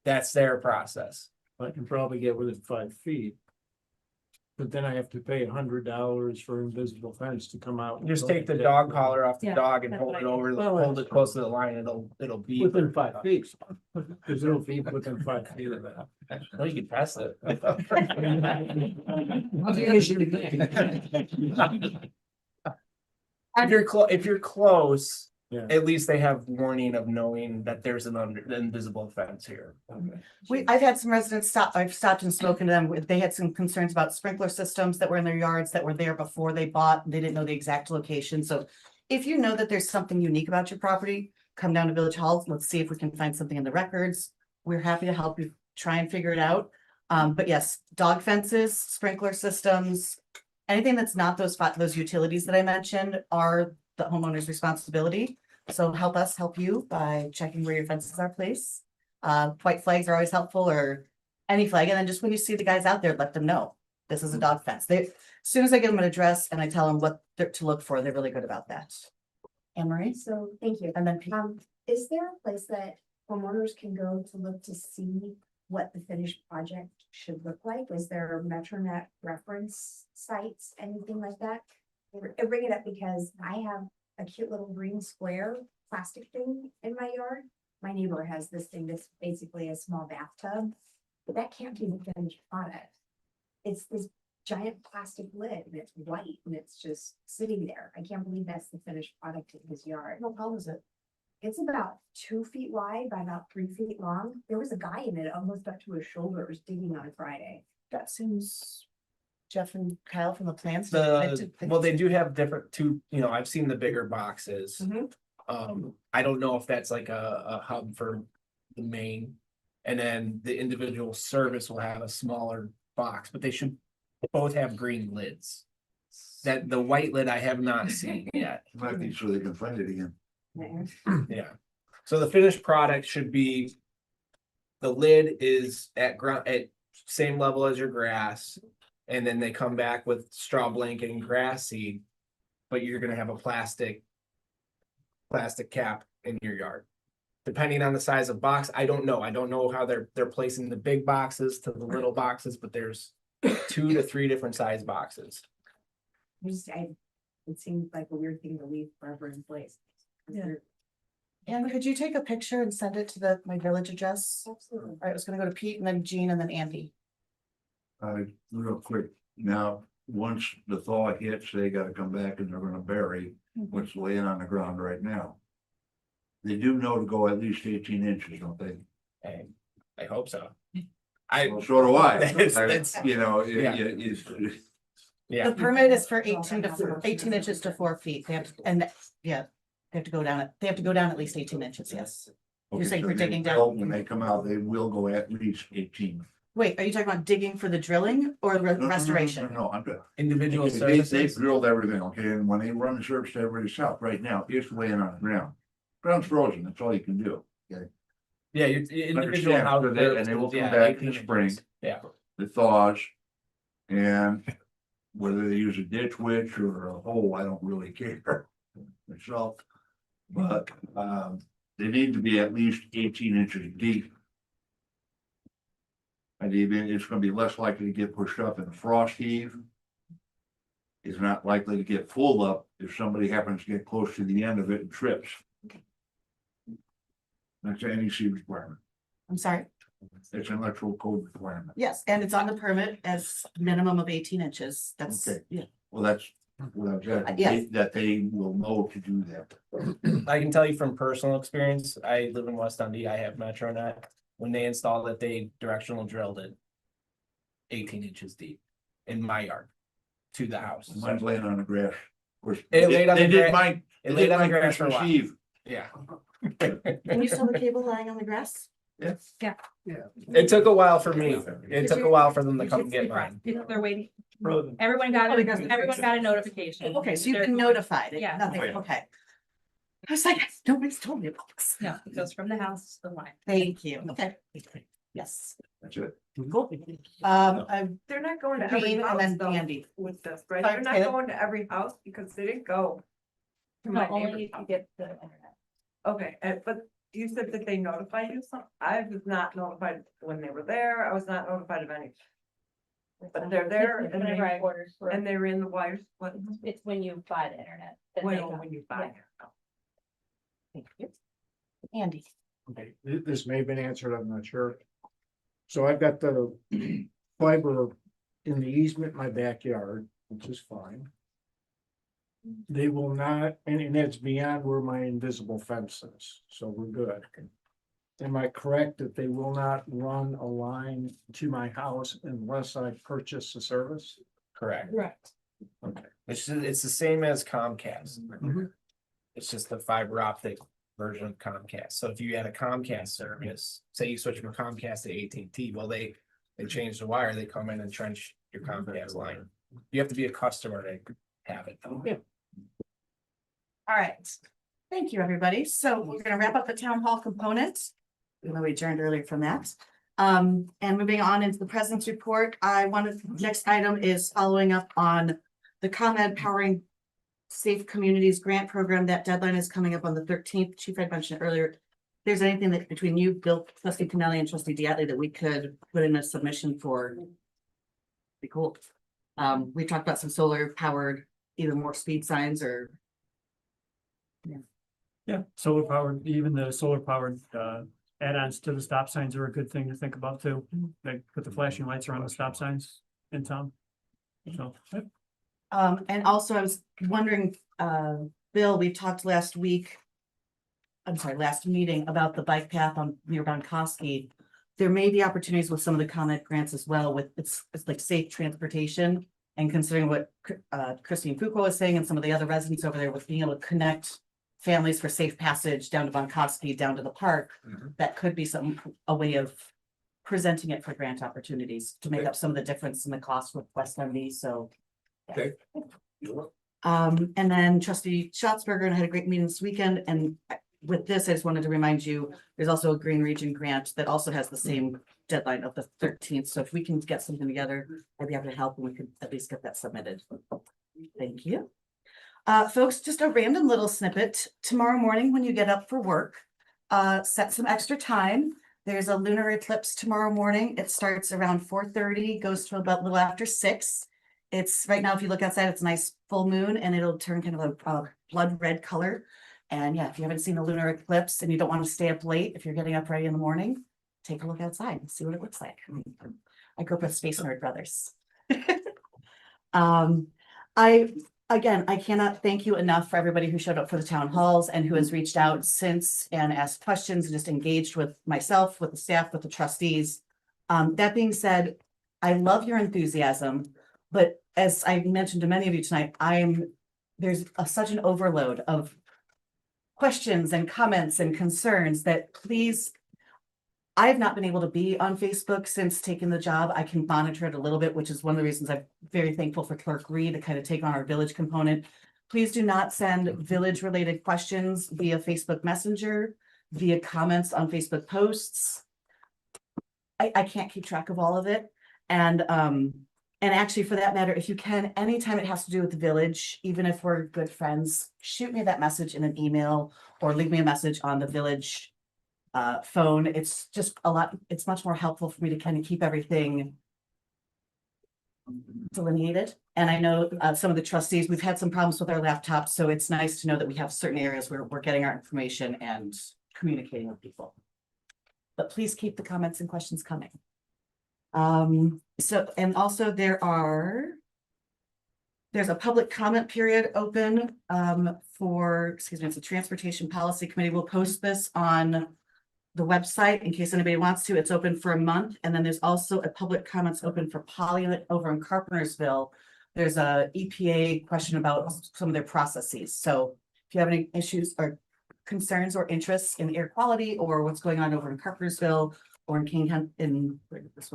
That's their process. I can probably get within 5 feet. But then I have to pay $100 for invisible fence to come out. Just take the dog collar off the Yeah, dog and that's hold what it I over, did. hold it close to the line, it'll be. Within 5 feet. Because it'll be within 5 feet of that. No, you can press it. If you're close, Yeah. at least they have warning of knowing that there's an invisible fence here. I've had some residents stop, I've stopped and spoken to them. They had some concerns about sprinkler systems that were in their yards that were there before they bought. They didn't know the exact location. So if you know that there's something unique about your property, come down to Village Hall. Let's see if we can find something in the records. We're happy to help you try and figure it out. But yes, dog fences, sprinkler systems, anything that's not those utilities that I mentioned are the homeowner's responsibility. So help us help you by checking where your fences are placed. White flags are always helpful, or any flag. And then just when you see the guys out there, let them know this is a dog fence. As soon as I give them an address and I tell them what to look for, they're really good about that. Anne Marie? So, thank you. And then Is there a place that homeowners can go to look to see what the finished project should look like? Is there MetroNet reference sites, anything like that? I bring it up because I have a cute little green square plastic thing in my yard. My neighbor has this thing that's basically a small bathtub, but that can't be the finished product. It's this giant plastic lid and it's white and it's just sitting there. I can't believe that's the finished product in his yard. How tall is it? It's about 2 feet wide by about 3 feet long. There was a guy in it almost up to his shoulders digging on Friday. That seems, Jeff and Kyle from the plants. Well, they do have different I've seen the bigger boxes. Mhm. I don't know if that's like a hub for the main. And then the individual service will have a smaller box, but they should both have green lids. That the white lid I have not seen yet. Might be so they can find it again. Yeah, so the finished product should be. The lid is at same level as your grass, and then they come back with straw blanket and grass seed. But you're gonna have a plastic cap in your yard. Depending on the size of box, I don't know how they're placing the big boxes to the little boxes, but there's 2 to 3 different size boxes. It seemed like a weird thing to leave forever in place. Yeah. And could you take a picture and send it to my village address? Absolutely. All right, I was gonna go to Pete and then Jean and then Andy. Real quick, now, once the thaw hits, they gotta come back and they're gonna bury what's laying on the ground right now. They do know to go at least 18 inches, don't they? I hope so. Well, so do I. That's- You know, Yeah. The permit is for 18 inches to 4 feet. They have to, and yeah, they have to go down at least 18 inches, yes. You're saying so for they digging will- down? When they come out, they will go at least 18. Wait, are you talking about digging for the drilling or No, no, no, no, restoration? No, I'm good. Individual They services. drilled everything, okay, and when they run the service to everybody's house, right now, it's laying on the ground. Ground's frozen, that's all you can do, okay? Yeah, your individual Understand, house. so and they will come yeah, back in 18 the spring, inches. Yeah. the thaws. And whether they use a ditch witch or a hole, I don't really care myself. But, they need to be at least 18 inches deep. And even it's gonna be less likely to get pushed up in a frost heave. Is not likely to get full up if somebody happens to get close to the end of it and trips. That's an NEC requirement. I'm sorry. It's an electrical code requirement. Yes, and it's on the permit as minimum of 18 inches. That's, Okay. yeah. Well, that's what I'm saying, Yes. that they will know to do that. I can tell you from personal experience, I live in West Dundee, I have MetroNet. When they installed it, they directional drilled it 18 inches deep in my yard to the house. Mine's laying on the grass. Of course, It laid on they the did gra- mine. It They laid did on the mine grass for a Christmas while. Eve. Yeah. And you saw the cable lying on the grass? Yes. Yeah. It took a while for me. It Did took you- a while for them to did come you- get mine. They're waiting. Everyone got, Oh, they got everyone it. got a notification. Okay, so you've They're- been notified. Yeah. Nothing, Oh, yeah. okay. I was like, nobody's told me about this. No, it goes from the house to the line. Thank you. Okay. Yes. That's it. Cool. They're not going to every Green and house then though Andy. with this, right? Sorry, They're say not that. going to every house because they didn't go. To No, my only neighbor's if you house. get the internet. Okay, but you said that they notified you some, I was not notified when they were there, I was not notified of any. But they're there It's and whenever I they, order for, and they were in the wires, what, it's when you buy the internet. that they come. when you buy. Thank you. Andy. Okay, this may have been answered, I'm not sure. So I've got the fiber in the easement in my backyard, which is fine. They will not, and that's beyond where my invisible fence is, so we're good. Am I correct that they will not run a line to my house unless I purchase the service? Correct. Correct. Okay. It's the same as Comcast. It's just the fiber optic version of Comcast. So if you had a Comcast service, say you switch from Comcast to AT&T, well, they change the wire, they come in and trench your Comcast line. You have to be a customer to have it. All right. Thank you, everybody. So we're gonna wrap up the town hall component. Even though we adjourned earlier from that. And moving on into the president's report, next item is following up on the ComEd Powering Safe Communities Grant Program. That deadline is coming up on the 13th. Chief had mentioned earlier. If there's anything that between you, Bill, trustee Pinelli and trustee Diatley that we could put in a submission for. Be cool. We talked about some solar powered, either more speed signs or. Yeah, solar powered, even the solar powered add-ons to the stop signs are a good thing to think about too. Like put the flashing lights around the stop signs in town. So, And also I was wondering, Bill, we talked last week. I'm sorry, last meeting about the bike path on near Bonkoski. There may be opportunities with some of the ComEd grants as well with it's like safe transportation. And considering what Christine Foucault was saying and some of the other residents over there with being able to connect families for safe passage down to Bonkoski, down to the park, that could be a way of presenting it for grant opportunities to make up some of the difference in the cost with West Dundee, so. Okay. And then trustee Schatzberger and I had a great meeting this weekend, and with this, I just wanted to remind you, there's also a Green Region grant that also has the same deadline of the 13th, so if we can get something together, I'd be happy to help and we could at least get that submitted. Thank you. Folks, just a random little snippet. Tomorrow morning, when you get up for work, set some extra time. There's a lunar eclipse tomorrow morning. It starts around 4:30, goes to about a little after 6. It's right now, if you look outside, it's a nice full moon and it'll turn kind of a blood red color. And yeah, if you haven't seen a lunar eclipse and you don't want to stay up late, if you're getting up ready in the morning, take a look outside and see what it looks like. I grew up with Space Nerd Brothers. I cannot thank you enough for everybody who showed up for the town halls and who has reached out since and asked questions and just engaged with myself, with the staff, with the trustees. That being said, I love your enthusiasm, but as I mentioned to many of you tonight, there's such an overload of questions and comments and concerns, that please. I have not been able to be on Facebook since taking the job. I can monitor it a little bit, which is one of the reasons I'm very thankful for Clerk Reed to kind of take on our village component. Please do not send village related questions via Facebook Messenger, via comments on Facebook posts. I can't keep track of all of it. And actually, for that matter, if you can, anytime it has to do with the village, even if we're good friends, shoot me that message in an email or leave me a message on the village phone. It's just it's much more helpful for me to kind of keep everything delineated. And I know some of the trustees, we've had some problems with our laptops, so it's nice to know that we have certain areas where we're getting our information and communicating with people. But please keep the comments and questions coming. So, and also there's a public comment period open it's the Transportation Policy Committee. We'll post this on the website in case anybody wants to. It's open for a month. And then there's also a public comments open for Polylet over in Carpentersville. There's a EPA question about some of their processes. So if you have any issues or concerns or interests in air quality or what's going on over in Carpentersville or in King, this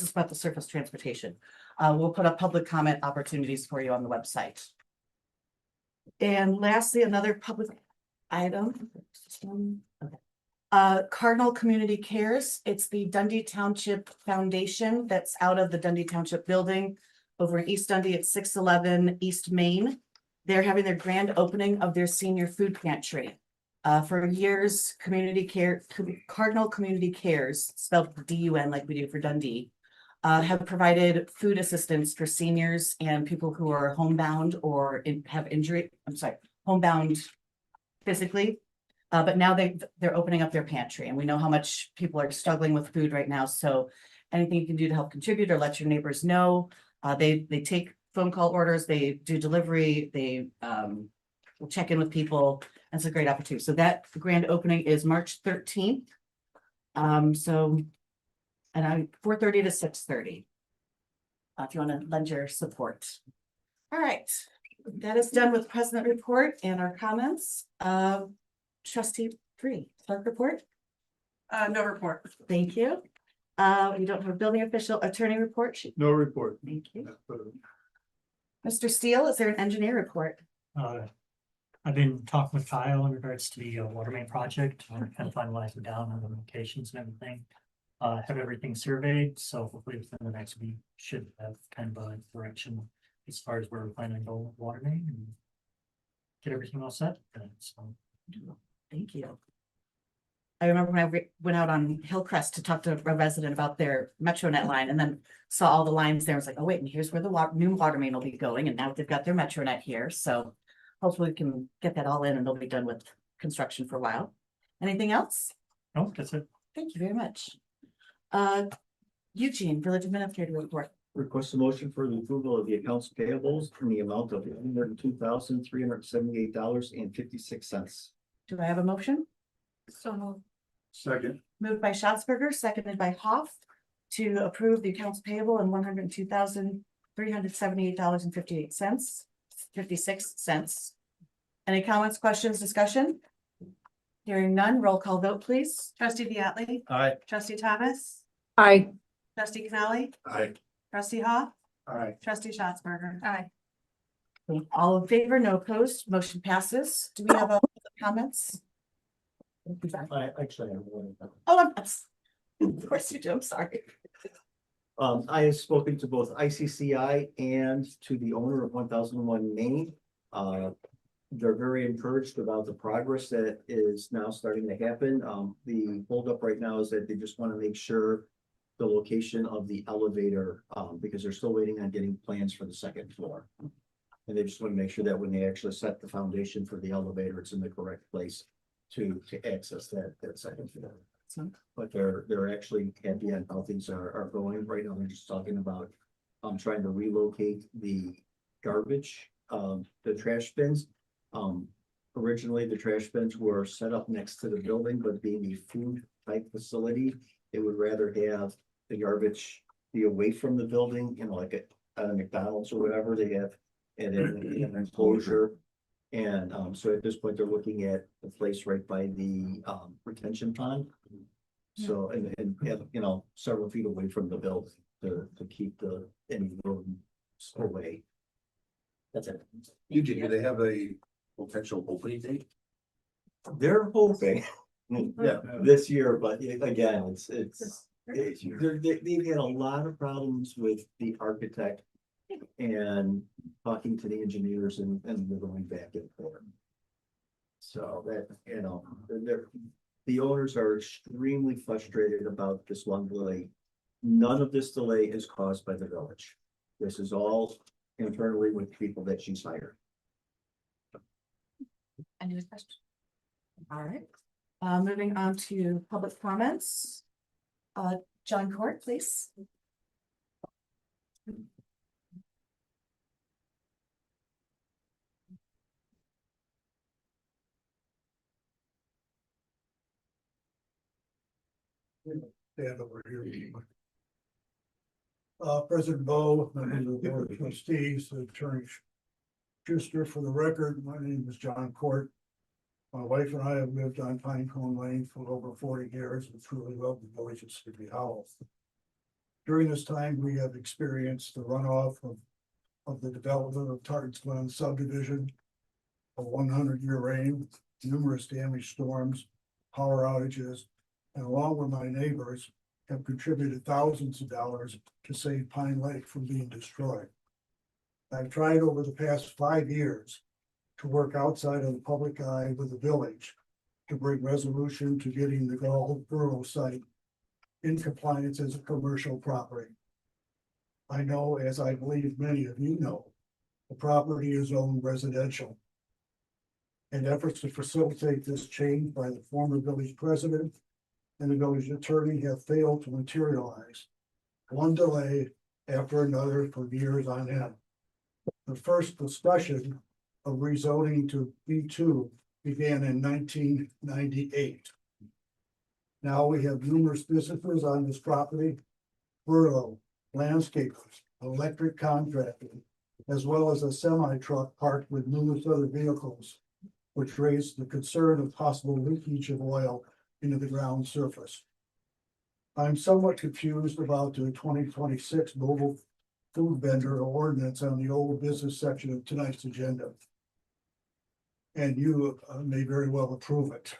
is about the surface transportation. We'll put up public comment opportunities for you on the website. And lastly, another public item. Cardinal Community Cares. It's the Dundee Township Foundation that's out of the Dundee Township building over in East Dundee at 611 East Main. They're having their grand opening of their senior food pantry. For years, Cardinal Community Cares, spelled D-U-N like we do for Dundee, have provided food assistance for seniors and people who are homebound or homebound physically. But now they're opening up their pantry, and we know how much people are struggling with food right now. So anything you can do to help contribute or let your neighbors know. They take phone call orders, they do delivery, they will check in with people. That's a great opportunity. So that grand opening is March 13th. 4:30 to 6:30. If you want to lend your support. All right, that is done with president report and our comments. Trustee Free, clerk report? No report. Thank you. We don't have a building official attorney report. No report. Thank you. Mr. Steele, is there an engineer report? I've been talking with Kyle in regards to the water main project. I'm kind of finalizing down on the locations and everything. Have everything surveyed, so hopefully within the next week should have kind of a direction as far as where we're planning to go with water main and get everything all set. So, thank you. I remember when I went out on Hillcrest to talk to a resident about their MetroNet line and then saw all the lines there. I was like, oh wait, and here's where the new water main will be going. And now they've got their MetroNet here. So hopefully we can get that all in and they'll be done with construction for a while. Anything else? no, that's it. Thank you very much. Eugene, Village Administrator report. Request a motion for the approval of the accounts payables in the amount of $102,378.56. Do I have a motion? So moved. Second. Moved by Schatzberger, seconded by Hoff to approve the accounts payable in $102,378.56. Any comments, questions, discussion? Hearing none, roll call vote, please. Trustee Diatley? Aye. Trustee Thomas? Aye. Trustee Canali? Aye. Trustee Hoff? Aye. Trustee Schatzberger? Aye. All in favor, no opposed, motion passes. Do we have other comments? I actually have one. Oh, of course you do, I'm sorry. I have spoken to both ICCI and to the owner of 1001 Main. They're very encouraged about the progress that is now starting to happen. The holdup right now is that they just want to make sure the location of the elevator, because they're still waiting on getting plans for the second floor. And they just want to make sure that when they actually set the foundation for the elevator, it's in the correct place to access that second floor. But they're actually happy on how things are going right now. They're just talking about trying to relocate the garbage, the trash bins. Originally, the trash bins were set up next to the building, but being a food type facility, they would rather have the garbage be away from the building, like at a McDonald's or whatever. They have an enclosure And so at this point, they're looking at the place right by the retention pond. So, and, you know, several feet away from the building to keep any rodents away. That's it. Eugene, do they have a potential opening date? They're hoping, yeah, this year, but again, they've had a lot of problems with the architect and talking to the engineers and they're going back and forth. So that, you know, the owners are extremely frustrated about this long delay. None of this delay is caused by the village. This is all internally with people that she's hired. Any other questions? All right, moving on to public comments. John Court, please. Stand over here. President Bo, member of the Board of Trustees, Attorney Schuster, for the record, my name is John Court. My wife and I have lived on Pine Cone Lane for over 40 years and truly love the village of Sleepy Hollow. During this time, we have experienced the runoff of the development of Tart's Glen subdivision, a 100-year rain, numerous damaged storms, power outages, and along with my neighbors, have contributed thousands of dollars to save Pine Lake from being destroyed. I've tried over the past 5 years to work outside of the public eye with the village to bring resolution to getting the Gulf Borough site in compliance as a commercial property. I know, as I believe many of you know, the property is owned residential. And efforts to facilitate this change by the former village president and the village attorney have failed to materialize. One delay after another for years on end. The first discussion of rezoning to B2 began in 1998. Now we have numerous businesses on this property, furlough, landscapers, electric contracting, as well as a semi-truck parked with numerous other vehicles, which raised the concern of possible leakage of oil into the ground surface. I'm somewhat confused about the 2026 mobile food vendor ordinance on the old business section of tonight's agenda. And you may very well approve it.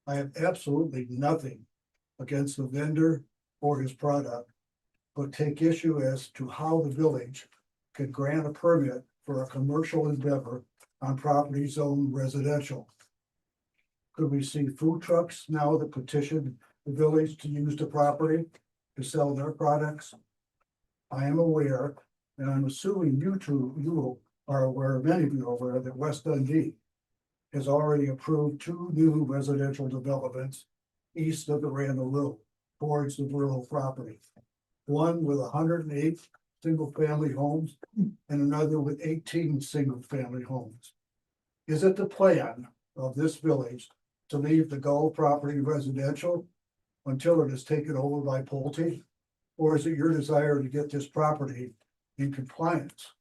I have absolutely nothing against the vendor or his product, but take issue as to how the village could grant a permit for a commercial endeavor on property zoned residential. Could we see food trucks now that petition the village to use the property to sell their products? I am aware, and I'm assuming you are aware, many of you are aware, that West Dundee has already approved 2 new residential developments east of the Randall Loop towards the rural property. One with 108 single-family homes and another with 18 single-family homes. Is it the plan of this village to leave the Gull property residential until it is taken over by Pulte? Or is it your desire to get this property in compliance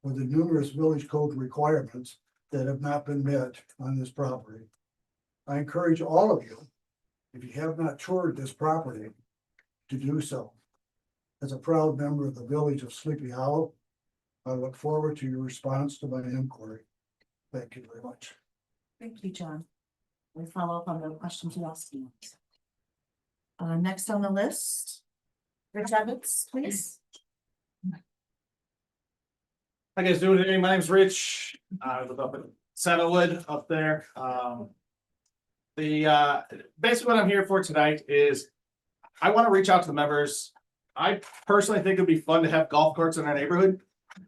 with the numerous village code requirements that have not been met on this property? I encourage all of you, if you have not toured this property, to do so. As a proud member of the village of Sleepy Hollow, I look forward to your response to my inquiry. Thank you very much. Thank you, John. We'll follow up on the questions you asked me. Next on the list, Rich Evans, please. How you guys doing today? My name's Rich. I live up in Saddlewood up there. Basically what I'm here for tonight is I want to reach out to the members. I personally think it'd be fun to have golf carts in our neighborhood.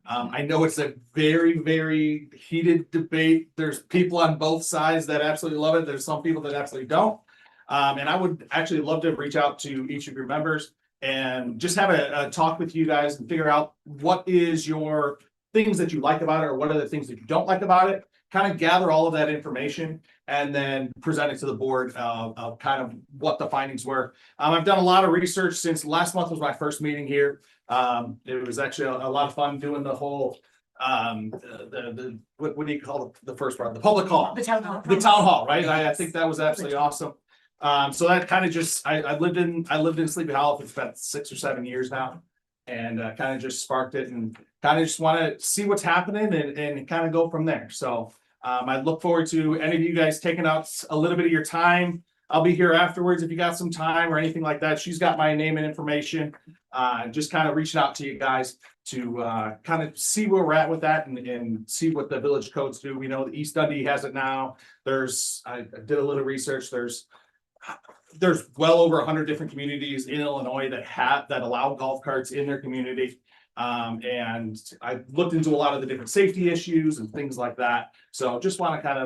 I know it's a very, very heated debate. There's people on both sides that absolutely love it. There's some people that absolutely don't. And I would actually love to reach out to each of your members and just have a talk with you guys and figure out what is your things that you like about it or what are the things that you don't like about it. Kind of gather all of that information and then present it to the board of kind of what the findings were. I've done a lot of research since last month was my first meeting here. It was actually a lot of fun doing the whole what do you call the first part? The public hall. The town hall. The town hall, right? I think that was absolutely awesome. So that kind of just, I lived in Sleepy Hollow for about 6 or 7 years now. And kind of just sparked it and kind of just want to see what's happening and kind of go from there. So I look forward to any of you guys taking out a little bit of your time. I'll be here afterwards if you got some time or anything like that. She's got my name and information. Just kind of reaching out to you guys to kind of see where we're at with that and see what the village codes do. We know the East Dundee has it now. I did a little research. There's well over 100 different communities in Illinois that allow golf carts in their community. And I looked into a lot of the different safety issues and things like that. So just want to kind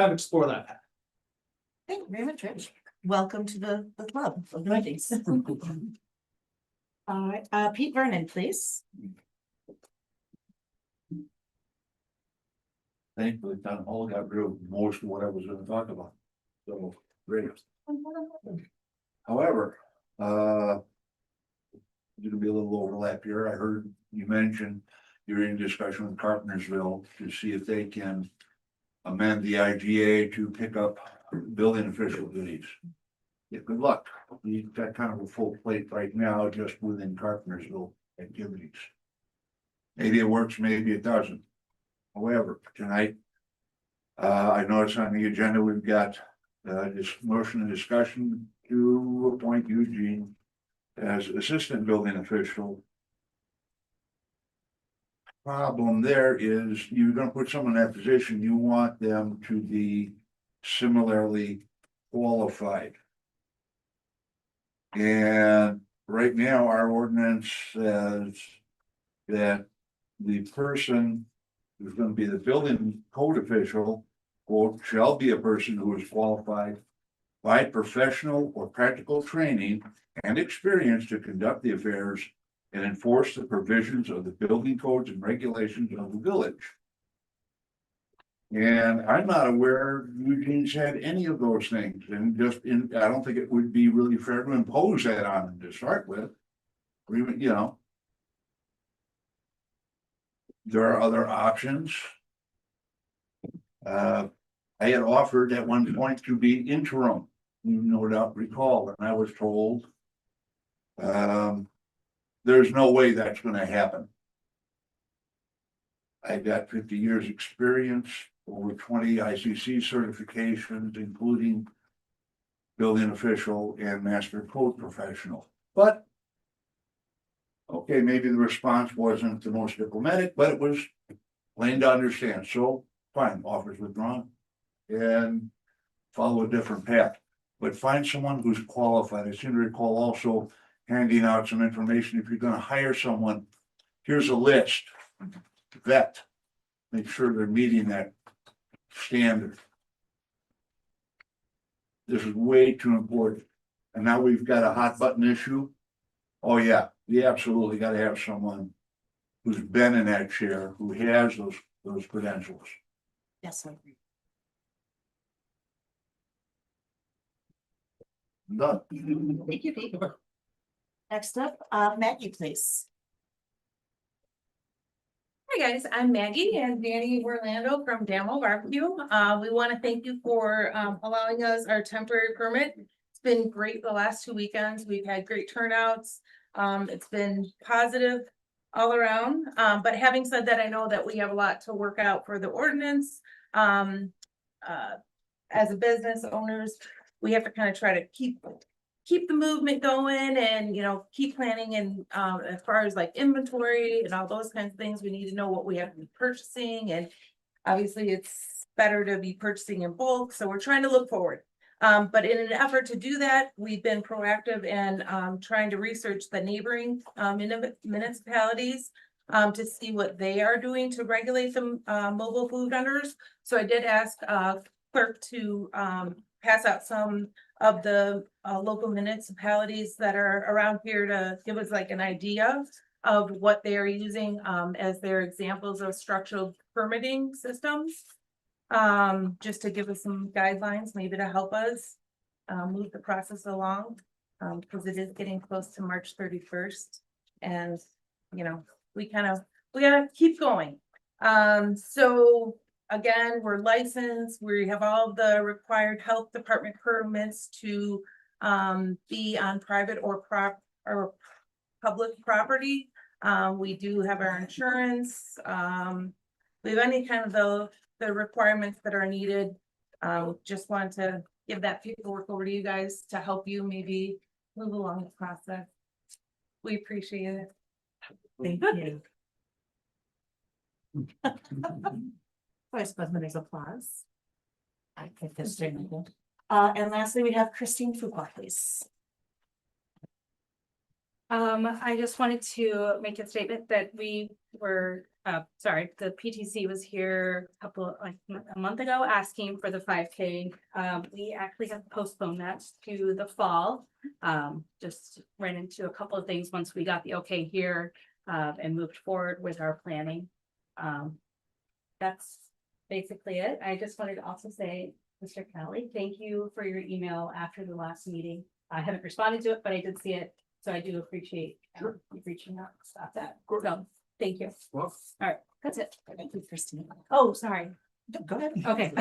of explore that. Thank you very much, Rich. Welcome to the club of the ladies. All right, Pete Vernon, please. Thankfully, town hall got rid of most of what I was gonna talk about. So, great. However, there's gonna be a little overlap here. I heard you mention you're in discussion with Carpentersville to see if they can amend the IGA to pick up building official duties. Yeah, good luck. We've got kind of a full plate right now just within Carpentersville activities. Maybe it works, maybe it doesn't. However, tonight, I noticed on the agenda, we've got this motion and discussion to appoint Eugene as assistant building official. Problem there is you're gonna put someone in that position, you want them to be similarly qualified. And right now, our ordinance says that the person who's gonna be the building code official, quote, shall be a person who is qualified by professional or practical training and experience to conduct the affairs and enforce the provisions of the building codes and regulations of the village. And I'm not aware Eugene's had any of those things, and I don't think it would be really fair to impose that on him to start with. Or even, there are other options. I had offered at one point to be interim, you no doubt recall, and I was told there's no way that's gonna happen. I've got 50 years experience, over 20 ICC certifications, including building official and master code professional. But okay, maybe the response wasn't the most diplomatic, but it was plain to understand. So fine, offers withdrawn and follow a different path. But find someone who's qualified. I seem to recall also handing out some information. If you're going to hire someone, here's a list. Vet. Make sure they're meeting that standard. This is way too important. And now we've got a hot button issue. Oh yeah, we absolutely got to have someone who's been in that chair, who has those credentials. Yes, I agree. Done. Thank you, Pete. Next up, Maggie, please. Hi guys, I'm Maggie and Danny Orlando from Damo Barbecue. We want to thank you for allowing us our temporary permit. It's been great the last 2 weekends. We've had great turnouts. It's been positive all around. But having said that, I know that we have a lot to work out for the ordinance. As a business owners, we have to kind of try to keep the movement going and, keep planning. And as far as like inventory and all those kinds of things, we need to know what we have to be purchasing. And obviously it's better to be purchasing in bulk. So we're trying to look forward. But in an effort to do that, we've been proactive and trying to research the neighboring municipalities to see what they are doing to regulate the mobile food vendors. So I did ask clerk to pass out some of the local municipalities that are around here to give us like an idea of what they are using as their examples of structural permitting systems. Just to give us some guidelines, maybe to help us move the process along, because it is getting close to March 31st. And, we we gotta keep going. So again, we're licensed, we have all the required health department permits to be on private or public property. We do have our insurance, we have any kind of the requirements that are needed. Just want to give that paperwork over to you guys to help you maybe move along the process. We appreciate it. Thank you. I suppose there's applause. I think this thing. And lastly, we have Christine Fuqua, please. I just wanted to make a statement that we were, sorry, the PTC was here a month ago asking for the 5K. We actually have postponed that to the fall. Just ran into a couple of things once we got the okay here, and moved forward with our planning. That's basically it. I just wanted to also say, Mr. Kelly, thank you for your email after the last meeting. I haven't responded to it, but I did see it. So I do appreciate you reaching out. Stop that. So, thank you. All right, that's it. Thank you, Christine. Oh, sorry. Go ahead. Okay.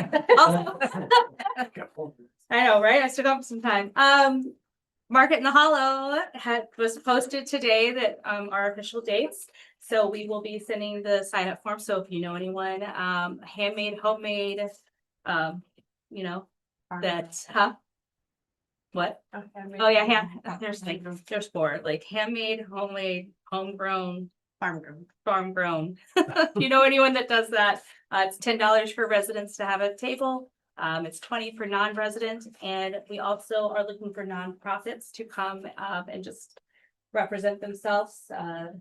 I know, right? I still got some time. Market in the Hollow was posted today that our official dates. So we will be sending the sign up form. So if you know anyone, handmade, homemade, you know, that, what? Oh yeah, there's four, like handmade, homemade, homegrown, farm grown. If you know anyone that does that, it's $10 for residents to have a table. It's 20 for non-resident, and we also are looking for nonprofits to come and just represent themselves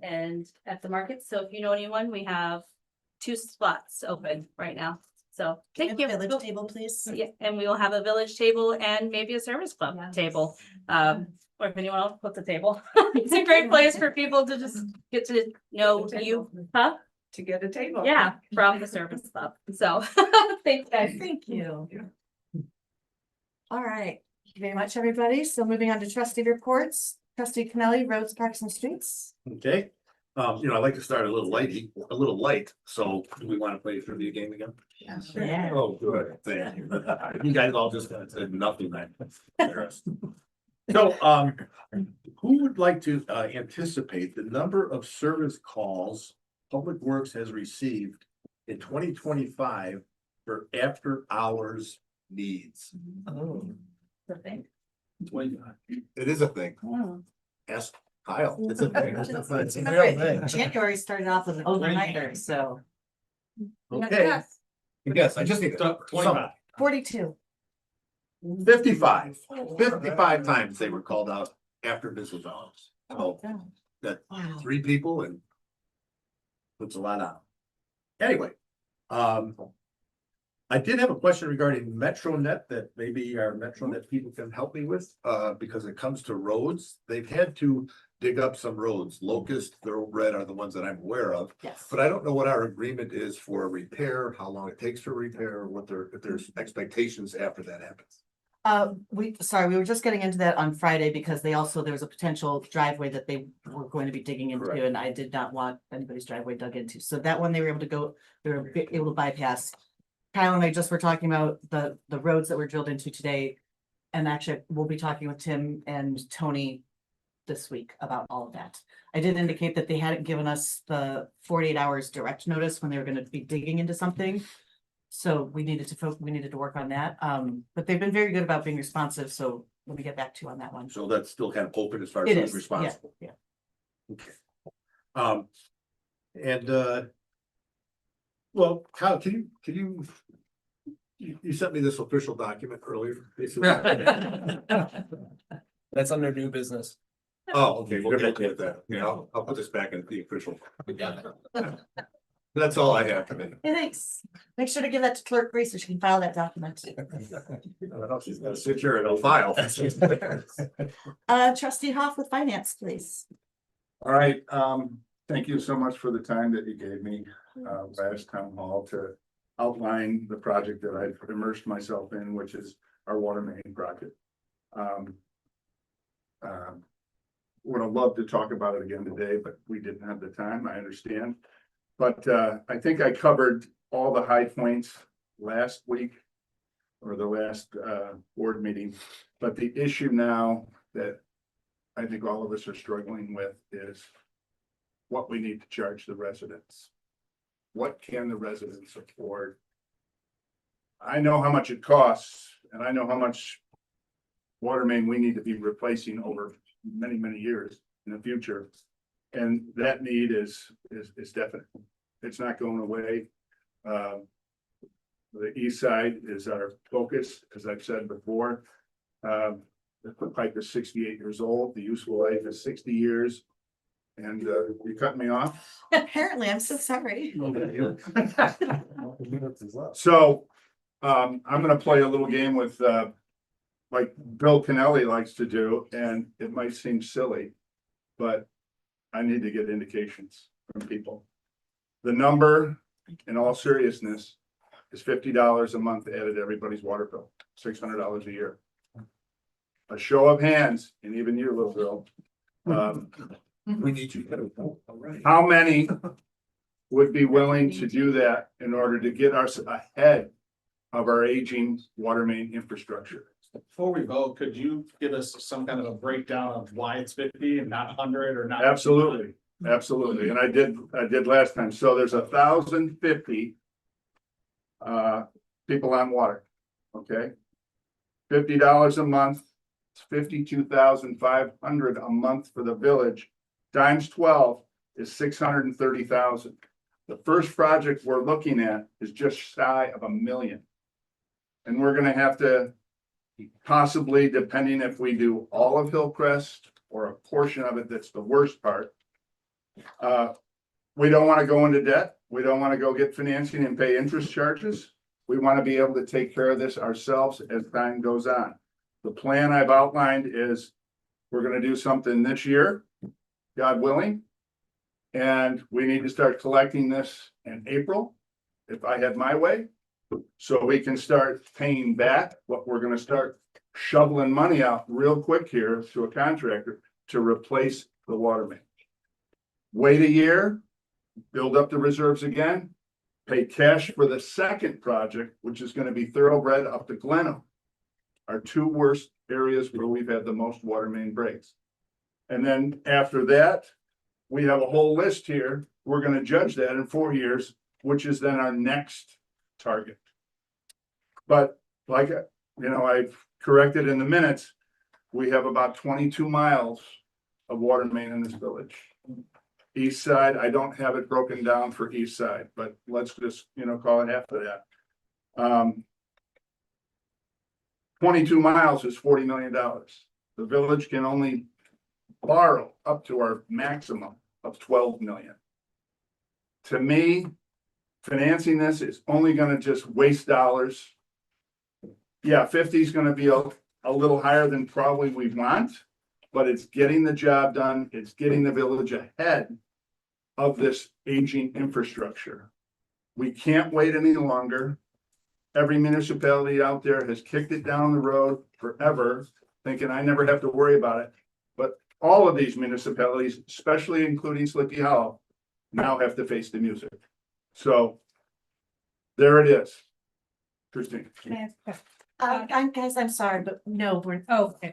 and at the market. So if you know anyone, we have 2 spots open right now. So thank you. Village table, please. Yeah, and we will have a village table and maybe a service club table. Or if anyone else puts a table. It's a great place for people to just get to know you, huh? To get a table. Yeah, from the service club. So thanks, guys. Thank you. All right, thank you very much, everybody. So moving on to trustee reports. Trustee Kennelly, roads, parks and streets. Okay, you know, I like to start a little light, so do we want to play a trivia game again? Yeah. Oh, good, thank you. You guys all just said nothing, man. So, who would like to anticipate the number of service calls Public Works has received in 2025 for after hours needs? Oh. It is a thing. Ask Kyle. It's a thing. It's a real thing. January started off with an overnighter, so. Okay. Yes, I just need 25. 42. 55 times they were called out after business hours. So that 3 people and puts a lot on. Anyway, I did have a question regarding MetroNet that maybe our MetroNet people can help me with, because it comes to roads. They've had to dig up some roads. Locust, Thoroughbred are the ones that I'm aware of. Yes. But I don't know what our agreement is for repair, how long it takes for repair, if there's expectations after that happens. We were just getting into that on Friday because there was a potential driveway that they were going to be digging into, Correct. and I did not want anybody's driveway dug into. So that one they were able to bypass. Kyle and I just were talking about the roads that were drilled into today. And actually, we'll be talking with Tim and Tony this week about all of that. I did indicate that they hadn't given us the 48 hours direct notice when they were going to be digging into something. So we needed to work on that. But they've been very good about being responsive. So let me get back to you on that one. So that's still kind of open as far as It who's is, responsible. yeah. Okay. Well, Kyle, can you sent me this official document earlier? That's under new business. Oh, okay, we're gonna get that. Yeah, I'll put this back in the official. That's all I have today. Hey, thanks. Make sure to give that to Clerk Reese so she can file that document. She's gonna sit here and I'll file. Trustee Hoff with finance, please. All right, thank you so much for the time that you gave me, last town hall to outline the project that I've immersed myself in, which is our water main project. Would have loved to talk about it again today, but we didn't have the time, I understand. But I think I covered all the high points last week or the last board meeting. But the issue now that I think all of us are struggling with is what we need to charge the residents. What can the residents afford? I know how much it costs, and I know how much water main we need to be replacing over many, many years in the future. And that need is definite. It's not going away. The east side is our focus, as I've said before. The pipe is 68 years old. The useful life is 60 years. And you cut me off. Apparently, I'm so sorry. So I'm gonna play a little game with like Bill Kennelly likes to do, and it might seem silly, but I need to get indications from people. The number, in all seriousness, is $50 a month added to everybody's water bill, $600 a year. A show of hands, and even you, little girl. We need you. How many would be willing to do that in order to get us ahead of our aging water main infrastructure? Before we vote, could you give us some kind of a breakdown of why it's 50 and not 100 or not? Absolutely, absolutely. And I did last time. So there's 1,050 people on water, okay? $50 a month, it's 52,500 a month for the village. Times 12 is 630,000. The first project we're looking at is just shy of $1 million. And we're gonna have to possibly, depending if we do all of Hillcrest or a portion of it, that's the worst part. We don't want to go into debt. We don't want to go get financing and pay interest charges. We want to be able to take care of this ourselves as time goes on. The plan I've outlined is we're going to do something this year, God willing. And we need to start collecting this in April, if I had my way. So we can start paying back what we're going to start shoveling money out real quick here to a contractor to replace the water main. Wait a year, build up the reserves again, pay cash for the second project, which is going to be Thoroughbred up to Glenham. Our two worst areas where we've had the most water main breaks. And then after that, we have a whole list here. We're going to judge that in 4 years, which is then our next target. But like, I've corrected in the minutes, we have about 22 miles of water main in this village. East side, I don't have it broken down for east side, but let's just, call it half of that. 22 miles is $40 million. The village can only borrow up to our maximum of 12 million. To me, financing this is only gonna just waste dollars. Yeah, 50 is gonna be a little higher than probably we want, but it's getting the job done. It's getting the village ahead of this aging infrastructure. We can't wait any longer. Every municipality out there has kicked it down the road forever, thinking I never have to worry about it. But all of these municipalities, especially including Sleepy Hollow, now have to face the music. So there it is. Christine. Guys, I'm sorry, but no,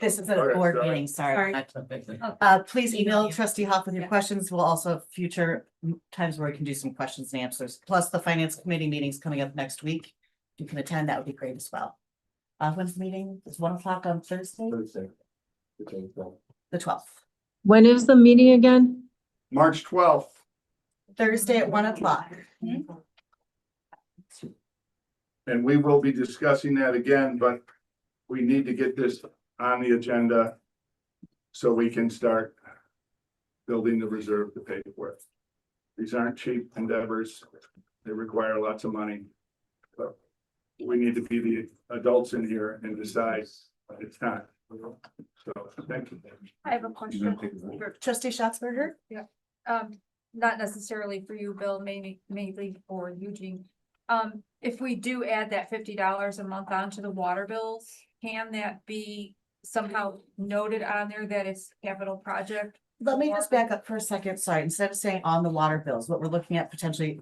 this is a Okay, board sorry. meeting, sorry. Sorry. Please email Trustee Hoff with your questions. We'll also have future times where we can do some questions and answers, plus the finance committee meetings coming up next week. If you can attend, that would be great as well. When's the meeting? It's 1 o'clock on Thursday, the 12th. When is the meeting again? March 12th. Thursday at 1 o'clock. And we will be discussing that again, but we need to get this on the agenda so we can start building the reserve to pay for it. These aren't cheap endeavors. They require lots of money. But we need to be the adults in here and decide it's time. So, thank you. I have a question. Trustee Schatzberger? Yeah, not necessarily for you, Bill, mainly for Eugene. If we do add that $50 a month onto the water bills, can that be somehow noted on there that it's capital project let me just back up for a second, sorry, instead of saying on the water bills, what we're looking at potentially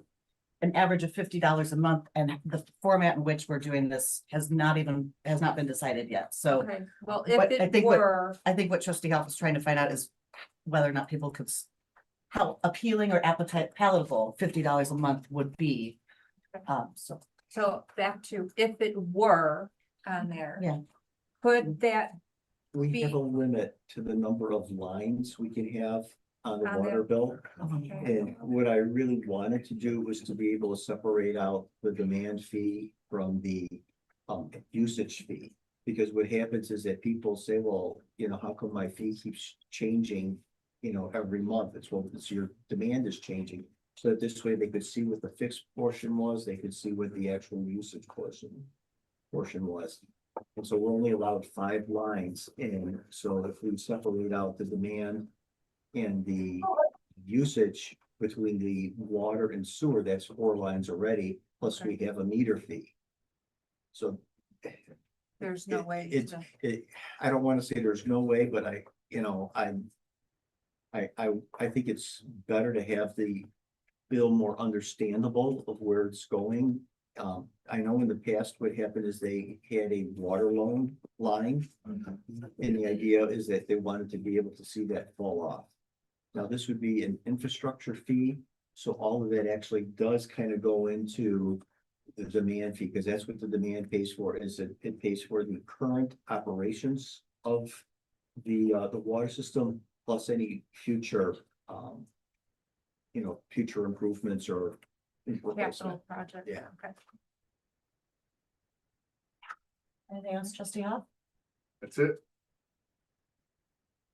an average of $50 a month, and the format in which we're doing this has not been decided yet, so. Okay, well, What if I it think were, I think what trustee Health is trying to find out is whether or not people could how appealing or appetite palatable $50 a month would be. So, so back to if it were on there. Yeah. Could that, We have a limit to the number of lines we can have on the On water there. bill. okay, And what I really wanted to do was to be able to separate out the demand fee from the usage fee. Because what happens is that people say, well, you know, how come my fee keeps changing, you know, every month? It's well, it's your demand is changing. So that this way they could see what the fixed portion was, they could see what the actual usage portion was. And so we're only allowed 5 lines in, so if we separate out the demand and the usage between the water and sewer, that's 4 lines already, plus we have a meter fee. So there's no way. it's, to- I don't wanna say there's no way, but I think it's better to have the bill more understandable of where it's going. I know in the past what happened is they had a water loan line. And the idea is that they wanted to be able to see that fall off. Now, this would be an infrastructure fee, so all of that actually does kind of go into the demand fee, because that's what the demand pays for, is it pays for the current operations of the water system, plus any future, future improvements or replacement. Capital project. Yeah. Okay. anything else, trustee Hoff? That's it.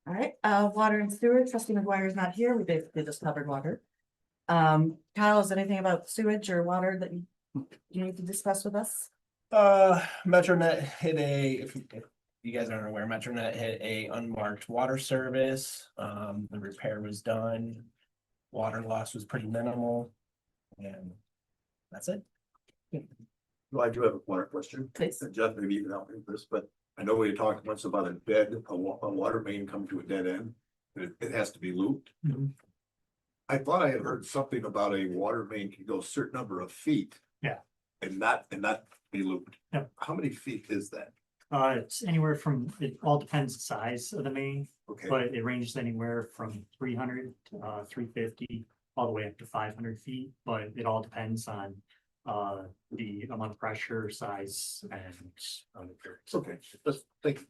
All right, water and sewer, trustee McGuire is not here, we basically just covered water. Kyle, is anything about sewage or water that you need to discuss with us? MetroNet hit if you guys aren't aware, MetroNet hit a unmarked water service. The repair was done. Water loss was pretty minimal. And that's it. Well, I do have one question. Please. And Jeff, maybe you can help me with this, but I know we talked once about a water main coming to a dead end. And it has to be looped. Mhm. I thought I had heard something about a water main can go a certain number of feet. Yeah. And not be looped. Yep. How many feet is that? It's anywhere from, it all depends the size of the main, Okay, but it ranges anywhere from 300 to 350, all the way up to 500 feet, but it all depends on the amount of pressure, size, and okay, let's think.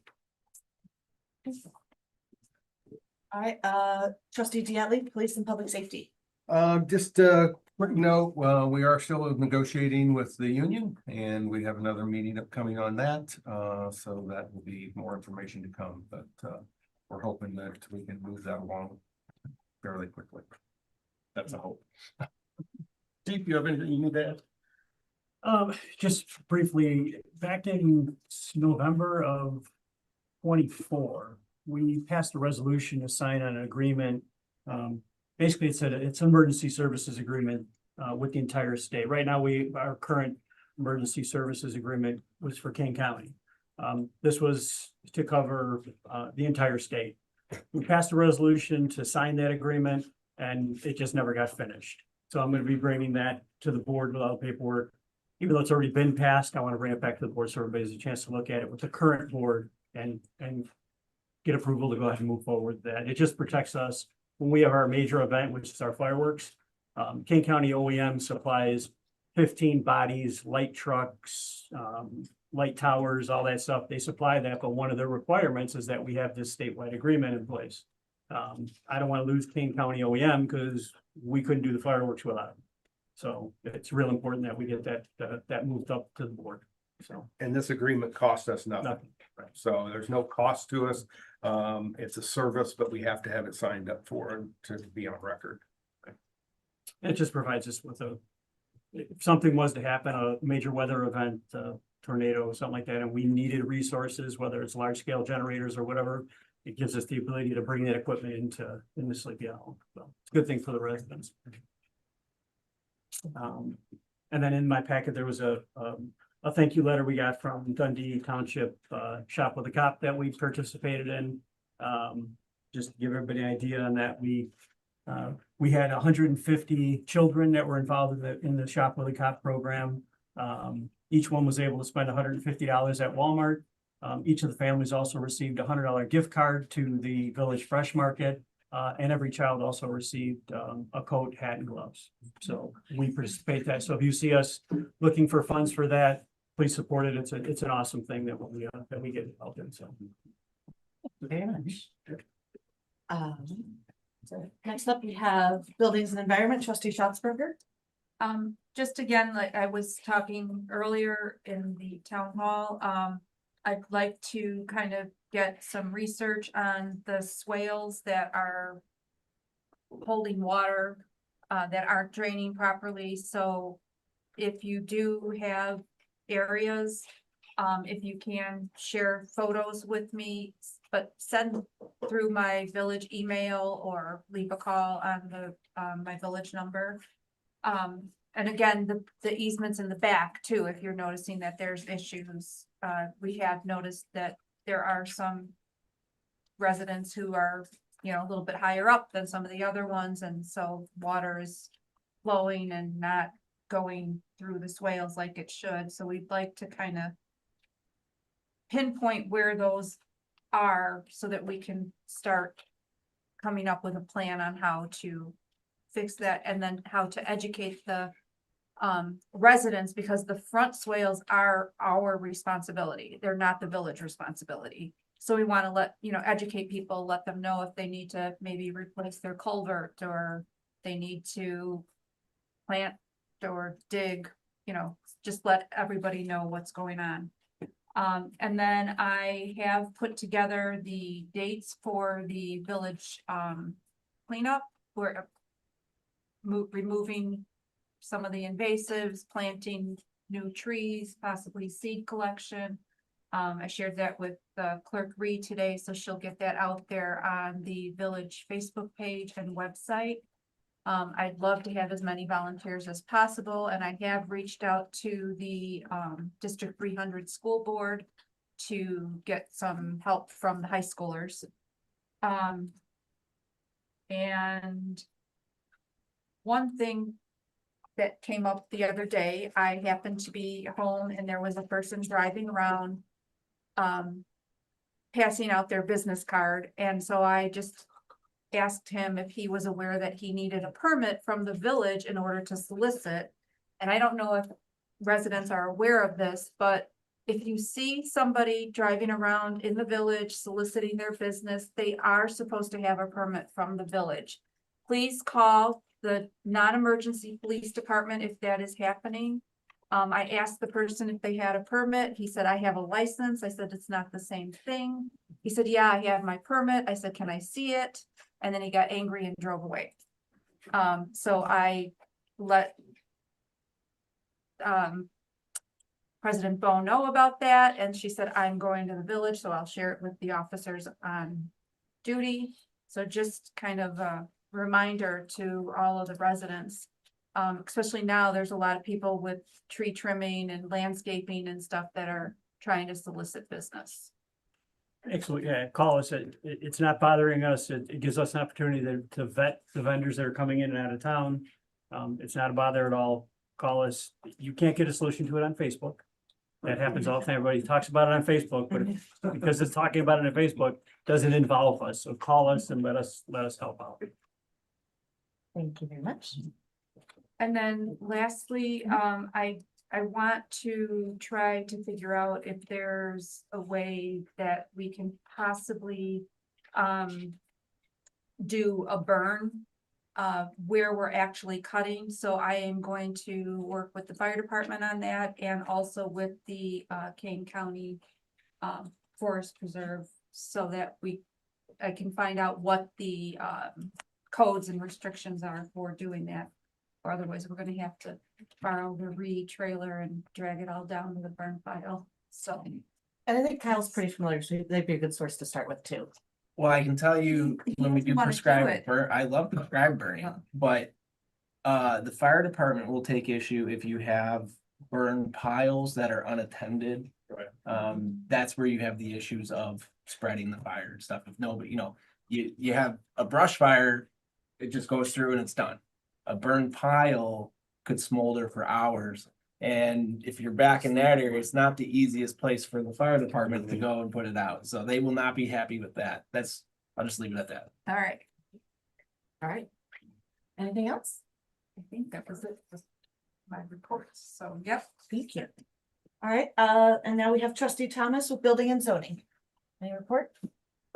All right, trustee Diatley, police and public safety. Just a quick note, we are still negotiating with the union and we have another meeting upcoming on that. So that will be more information to come, but we're hoping that we can move that along fairly quickly. That's a hope. Steve, you have anything you need to add? Just briefly, back in November of 24, we passed a resolution to sign an agreement. Basically, it's an emergency services agreement with the entire state. Right now, our current emergency services agreement was for King County. This was to cover the entire state. We passed a resolution to sign that agreement, and it just never got finished. So I'm going to be bringing that to the board with all the paperwork. Even though it's already been passed, I want to bring it back to the board so everybody has a chance to look at it with the current board and get approval to go ahead and move forward with that. It just protects us when we have our major event, which is our fireworks. King County OEM supplies 15 bodies, light trucks, light towers, all that stuff. They supply that, but one of their requirements is that we have this statewide agreement in place. I don't want to lose King County OEM because we couldn't do the fireworks without them. So it's real important that we get that moved up to the board. So. And this agreement cost us nothing. Nothing. So there's no cost to us. It's a service, but we have to have it signed up for to be on record. It just provides us with if something was to happen, a major weather event, tornado, something like that, and we needed resources, whether it's large scale generators or whatever, it gives us the ability to bring that equipment into Sleepy Hollow. So it's a good thing for the residents. And then in my packet, there was a thank you letter we got from Dundee Township Shop with a Cop that we participated in. just to give everybody an idea on that, we had 150 children that were involved in the Shop with a Cop program. Each one was able to spend $150 at Walmart. Each of the families also received a $100 gift card to the Village Fresh Market. And every child also received a coat, hat, and gloves. So we participate that. So if you see us looking for funds for that, please support it. It's an awesome thing that we get involved in. So Very much. So next up, we have Buildings and Environment, Trustee Schatzberger. Just again, like I was talking earlier in the town hall, I'd like to kind of get some research on the swales that are holding water, that aren't draining properly. So if you do have areas, if you can share photos with me, but send through my village email or leave a call on the, my village number. And again, the easements in the back too, if you're noticing that there's issues, we have noticed that there are some residents who are, you know, a little bit higher up than some of the other ones, and so water is flowing and not going through the swales like it should. So we'd like to kind of pinpoint where those are so that we can start coming up with a plan on how to fix that, and then how to educate the residents, because the front swales are our responsibility. They're not the village responsibility. So we want to educate people, let them know if they need to maybe replace their culvert, or they need to plant or dig, just let everybody know what's going on. And then I have put together the dates for the village cleanup. We're removing some of the invasives, planting new trees, possibly seed collection. I shared that with Clerk Reed today, so she'll get that out there on the village Facebook page and website. I'd love to have as many volunteers as possible, and I have reached out to the District 300 School Board to get some help from the high schoolers. And one thing that came up the other day, I happened to be home and there was a person driving around passing out their business card. And so I just asked him if he was aware that he needed a permit from the village in order to solicit. And I don't know if residents are aware of this, but if you see somebody driving around in the village soliciting their business, they are supposed to have a permit from the village. Please call the non-emergency police department if that is happening. I asked the person if they had a permit. He said, I have a license. I said, it's not the same thing. He said, yeah, I have my permit. I said, can I see it? And then he got angry and drove away. So I let President Bowe know about that, and she said, I'm going to the village, so I'll share it with the officers on duty. So just kind of a reminder to all of the residents, especially now there's a lot of people with tree trimming and landscaping and stuff that are trying to solicit business. excellent, yeah, call us. It's not bothering us. It gives us an opportunity to vet the vendors that are coming in and out of town. It's not a bother at all. Call us. You can't get a solution to it on Facebook. That happens all the time. Everybody talks about it on Facebook, but because it's talking about it on Facebook, doesn't involve us. So call us and let us help out. Thank you very much. And then lastly, I want to try to figure out if there's a way that we can possibly do a burn where we're actually cutting. So I am going to work with the fire department on that, and also with the Kane County Forest Preserve, so that I can find out what the codes and restrictions are for doing that. Or otherwise, we're gonna have to borrow the trailer and drag it all down to the burn pile. So, And I think Kyle's pretty familiar, so they'd be a good source to start with too. Well, I can tell you when we do wanna do prescribe it. burn, I love prescribed burning, but the fire department will take issue if you have burn piles that are unattended. Right. That's where you have the issues of spreading the fire and stuff. If nobody, you have a brush fire, it just goes through and it's done. A burned pile could smolder for hours. And if you're back in that area, it's not the easiest place for the fire department to go and put it out. So they will not be happy with that. I'll just leave it at that. All right. All right. Anything else? I think that was it. My reports. So, yep. Thank you. All right, and now we have trustee Thomas with building and zoning. Any report?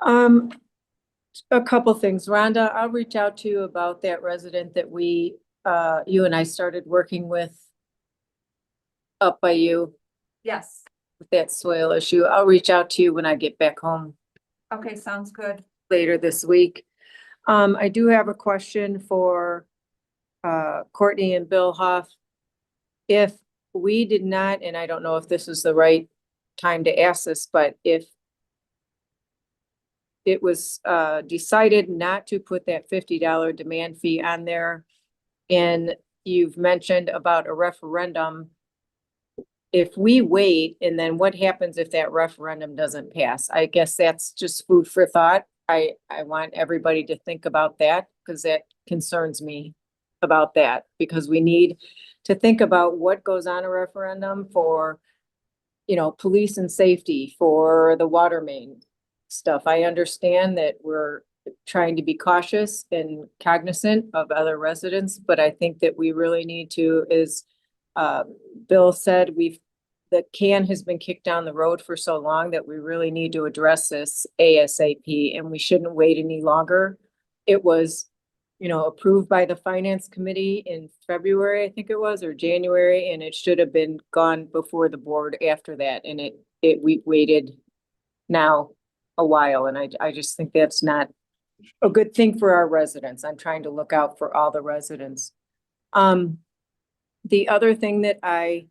A couple things. Rhonda, I'll reach out to you about that resident that you and I started working with up by you Yes. with that soil issue. I'll reach out to you when I get back home Okay, sounds good. later this week. I do have a question for Courtney and Bill Huff. If we did not, and I don't know if this is the right time to ask this, but if it was decided not to put that $50 demand fee on there, and you've mentioned about a referendum, if we wait, and then what happens if that referendum doesn't pass? I guess that's just food for thought. I want everybody to think about that, because that concerns me about that, because we need to think about what goes on a referendum for, police and safety, for the water main stuff. I understand that we're trying to be cautious and cognizant of other residents, but I think that we really need to, as Bill said, the can has been kicked down the road for so long that we really need to address this ASAP, and we shouldn't wait any longer. It was, approved by the finance committee in February, I think it was, or January, and it should have been gone before the board after that. And we waited now a while, and I just think that's not a good thing for our residents. I'm trying to look out for all the residents. The other thing that I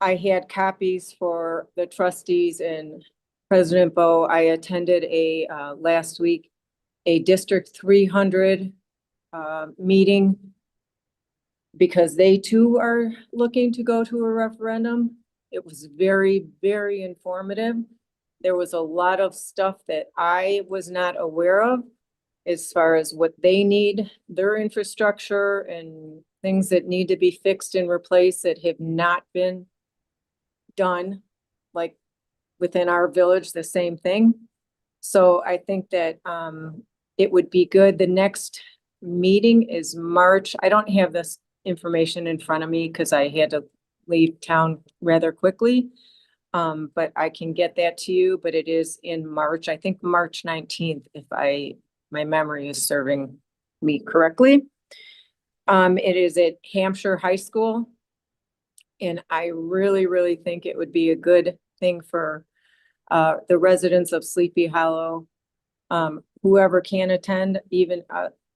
had copies for the trustees and President Bo. I attended last week, a District 300 meeting, because they too are looking to go to a referendum. It was very, very informative. There was a lot of stuff that I was not aware of as far as what they need, their infrastructure, and things that need to be fixed and replaced that have not been done, like within our village, the same thing. So I think that it would be good. The next meeting is March. I don't have this information in front of me because I had to leave town rather quickly. But I can get that to you, but it is in March, I think March 19th, if my memory is serving me correctly. It is at Hampshire High School. And I really, really think it would be a good thing for the residents of Sleepy Hollow, whoever can attend, even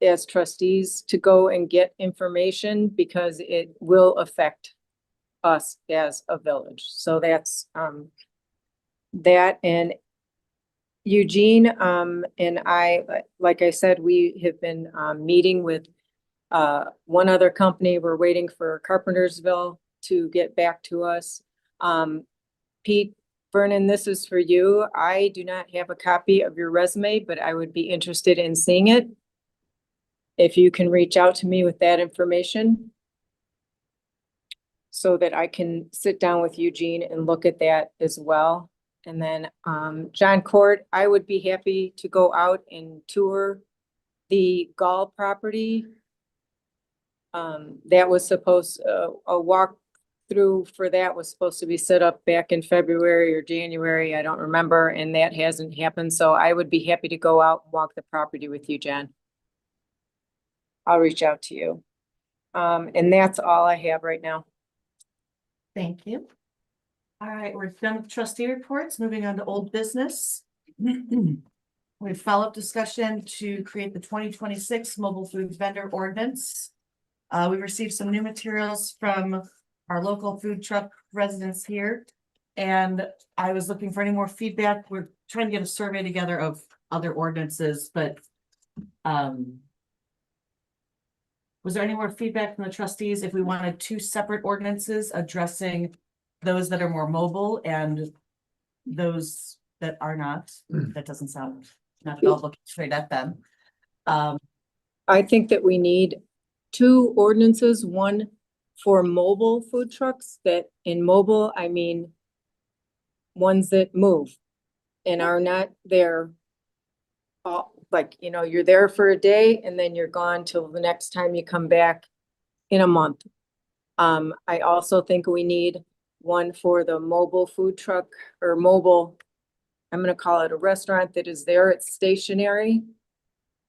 as trustees, to go and get information, because it will affect us as a village. So that's that. And Eugene and I, like I said, we have been meeting with one other company. We're waiting for Carpentersville to get back to us. Pete Vernon, this is for you. I do not have a copy of your resume, but I would be interested in seeing it. If you can reach out to me with that information, so that I can sit down with Eugene and look at that as well. And then John Court, I would be happy to go out and tour the Gall property. That was supposed, a walk through for that was supposed to be set up back in February or January, I don't remember, and that hasn't happened. So I would be happy to go out and walk the property with you, Jen. I'll reach out to you. And that's all I have right now. Thank you. All right, we're done with trustee reports. Moving on to old business. We have follow-up discussion to create the 2026 mobile food vendor ordinance. We received some new materials from our local food truck residents here, and I was looking for any more feedback. We're trying to get a survey together of other ordinances, but was there any more feedback from the trustees if we wanted two separate ordinances addressing those that are more mobile and those that are not? That doesn't sound not at all looking straight at them. I think that we need two ordinances, one for mobile food trucks, that in mobile, I mean ones that move and are not there. Like, you know, you're there for a day and then you're gone till the next time you come back in a month. I also think we need one for the mobile food truck or mobile, I'm gonna call it a restaurant that is there, it's stationary.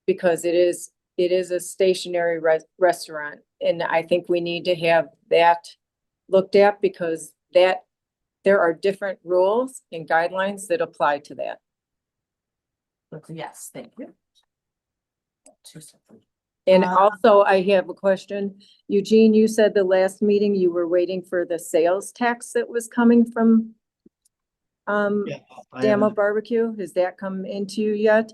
Because it is a stationary restaurant, and I think we need to have that looked at because there are different rules and guidelines that apply to that. Yes, thank you. Two separate. And also, I have a question. Eugene, you said the last meeting you were waiting for the sales tax that was coming from Damo Barbecue. Has that come into you yet?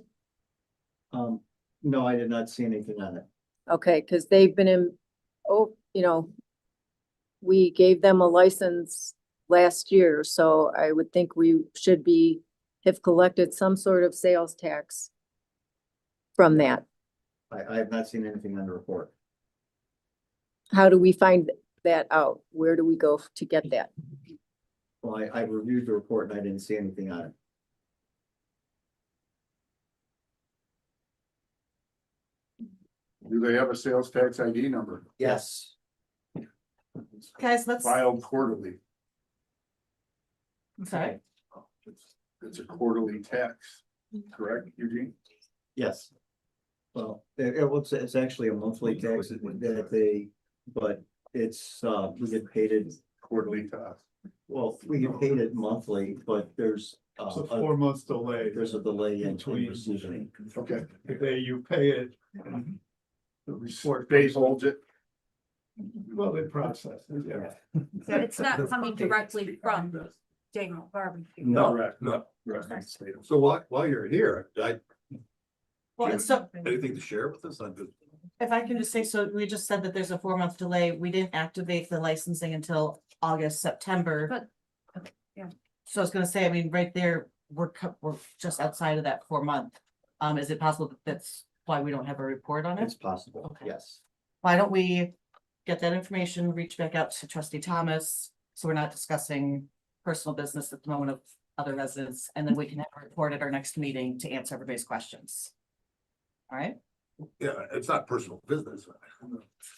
No, I did not see anything on it. Okay, because they've been we gave them a license last year, so I would think we should have collected some sort of sales tax from that. I have not seen anything on the report. How do we find that out? Where do we go to get that? Well, I reviewed the report and I didn't see anything on it. Do they have a sales tax ID number? Yes. Guys, let's. Filed quarterly. I'm sorry. It's a quarterly tax, correct, Eugene? Yes. Well, it's actually a monthly tax that they, but it's, we get paid it quarterly to us. Well, we get paid it monthly, but there's It's a 4 month delay. there's a delay in Between- receiving. Okay. You pay it. The report. They hold it. Well, they process it, yeah. So it's not coming directly from Damo Barbecue. Correct. No. So while you're here, Well, so anything to share with us on this? if I can just say, so we just said that there's a 4 month delay. We didn't activate the licensing until August, September. But, yeah. So I was gonna say, I mean, right there, we're just outside of that 4 month. Is it possible that that's why we don't have a report on it? It's possible, Okay. yes. Why don't we get that information, reach back out to trustee Thomas, so we're not discussing personal business at the moment of other residents, and then we can have a report at our next meeting to answer everybody's questions. All right? Yeah, it's not personal business.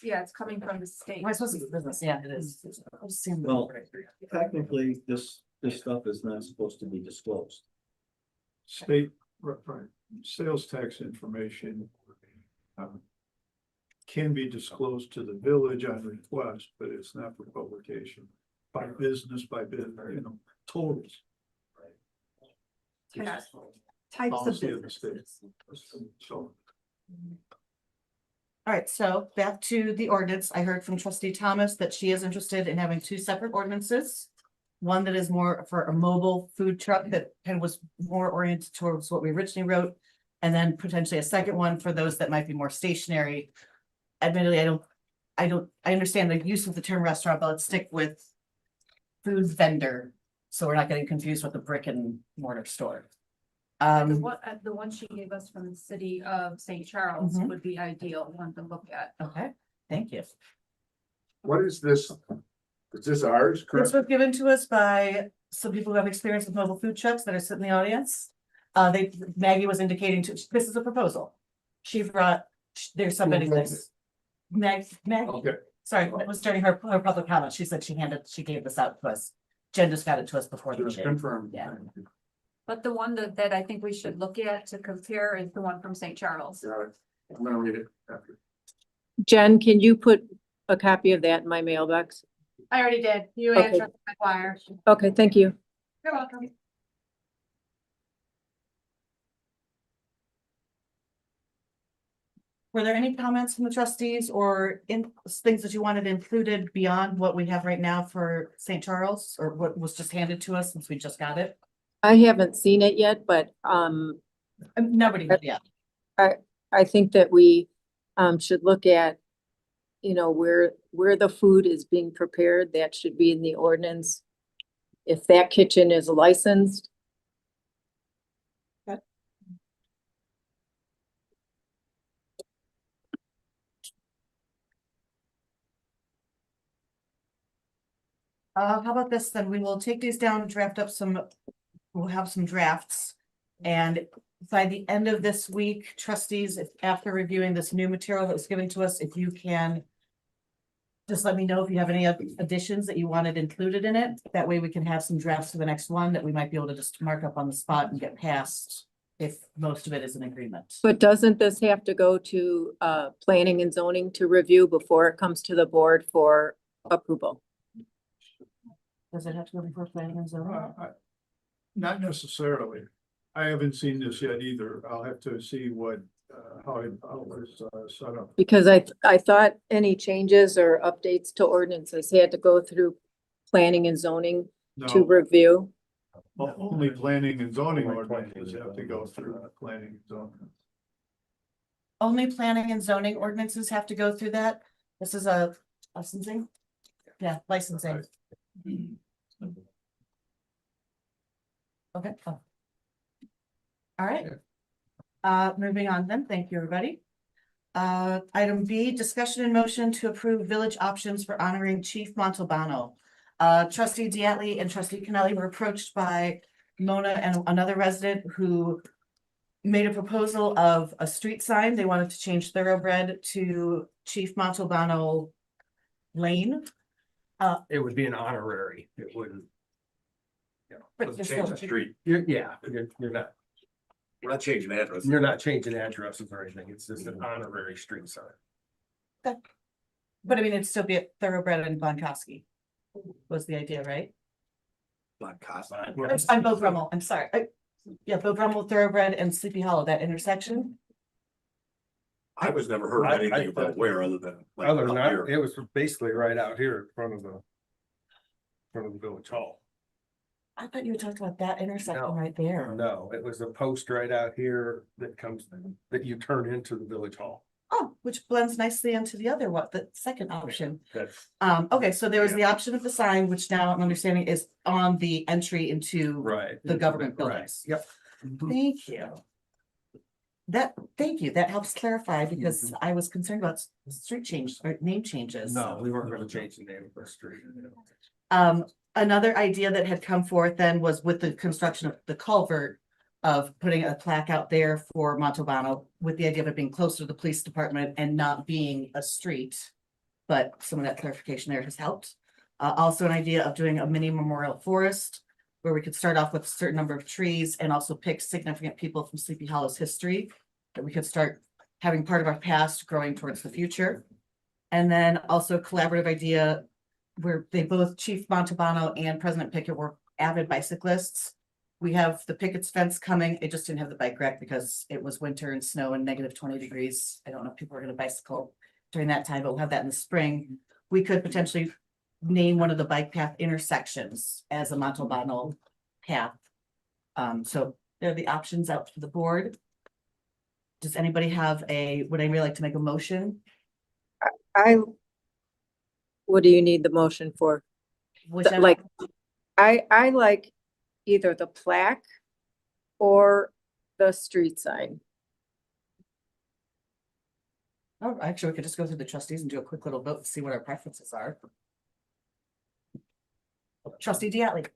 Yeah, it's coming from the state. Am I supposed to be business? Yeah, it is. I've seen the- Well, technically, this stuff is not supposed to be disclosed. State, right, sales tax information. Can be disclosed to the village on request, but it's not for publication. By business, totals. Types of Policy of the business. state. So. All right, so back to the ordinance. I heard from trustee Thomas that she is interested in having two separate ordinances. One that is more for a mobile food truck that kind of was more oriented towards what we originally wrote. And then potentially a second one for those that might be more stationary. Admittedly, I understand the use of the term restaurant, but let's stick with food vendor. So we're not getting confused with the brick and mortar store. The one she gave us from the city of St. Charles Mhm. would be ideal one to look at. Okay, thank you. What is this? Is this ours, This correct? was given to us by some people who have experience with mobile food trucks that are sitting in the audience. Maggie was indicating this is a proposal. She brought, there's somebody that's. Maggie, Okay. sorry, it was during her public comment. She said she gave this out to us. Jen just got it to us before the Just meeting. confirmed. Yeah. But the one that I think we should look at to compare is the one from St. Charles. Got it. I'm gonna read it after. Jen, can you put a copy of that in my mailbox? I already did. You Okay. answered my wire. Okay, thank you. You're welcome. Were there any comments from the trustees or things that you wanted included beyond what we have right now for St. Charles, or what was just handed to us since we just got it? I haven't seen it yet, but Nobody did yet. I think that we should look at, where the food is being prepared. That should be in the ordinance. If that kitchen is licensed. How about this, then we will take these down, draft up some, we'll have some drafts. And by the end of this week, trustees, if after reviewing this new material that was given to us, if you can. Just let me know if you have any additions that you wanted included in it. That way we can have some drafts for the next one that we might be able to just mark up on the spot and get passed. If most of it is an agreement. But doesn't this have to go to planning and zoning to review before it comes to the board for approval? Does it have to go before planning and zoning? Not necessarily. I haven't seen this yet either. I'll have to see what, how it was set up. Because I thought any changes or updates to ordinances had to go through planning and zoning to No. review. Only planning and zoning ordinances have to go through planning and zoning. Only planning and zoning ordinances have to go through that. This is a licensing. Yeah, licensing. Okay. All right. Moving on then. Thank you, everybody. Item B, discussion and motion to approve village options for honoring Chief Montalbano. Trustee Diatley and trustee Kennelly were approached by Mona and another resident who made a proposal of a street sign. They wanted to change thoroughbred to Chief Montalbano Lane. It would be an honorary, it wouldn't. But Doesn't you're change the still- street. You're not, We're not changing address. you're not changing addresses or anything, it's just an honorary street sign. But I mean, it'd still be a thoroughbred in Bonkoski. Was the idea, right? Not cost. I'm Bo Brummel, I'm sorry. Yeah, Bo Brummel Thoroughbred and Sleepy Hollow, that intersection. I was never heard I- anything I- about where other than. like, Other than up that, here. it was basically right out here in front of the village hall. I thought you were talking about that intersection No. right there. No, it was a post right out here that comes, that you turn into the village hall. Oh, which blends nicely into the other, what, the second option. That's Okay, so there was the option of the sign, which now I'm understanding is on the entry into right. the government Right. buildings. Yep. Thank you. Thank you, that helps clarify because I was concerned about street change or name changes. No, we weren't gonna change the name of the street. Another idea that had come forth then was with the construction of the culvert of putting a plaque out there for Montalbano with the idea of it being closer to the police department and not being a street. But some of that clarification there has helped. Also an idea of doing a mini memorial forest where we could start off with a certain number of trees and also pick significant people from Sleepy Hollow's history that we could start having part of our past growing towards the future. And then also a collaborative idea where they both, Chief Montalbano and President Pickett, were avid bicyclists. We have the Pickett's fence coming. It just didn't have the bike rack because it was winter and snow and -20 degrees. I don't know if people are gonna bicycle during that time, but we'll have that in the spring. We could potentially name one of the bike path intersections as a Montalbano path. So there are the options out for the board. Does anybody have would anybody like to make a motion? What do you need the motion for? Whichever- Like, I like either the plaque or the street sign. Oh, actually, we could just go through the trustees and do a quick little vote and see what our preferences are. Trustee Diatley.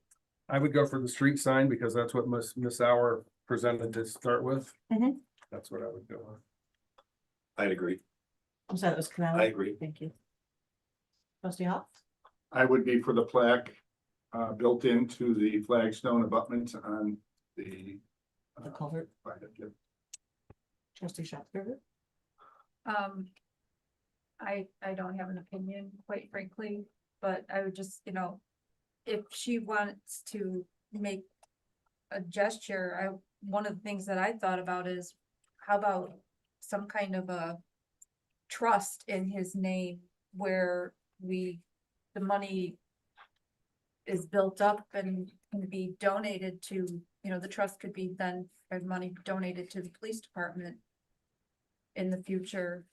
I would go for the street sign because that's what Miss Hour presented to start with. Mhm. That's what I would go with. I'd agree. I'm sorry, that was Canal. I agree. Thank you. Trustee Hoff. I would be for the plaque, built into the flagstone abutment on the. The culvert. Trustee Schaffberger. I don't have an opinion, quite frankly, but I would just, if she wants to make a gesture, one of the things that I thought about is, how about some kind of a trust in his name where the money is built up and can be donated to, the trust could be then, there's money donated to the police department in the future.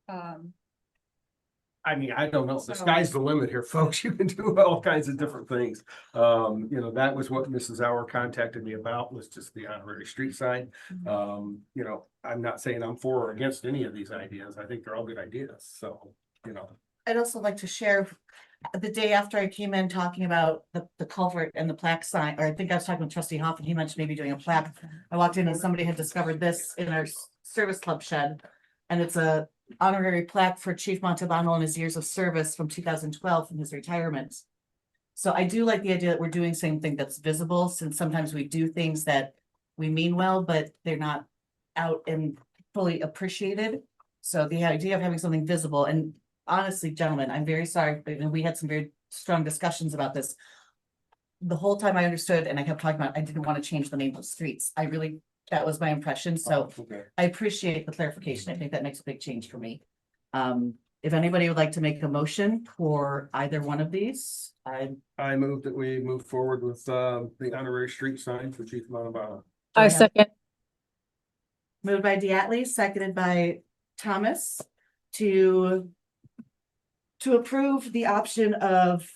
I mean, I don't know. The So- sky's the limit here, folks. You can do all kinds of different things. That was what Mrs. Hour contacted me about, was just the honorary street sign. I'm not saying I'm for or against any of these ideas. I think they're all good ideas. So, I'd also like to share, the day after I came in talking about the culvert and the plaque sign, or I think I was talking with trustee Hoff and he mentioned maybe doing a plaque. I walked in and somebody had discovered this in our service club shed. And it's a honorary plaque for Chief Montalbano and his years of service from 2012 from his retirement. So I do like the idea that we're doing something that's visible, since sometimes we do things that we mean well, but they're not out and fully appreciated. So the idea of having something visible, and honestly, gentlemen, I'm very sorry, and we had some very strong discussions about this. The whole time I understood, and I kept talking about, I didn't want to change the name of streets. I really, that was my impression, so I appreciate the clarification. I think that makes a big change for me. If anybody would like to make a motion for either one of these, I move that we move forward with the honorary street sign for Chief Montalbano. I second. Moved by Diatley, seconded by Thomas to approve the option of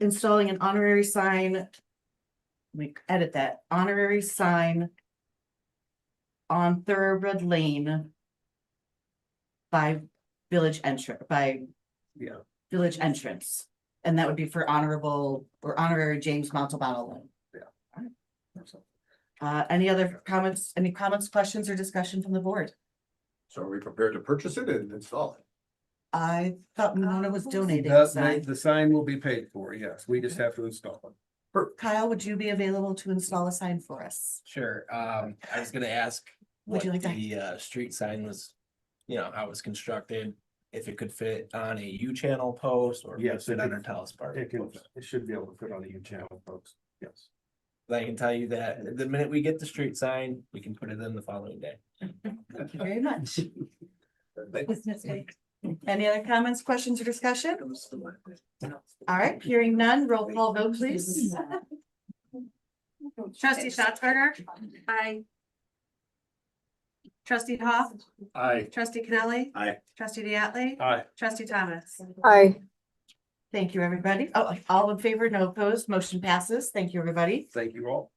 installing an honorary sign. We edit that, honorary sign on Thoroughbred Lane by village village entrance. And that would be for honorable or honorary James Montalbano Lane. Any other comments, questions, or discussion from the board? So are we prepared to purchase it and install it? I thought Mona was donating. The sign will be paid for, yes, we just have to install it. Kyle, would you be available to install a sign for us? Sure, I was gonna ask Would what you like to- the street sign was, how it was constructed. If it could fit on a U-channel post or if it could Yes, fit on a telespar. It should be able to fit on the U-channel post, yes. I can tell you that the minute we get the street sign, we can put it in the following day. Thank you very much. Any other comments, questions, or discussion? All right, hearing none, roll call vote, please. Trustee Schatzberger. Aye. Trustee Hoff. Aye. Trustee Cannelli. Aye. Trustee Diatley. Aye. Trustee Thomas. Aye. Thank you, everybody. Oh, all in favor, no opposed, motion passes. Thank you, everybody. Thank you all.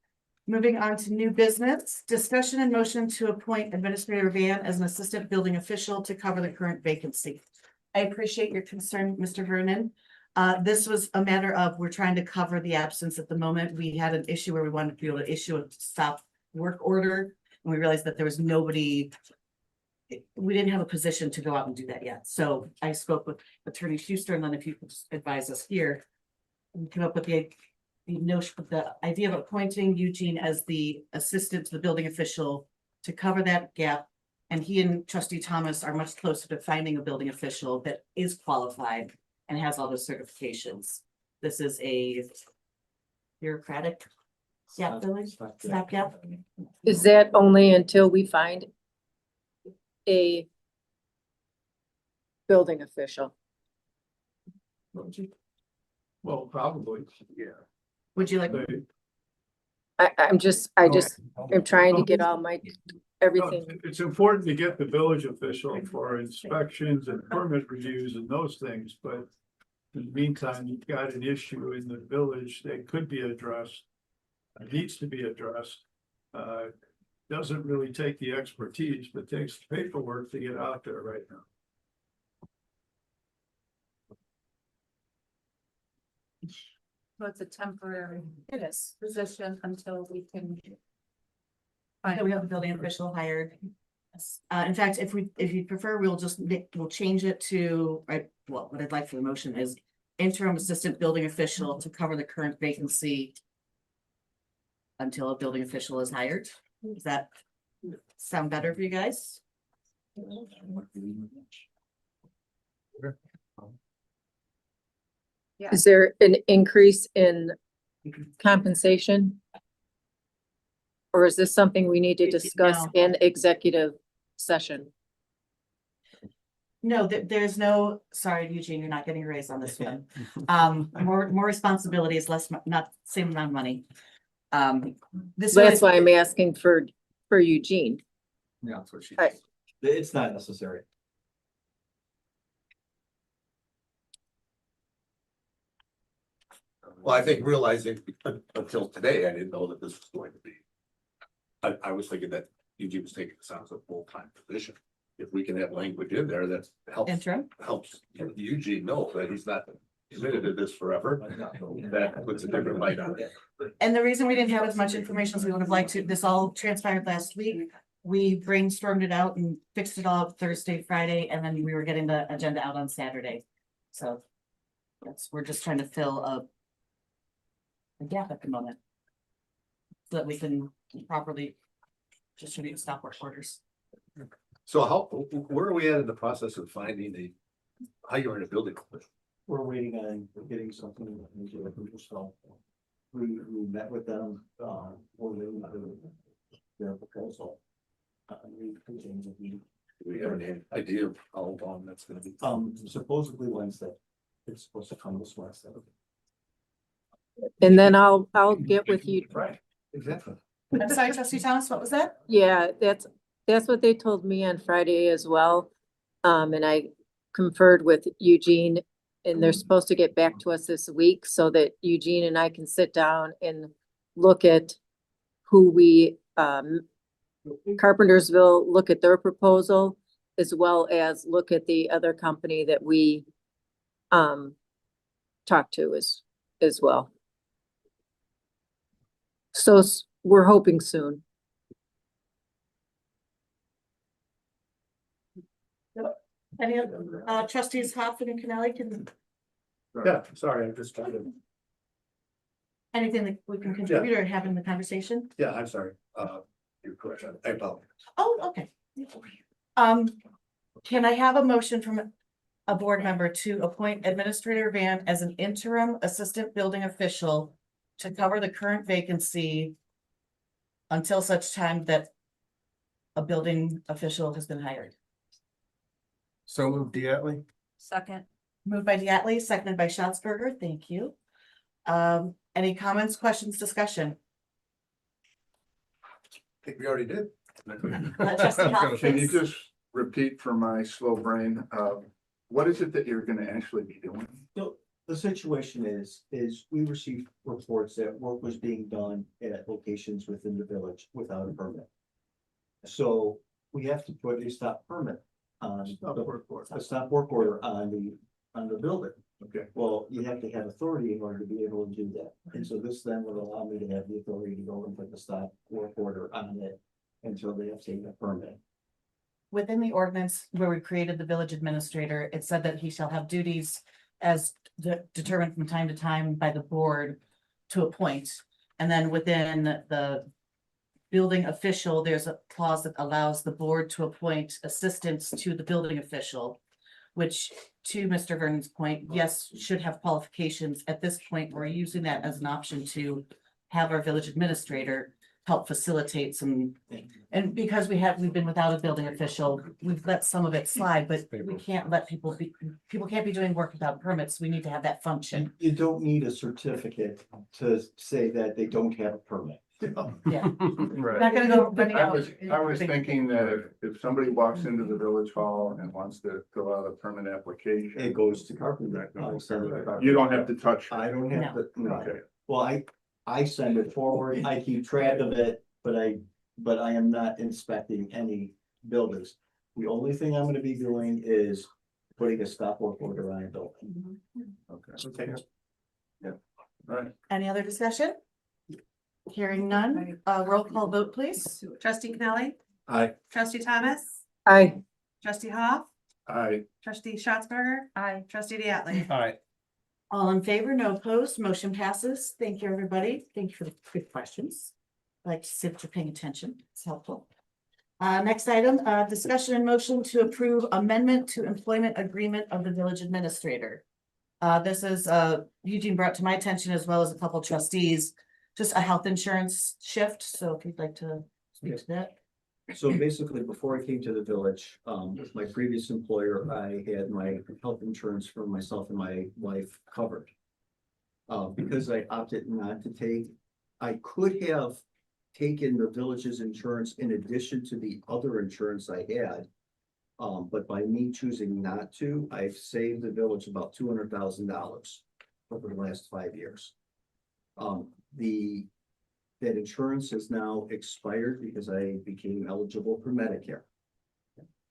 Moving on to new business, discussion and motion to appoint Administrator Van as an assistant building official to cover the current vacancy. I appreciate your concern, Mr. Vernon. This was a matter of, we're trying to cover the absence at the moment. We had an issue where we wanted to be able to issue a stop work order, and we realized that there was nobody. We didn't have a position to go out and do that yet. So I spoke with Attorney Schuster, and then if you could just advise us here, and come up with the notion, the idea of appointing Eugene as the assistant to the building official to cover that gap. And he and Trustee Thomas are much closer to finding a building official that is qualified and has all the certifications. This is a bureaucratic stopgap. Is that only until we find a building official? Well, probably, yeah. Would you like? I'm trying to get all my, everything. It's important to get the village official for inspections and permit reviews and those things, but in the meantime, you've got an issue in the village that could be addressed, needs to be addressed. Doesn't really take the expertise, but takes the paperwork to get out there right now. So it's a temporary It is. position until we can. So we have a building official hired. Yes. In fact, if you prefer, we'll change it to, what I'd like for the motion is interim assistant building official to cover the current vacancy until a building official is hired. Does that sound better for you guys? Is there an increase in compensation? Or is this something we need to discuss No. in executive session? No, there's no, sorry, Eugene, you're not getting a raise on this one. More responsibilities, not same amount of money. This one That's is, why I'm asking for Eugene. Yeah, that's what she. Right. It's not necessary. Well, I think realizing until today, I didn't know that this was going to be. I was thinking that Eugene was taking this on as a full-time position. If we can have language in there that helps interim. Eugene know that he's not committed to this forever. That puts a different light on it. And the reason we didn't have as much information as we would have liked to, this all transpired last week. We brainstormed it out and fixed it all up Thursday, Friday, and then we were getting the agenda out on Saturday. So we're just trying to fill a gap at the moment. So that we can properly distribute stop work orders. So where are we at in the process of finding how you're in a building? We're waiting on getting something. So we met with them, we're waiting on their proposal. Do we have any idea of how long that's gonna be? Supposedly Wednesday. It's supposed to come this Wednesday. And then I'll get with you. Right, exactly. I'm sorry, trustee Thomas, what was that? Yeah, that's what they told me on Friday as well. And I conferred with Eugene, and they're supposed to get back to us this week so that Eugene and I can sit down and look at who we, Carpentersville, look at their proposal, as well as look at the other company that we talked to as well. So we're hoping soon. Any trustees Hoffman and Canali can, Yeah, sorry, I'm just trying to, anything that we can contribute or have in the conversation? yeah, I'm sorry. You're correct. I apologize. Oh, okay. Can I have a motion from a board member to appoint Administrator Van as an interim assistant building official to cover the current vacancy until such time that a building official has been hired? So moved, Diatley. Second. Moved by Diatley, seconded by Schatzberger. Thank you. Any comments, questions, discussion? I think we already did. Trustee Hoffman, Can you please. just repeat for my slow brain, what is it that you're gonna actually be doing? So the situation is we received reports that work was being done at locations within the village without a permit. So we have to put a stop permit on a stop work order on the building. Okay. Well, you have to have authority in order to be able to do that. And so this then would allow me to have the authority to go and put the stop work order on it until they have taken a permit. Within the ordinance where we created the village administrator, it said that he shall have duties as determined from time to time by the board to appoint. And then within the building official, there's a clause that allows the board to appoint assistants to the building official, which, to Mr. Vernon's point, yes, should have qualifications. At this point, we're using that as an option to have our village administrator help facilitate some. And because we've been without a building official, we've let some of it slide, but we can't let people can't be doing work without permits. We need to have that function. You don't need a certificate to say that they don't have a permit. Yeah. Right. Not gonna go running I out. was thinking that if somebody walks into the village hall and wants to fill out a permit application. It goes to Carpenter. You don't have to touch. I don't have to, no. Okay. Well, I send it forward, I keep track of it, but I am not inspecting any buildings. The only thing I'm gonna be doing is putting a stop work order on a building. Okay. Yeah, all right. Any other discussion? Hearing none, roll call vote, please. Trustee Connelly, Aye. trustee Thomas, Aye. trustee Hoff, I, trustee Schatzberger, Aye. trustee Diatley. All right. All in favor, no opposed, motion passes. Thank you, everybody. Thank you for the good questions. I like to see that you're paying attention. It's helpful. Next item, discussion and motion to approve amendment to employment agreement of the village administrator. This is, Eugene brought to my attention as well as a couple trustees, just a health insurance shift. So if you'd like to speak to that. So basically, before I came to the village, with my previous employer, I had my health insurance for myself and my wife covered. Because I opted not to take, I could have taken the village's insurance in addition to the other insurance I had. But by me choosing not to, I've saved the village about $200,000 over the last 5 years. That insurance has now expired because I became eligible for Medicare.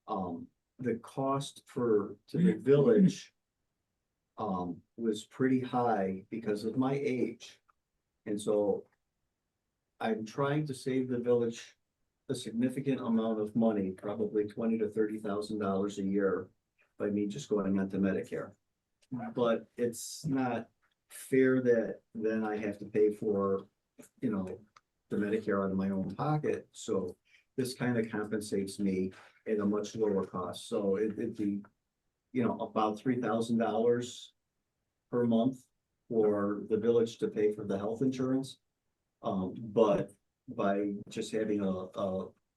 The cost to the village was pretty high because of my age. And so I'm trying to save the village a significant amount of money, probably $20,000 to $30,000 a year by me just going onto Medicare. But it's not fair that then I have to pay for, you know, the Medicare out of my own pocket. So this kind of compensates me at a much lower cost. So it'd be, you know, about $3,000 per month for the village to pay for the health insurance. But by just having a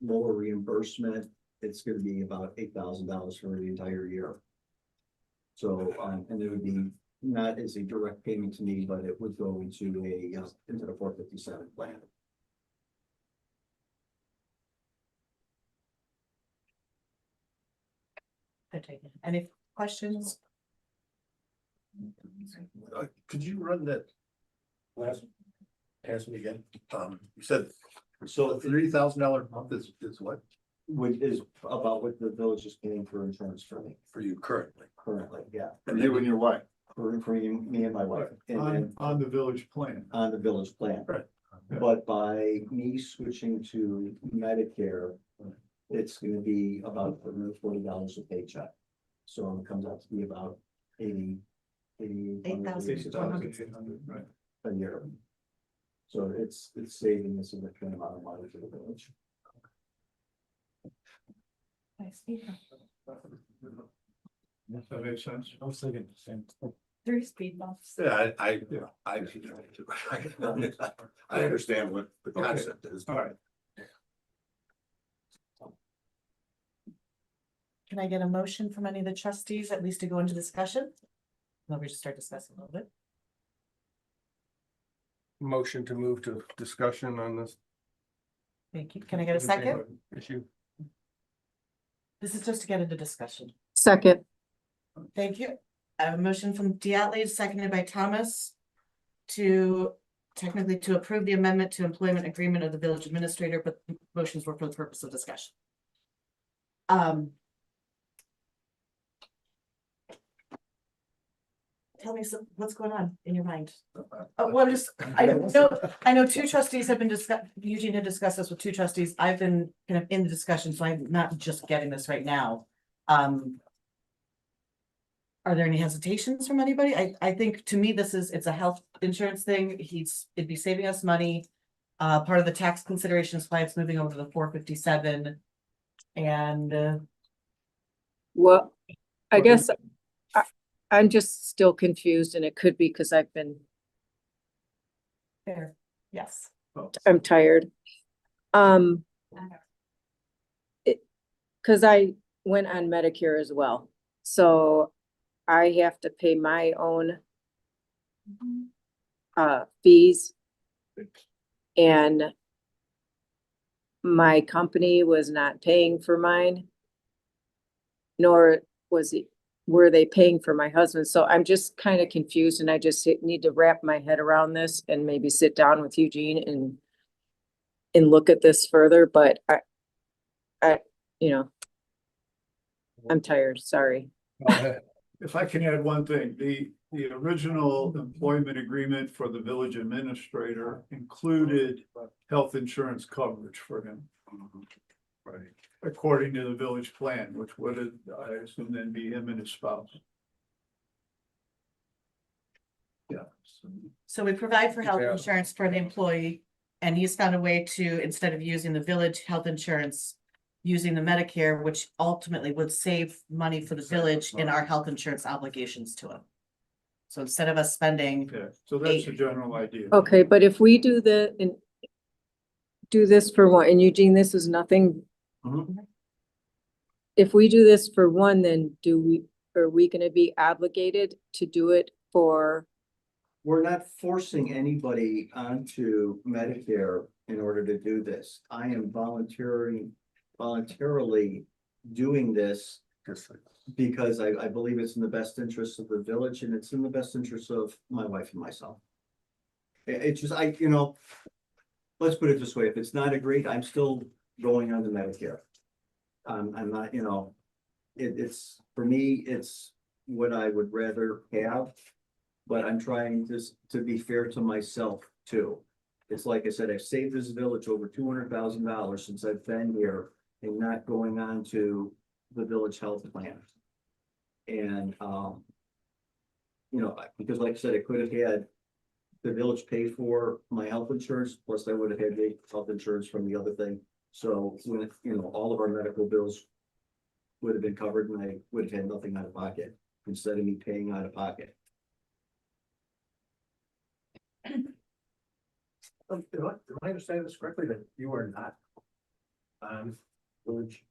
lower reimbursement, it's gonna be about $8,000 for the entire year. So, and it would be not as a direct payment to me, but it would go into into the 457 plan. Any questions? Could you run that last, pass me again? You said, So $30,000 a month is what which is about what the village is paying for insurance for me for you currently? currently, yeah. For you and your wife. For me and my wife, and then On the village plan. on the village plan. Right. But by me switching to Medicare, it's gonna be about $140 a paycheck. So it comes out to be about 8,400. Right. a year. So it's saving a significant amount of money for the village. That makes sense. I was thinking the same. 3 speed bumps. Yeah, I understand what the Okay. concept is. All right. Can I get a motion from any of the trustees, at least to go into discussion? Then we just start discussing a little bit. Motion to move to discussion on this Thank you. Can I get a second? issue. This is just to get into discussion. Second. Thank you. I have a motion from Diatley, seconded by Thomas, to technically to approve the amendment to employment agreement of the village administrator, but motions were for the purpose of discussion. Tell me what's going on in your mind? Well, I know 2 trustees have been Eugene had discussed this with 2 trustees. I've been kind of in the discussion, so I'm not just getting this right now. Are there any hesitations from anybody? I think to me, it's a health insurance thing. It'd be saving us money. Part of the tax consideration is why it's moving over to the 457. And Well, I guess I'm just still confused, and it could be because I've been, there, yes. I'm tired. Cause I went on Medicare as well, so I have to pay my own fees. And my company was not paying for mine, nor were they paying for my husband. So I'm just kind of confused, and I just need to wrap my head around this and maybe sit down with Eugene and look at this further, but I, I'm tired, sorry. If I can add one thing, the original employment agreement for the village administrator included health insurance coverage for him. Right. According to the village plan, which would, I assume, then be him and his spouse. Yeah. So we provide for health Yeah. insurance for the employee, and he's found a way to, instead of using the village health insurance, using the Medicare, which ultimately would save money for the village in our health insurance obligations to him. So instead of us spending, Yeah, so that's the general idea. Okay, but if we do this for one, and Eugene, this is nothing. If we do this for one, then are we gonna be obligated to do it for? We're not forcing anybody onto Medicare in order to do this. I am voluntarily doing this because I believe it's in the best interest of the village, and it's in the best interest of my wife and myself. It's just, let's put it this way, if it's not agreed, I'm still going on to Medicare. I'm not, it's, for me, it's what I would rather have. but I'm trying to be fair to myself too. It's like I said, I've saved this village over $200,000 since I've been here and not going on to the village health plan. And, because like I said, I could have had the village pay for my health insurance, plus I would have had the health insurance from the other thing. So when, all of our medical bills would have been covered and I would have had nothing out of pocket instead of me paying out of pocket. Do I understand this correctly, that you are not village?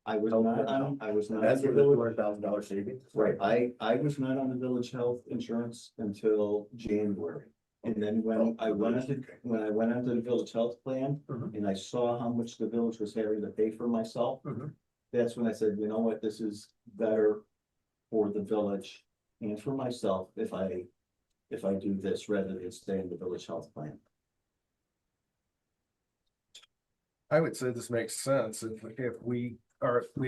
I was not, I was not. That's where the $200,000 savings? Right, I was not on the village health insurance until January. And then when I went onto the village health plan and I saw how much the village was having to pay for myself. That's when I said, you know what, this is better for the village and for myself if I do this rather than stay in the village health plan. I would say this makes sense if we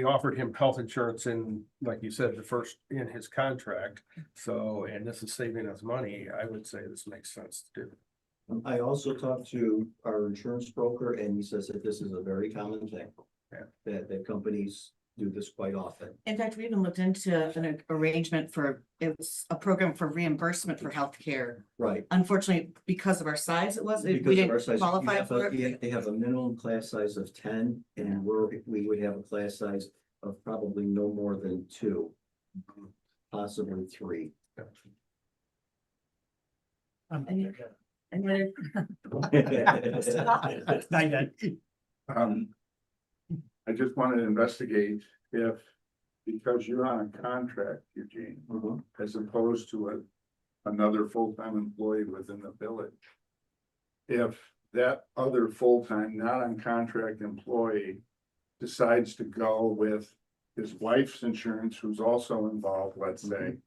offered him health insurance in, like you said, the first in his contract. So, and this is saving us money, I would say this makes sense to do. I also talked to our insurance broker and he says that this is a very common thing. Yeah. That companies do this quite often. In fact, we even looked into an arrangement it's a program for reimbursement for healthcare. Right. Unfortunately, because of our size, we Because of our didn't size, qualify for it. they have a minimum class size of 10 and we would have a class size of probably no more than 2. Possibly 3. I just want to investigate if, because you're on a contract, Eugene, as opposed to another full-time employee within the village. If that other full-time, not on contract employee decides to go with his wife's insurance, who's also involved, let's say,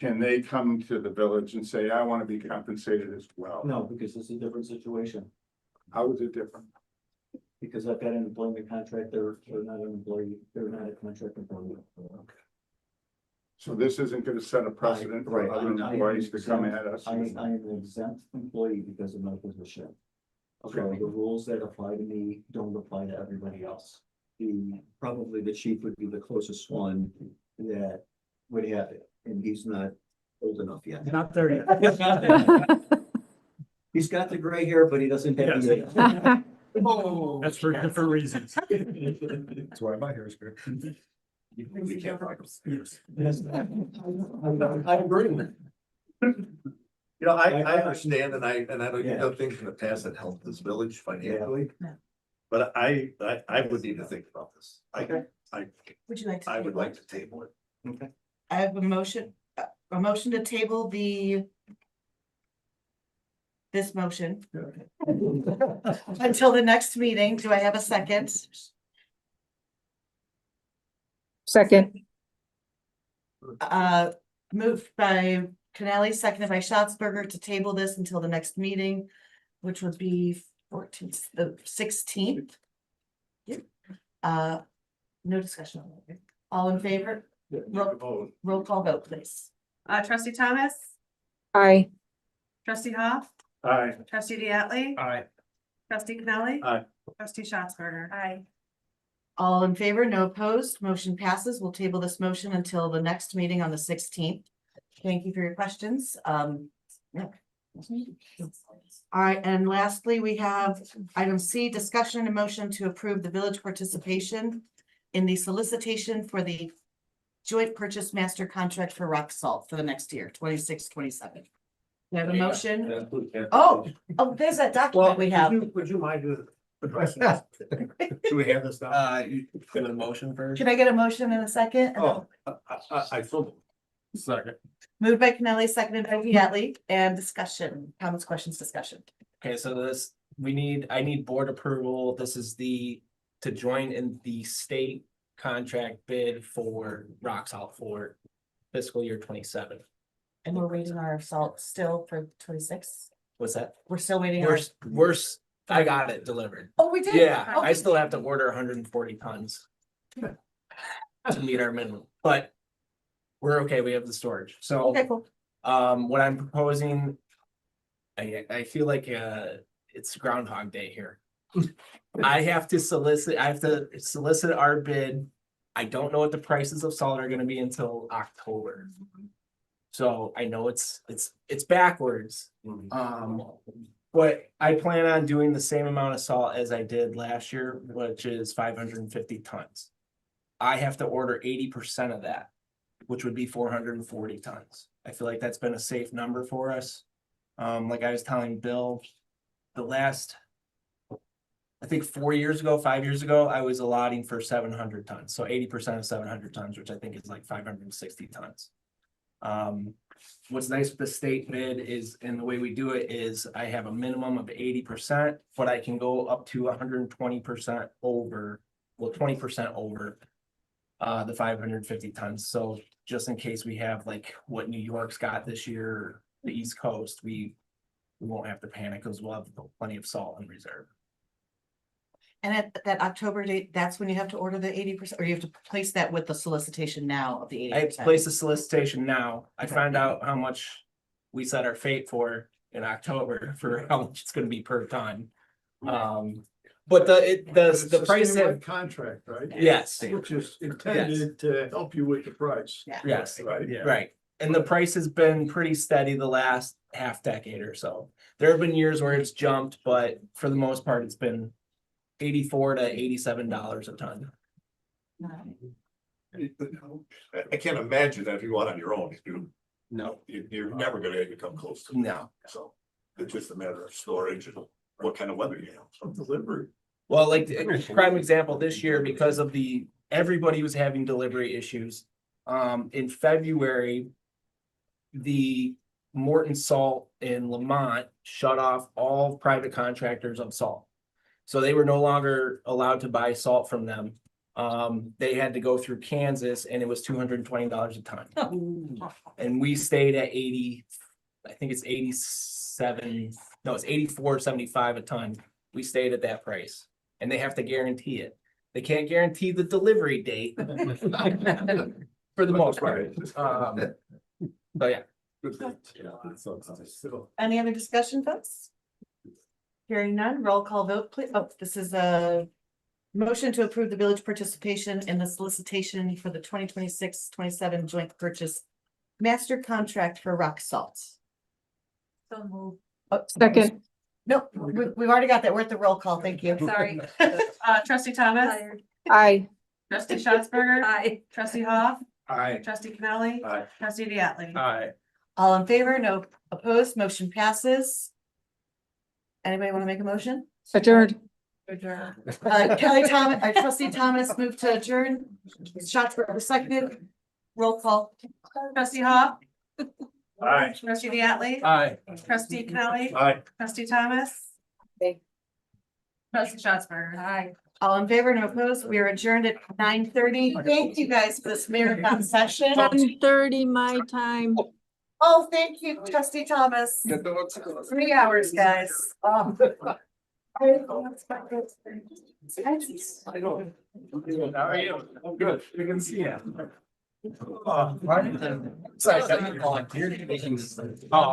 can they come to the village and say, I want to be compensated as well? No, because it's a different situation. How is it different? Because I've got an employment contract, they're not an employee, they're not a contract employee. So this isn't gonna set a precedent for other employees to come at us? I am an exempt employee because of my position. Okay. So the rules that apply to me don't apply to everybody else. Probably the chief would be the closest one that would have it, and he's not old enough yet. Not there yet. He's got the gray hair, but he doesn't have the. That's for different reasons. That's why my hair is good. We can't find I agree. I understand, and I know you've done things in the past that helped this village financially. Yeah. But I would need to think about this. Would you like to? I would table like it? to table it. Okay. I have a motion to table this motion until the next meeting. Do I have a second? Second. Moved by Canali, seconded by Schatzberger to table this until the next meeting, which would be the 16th. Yep. No discussion on that. All in favor? Roll call vote, please. Trustee Thomas, Aye. trustee Hoff, Aye. trustee Diatley, Aye. trustee Canali. Aye. Trustee Schatzberger. Aye. All in favor, no opposed, motion passes. We'll table this motion until the next meeting on the 16th. Thank you for your questions. Yeah. All right, and lastly, we have item C, discussion and motion to approve the village participation in the solicitation for the joint purchase master contract for rock salt for the next year, 26-27. We have a motion. Oh, there's that document we have. Would you mind addressing that? Should we have this now? You get a motion first? Can I get a motion in a second? Oh, I feel. Second. Moved by Canali, seconded by Diatley, and discussion, comments, questions, discussion. Okay, so I need board approval. This is to join in the state contract bid for rock salt for fiscal year 27. And we're waiting our salt still for 26. What's that? We're still waiting. I got it delivered. Oh, we did? Yeah, I Okay. still have to order 140 tons to meet our minimum, but We're okay, we have the storage, so. Okay, cool. What I'm proposing. I feel like it's Groundhog Day here. I have to solicit our bid. I don't know what the prices of salt are gonna be until October. So I know it's backwards. But I plan on doing the same amount of salt as I did last year, which is 550 tons. I have to order 80% of that, which would be 440 tons. I feel like that's been a safe number for us. Like I was telling Bill, I think 5 years ago, I was allotting for 700 tons. So 80% of 700 tons, which I think is like 560 tons. What's nice with the state bid is, and the way we do it is I have a minimum of 80%, but I can go up to 120% over, 20% over the 550 tons. So just in case we have like what New York's got this year, the East Coast, we won't have to panic because we'll have plenty of salt in reserve. And at that October date, that's when you have to order the 80%, or you have to place that with the solicitation now of the 80%? I have to place the solicitation now. I found out how much we set our fate for in October for how much it's gonna be per ton. But the price of have, contract, right? yes, Which is intended to help you with the price. yes, Right. right. And the price has been pretty steady the last half decade or so. There have been years where it's jumped, but for the most part, it's been $84 to $87 a ton. I can't imagine that if you want on your own, No, you're never gonna even come close to. no. So it's just a matter of storage and what kind of weather you have. Of delivery. Well, like prime example this year, because of everybody was having delivery issues. In February, the Morton Salt in Lamont shut off all private contractors of salt. So they were no longer allowed to buy salt from them. They had to go through Kansas and it was $220 a ton. And we stayed at 80, I think it's 87, no, it's 84.75 a ton. We stayed at that price and they have to guarantee it. They can't guarantee the delivery date. For the most part. So yeah. Any other discussion, folks? Hearing none, roll call vote, please. Oh, this is a motion to approve the village participation in the solicitation for the 2026-27 joint purchase master contract for rock salt. So move. Oh, Second. Nope, we've already got that. We're at the roll call. Thank you. Sorry. Trustee Thomas, Aye. trustee Schatzberger, Aye. trustee Hoff, Aye. trustee Cannelly, Aye. trustee Diatley. Aye. All in favor, no opposed, motion passes. Anybody want to make a motion? Adjourned. Kelly Thomas, trustee Thomas moved to adjourn. Schatzberger seconded. Roll call. Trustee Hoff, Aye. trustee Diatley, Aye. trustee Cannelly, Aye. trustee Thomas. Aye. Trustee Schatzberger. Aye. All in favor, no opposed. We are adjourned at 9:30. Thank you guys for this marathon session. 10:30 my time. Oh, thank you, trustee Thomas. 3 hours, guys. Oh. I don't. How are you? I'm good. You can see it. Sorry, I got you volunteered. Oh.